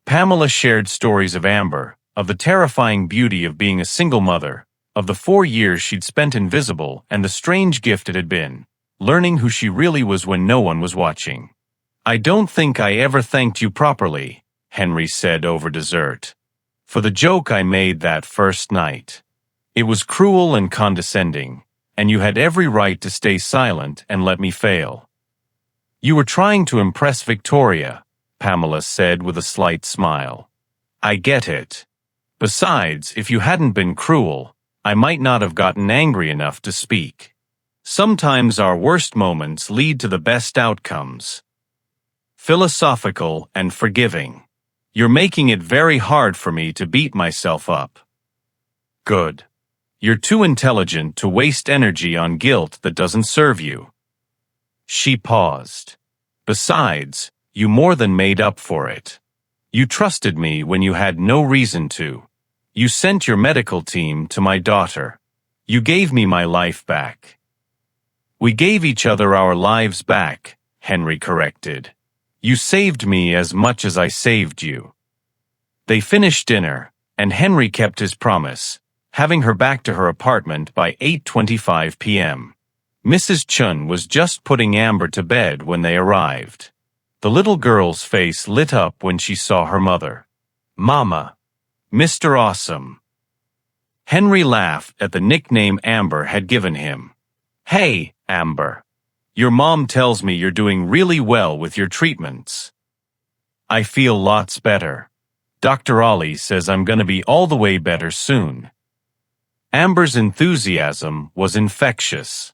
Pamela shared stories of Amber, of the terrifying beauty of being a single mother, of the 4 years she'd spent invisible and the strange gift it had been, learning who she really was when no one was watching. I don't think I ever thanked you properly, Henry said over dessert, for the joke I made that first night. It was cruel and condescending, and you had every right to stay silent and let me fail. You were trying to impress Victoria, Pamela said with a slight smile. I get it. Besides, if you hadn't been cruel, I might not have gotten angry enough to speak. Sometimes our worst moments lead to the best outcomes. Philosophical and forgiving. You're making it very hard for me to beat myself up. Good. You're too intelligent to waste energy on guilt that doesn't serve you. She paused. Besides, you more than made up for it. You trusted me when you had no reason to. You sent your medical team to my daughter. You gave me my life back. We gave each other our lives back, Henry corrected. You saved me as much as I saved you. They finished dinner, and Henry kept his promise, having her back to her apartment by 8:25 p.m. Mrs. Chun was just putting Amber to bed when they arrived. The little girl's face lit up when she saw her mother. Mama. Mr. Awesome. Henry laughed at the nickname Amber had given him. Hey, Amber. Your mom tells me you're doing really well with your treatments. I feel lots better. Dr. Ollie says I'm gonna be all the way better soon. Amber's enthusiasm was infectious.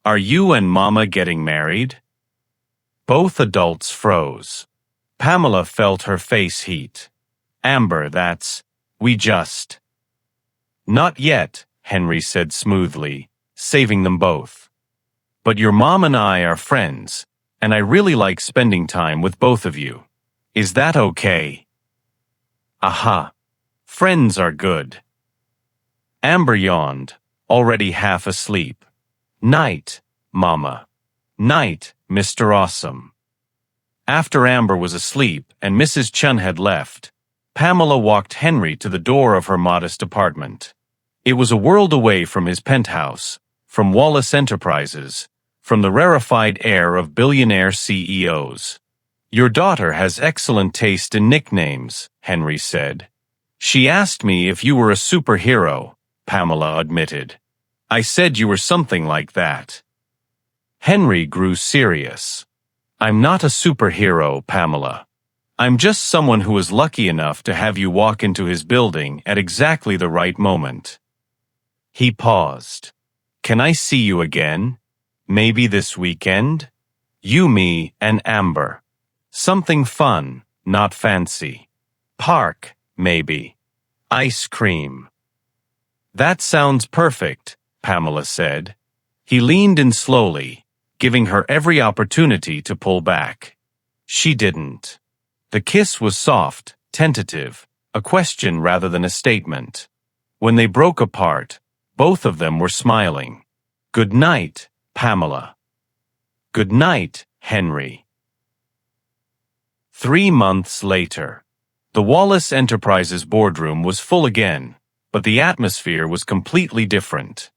Are you and Mama getting married? Both adults froze. Pamela felt her face heat. Amber, we just. Not yet, Henry said smoothly, saving them both. But your mom and I are friends, and I really like spending time with both of you. Is that okay? Aha. Friends are good. Amber yawned, already half asleep. Night, Mama. Night, Mr. Awesome. After Amber was asleep and Mrs. Chun had left, Pamela walked Henry to the door of her modest apartment. It was a world away from his penthouse, from Wallace Enterprises, from the rarefied air of billionaire CEOs. Your daughter has excellent taste in nicknames, Henry said. She asked me if you were a superhero, Pamela admitted. I said you were something like that. Henry grew serious. I'm not a superhero, Pamela. I'm just someone who was lucky enough to have you walk into his building at exactly the right moment. He paused. Can I see you again? Maybe this weekend? You, me, and Amber. Something fun, not fancy. Park, maybe. Ice cream. That sounds perfect, Pamela said. He leaned in slowly, giving her every opportunity to pull back. She didn't. The kiss was soft, tentative, a question rather than a statement. When they broke apart, both of them were smiling. Good night, Pamela. Good night, Henry. 3 months later. The Wallace Enterprises boardroom was full again, but the atmosphere was completely different.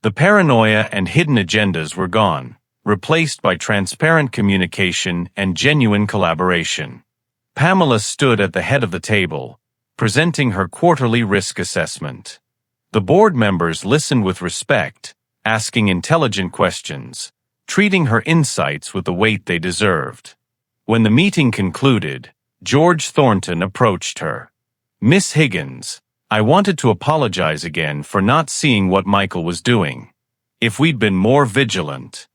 The paranoia and hidden agendas were gone, replaced by transparent communication and genuine collaboration. Pamela stood at the head of the table, presenting her quarterly risk assessment. The board members listened with respect, asking intelligent questions, treating her insights with the weight they deserved. When the meeting concluded, George Thornton approached her. Miss Higgins, I wanted to apologize again for not seeing what Michael was doing. If we'd been more vigilant.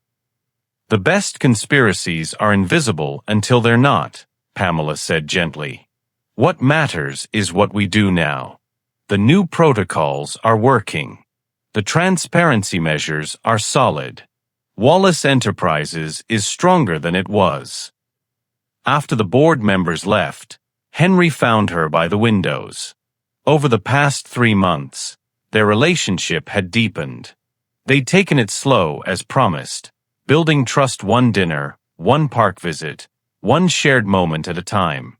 The best conspiracies are invisible until they're not, Pamela said gently. What matters is what we do now. The new protocols are working. The transparency measures are solid. Wallace Enterprises is stronger than it was. After the board members left, Henry found her by the windows. Over the past 3 months, their relationship had deepened. They'd taken it slow as promised, building trust one dinner, one park visit, one shared moment at a time.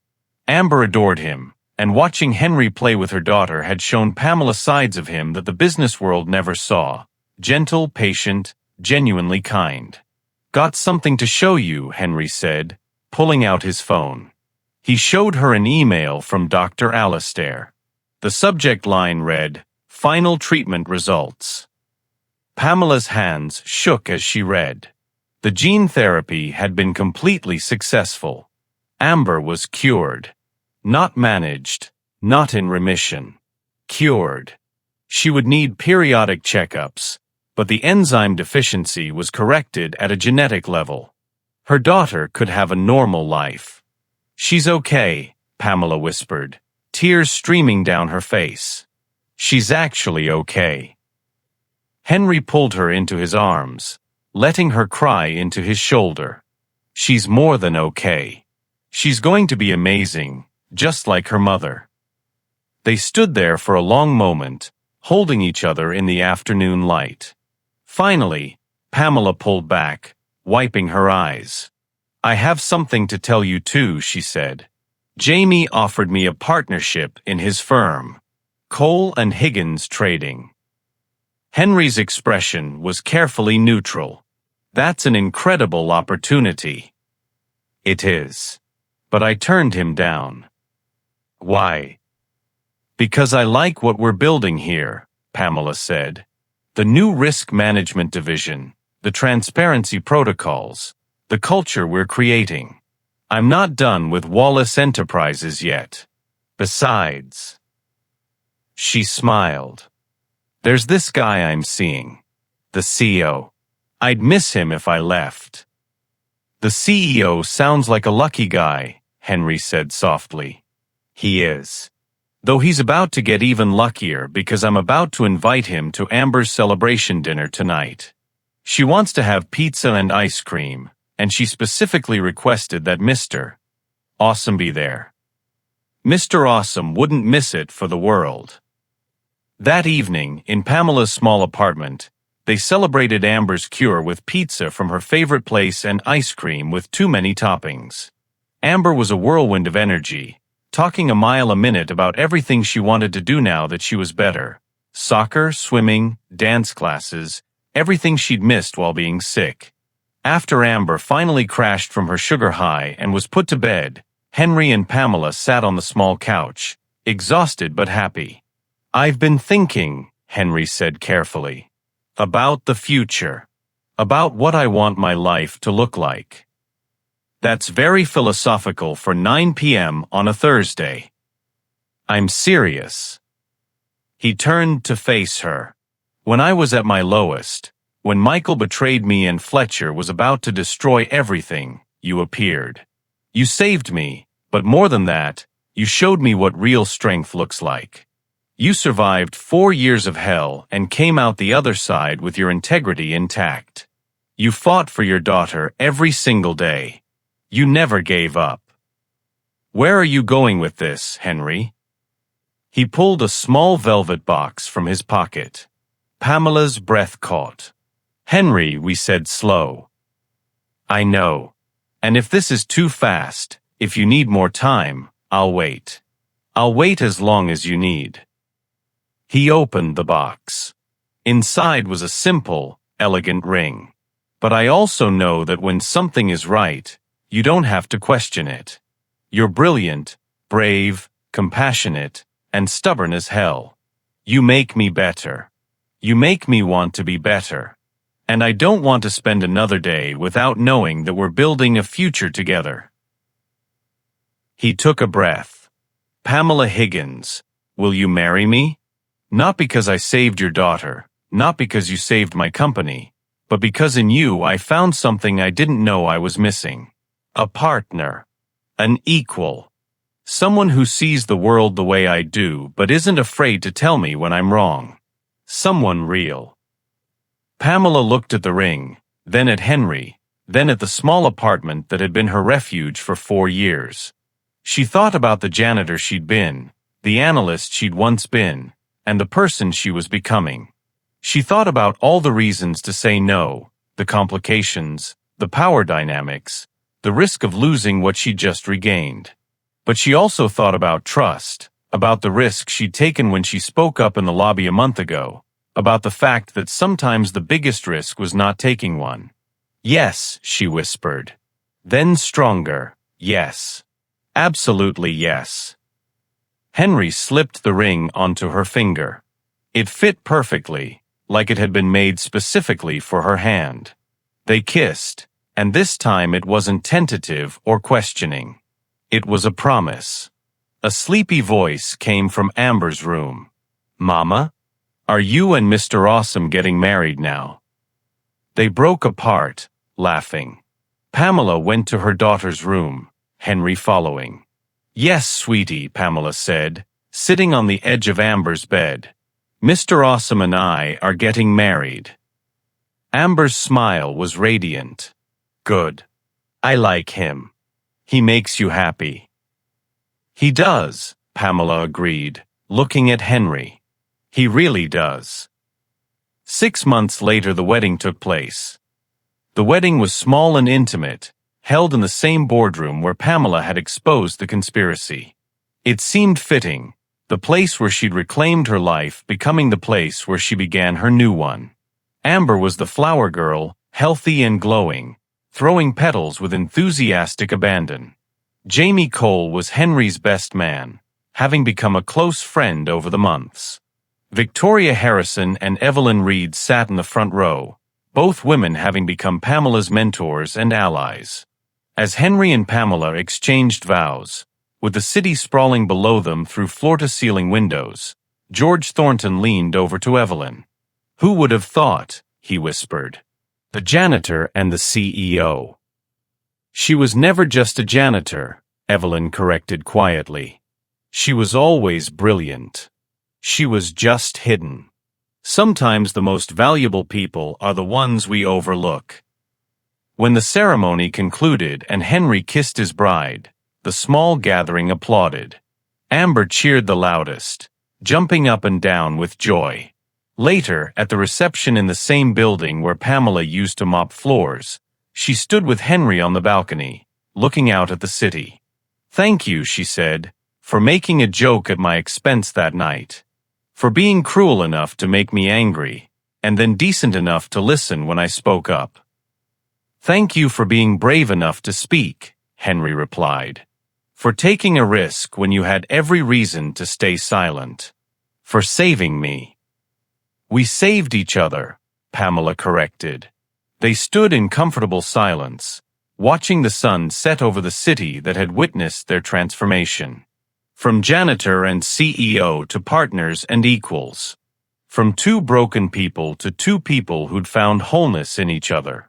Amber adored him, and watching Henry play with her daughter had shown Pamela sides of him that the business world never saw. Gentle, patient, genuinely kind. Got something to show you, Henry said, pulling out his phone. He showed her an email from Dr. Alistair. The subject line read, Final Treatment Results. Pamela's hands shook as she read. The gene therapy had been completely successful. Amber was cured. Not managed, not in remission. Cured. She would need periodic checkups, but the enzyme deficiency was corrected at a genetic level. Her daughter could have a normal life. She's okay, Pamela whispered, tears streaming down her face. She's actually okay. Henry pulled her into his arms, letting her cry into his shoulder. She's more than okay. She's going to be amazing, just like her mother. They stood there for a long moment, holding each other in the afternoon light. Finally, Pamela pulled back, wiping her eyes. I have something to tell you too, she said. Jamie offered me a partnership in his firm, Cole and Higgins Trading. Henry's expression was carefully neutral. That's an incredible opportunity. It is. But I turned him down. Why? Because I like what we're building here, Pamela said. The new risk management division, the transparency protocols, the culture we're creating. I'm not done with Wallace Enterprises yet. Besides, she smiled. There's this guy I'm seeing. The CEO. I'd miss him if I left. The CEO sounds like a lucky guy, Henry said softly. He is. Though he's about to get even luckier because I'm about to invite him to Amber's celebration dinner tonight. She wants to have pizza and ice cream, and she specifically requested that Mr. Awesome be there. Mr. Awesome wouldn't miss it for the world. That evening, in Pamela's small apartment, they celebrated Amber's cure with pizza from her favorite place and ice cream with too many toppings. Amber was a whirlwind of energy, talking a mile a minute about everything she wanted to do now that she was better. Soccer, swimming, dance classes, everything she'd missed while being sick. After Amber finally crashed from her sugar high and was put to bed, Henry and Pamela sat on the small couch, exhausted but happy. I've been thinking, Henry said carefully, about the future, about what I want my life to look like. That's very philosophical for 9 p.m. on a Thursday. I'm serious. He turned to face her. When I was at my lowest, when Michael betrayed me and Fletcher was about to destroy everything, you appeared. You saved me, but more than that, you showed me what real strength looks like. You survived 4 years of hell and came out the other side with your integrity intact. You fought for your daughter every single day. You never gave up. Where are you going with this, Henry? He pulled a small velvet box from his pocket. Pamela's breath caught. Henry, we said slow. I know. And if this is too fast, if you need more time, I'll wait. I'll wait as long as you need. He opened the box. Inside was a simple, elegant ring. But I also know that when something is right, you don't have to question it. You're brilliant, brave, compassionate, and stubborn as hell. You make me better. You make me want to be better. And I don't want to spend another day without knowing that we're building a future together. He took a breath. Pamela Higgins, will you marry me? Not because I saved your daughter, not because you saved my company, but because in you I found something I didn't know I was missing. A partner. An equal. Someone who sees the world the way I do but isn't afraid to tell me when I'm wrong. Someone real. Pamela looked at the ring, then at Henry, then at the small apartment that had been her refuge for 4 years. She thought about the janitor she'd been, the analyst she'd once been, and the person she was becoming. She thought about all the reasons to say no, the complications, the power dynamics, the risk of losing what she'd just regained. But she also thought about trust, about the risk she'd taken when she spoke up in the lobby a month ago, about the fact that sometimes the biggest risk was not taking one. Yes, she whispered. Then stronger, yes. Absolutely yes. Henry slipped the ring onto her finger. It fit perfectly, like it had been made specifically for her hand. They kissed, and this time it wasn't tentative or questioning. It was a promise. A sleepy voice came from Amber's room. Mama? Are you and Mr. Awesome getting married now? They broke apart, laughing. Pamela went to her daughter's room, Henry following. Yes, sweetie, Pamela said, sitting on the edge of Amber's bed. Mr. Awesome and I are getting married. Amber's smile was radiant. Good. I like him. He makes you happy. He does, Pamela agreed, looking at Henry. He really does. 6 months later the wedding took place. The wedding was small and intimate, held in the same boardroom where Pamela had exposed the conspiracy. It seemed fitting, the place where she'd reclaimed her life becoming the place where she began her new one. Amber was the flower girl, healthy and glowing, throwing petals with enthusiastic abandon. Jamie Cole was Henry's best man, having become a close friend over the months. Victoria Harrison and Evelyn Reed sat in the front row, both women having become Pamela's mentors and allies. As Henry and Pamela exchanged vows, with the city sprawling below them through floor-to-ceiling windows, George Thornton leaned over to Evelyn. "Who would have thought?" he whispered. "The janitor and the CEO." "She was never just a janitor," Evelyn corrected quietly. "She was always brilliant. She was just hidden. Sometimes the most valuable people are the ones we overlook." When the ceremony concluded and Henry kissed his bride, the small gathering applauded. Amber cheered the loudest, jumping up and down with joy. Later, at the reception in the same building where Pamela used to mop floors, she stood with Henry on the balcony, looking out at the city. "Thank you," she said, "for making a joke at my expense that night. For being cruel enough to make me angry, and then decent enough to listen when I spoke up." "Thank you for being brave enough to speak," Henry replied. "For taking a risk when you had every reason to stay silent. For saving me." "We saved each other," Pamela corrected. They stood in comfortable silence, watching the sun set over the city that had witnessed their transformation. From janitor and CEO to partners and equals. From two broken people to two people who'd found wholeness in each other.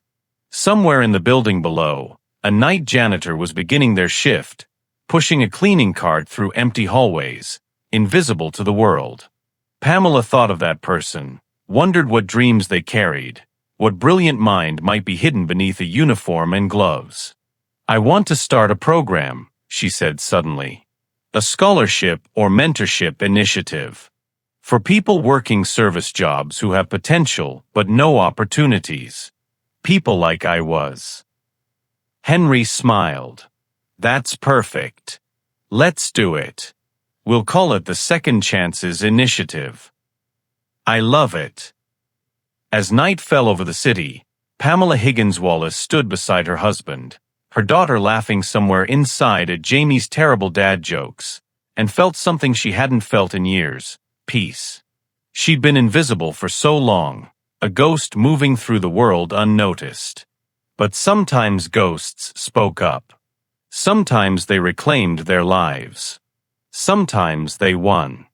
Somewhere in the building below, a night janitor was beginning their shift, pushing a cleaning cart through empty hallways, invisible to the world. Pamela thought of that person, wondered what dreams they carried, what brilliant mind might be hidden beneath a uniform and gloves. "I want to start a program," she said suddenly. "A scholarship or mentorship initiative. For people working service jobs who have potential but no opportunities. People like I was." Henry smiled. "That's perfect. Let's do it. We'll call it the Second Chances Initiative." "I love it." As night fell over the city, Pamela Higgins Wallace stood beside her husband, her daughter laughing somewhere inside at Jamie's terrible dad jokes, and felt something she hadn't felt in years: peace. She'd been invisible for so long, a ghost moving through the world unnoticed. But sometimes ghosts spoke up. Sometimes they reclaimed their lives. Sometimes they won.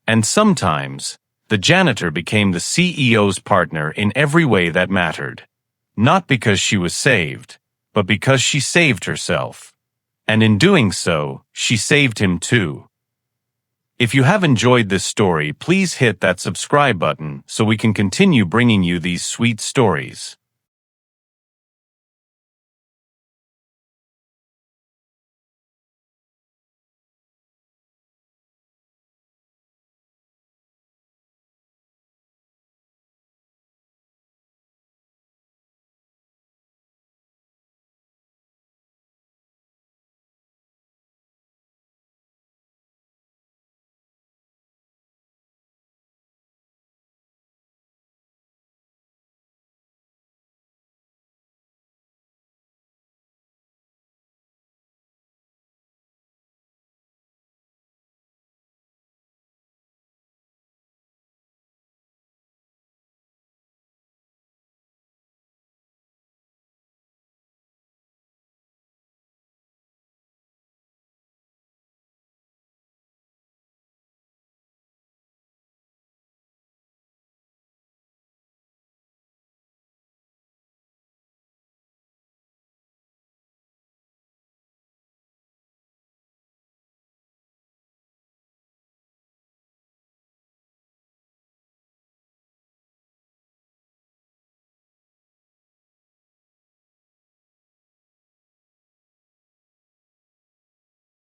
And sometimes, the janitor became the CEO's partner in every way that mattered. Not because she was saved, but because she saved herself. And in doing so, she saved him too. If you have enjoyed this story, please hit that subscribe button so we can continue bringing you these sweet stories.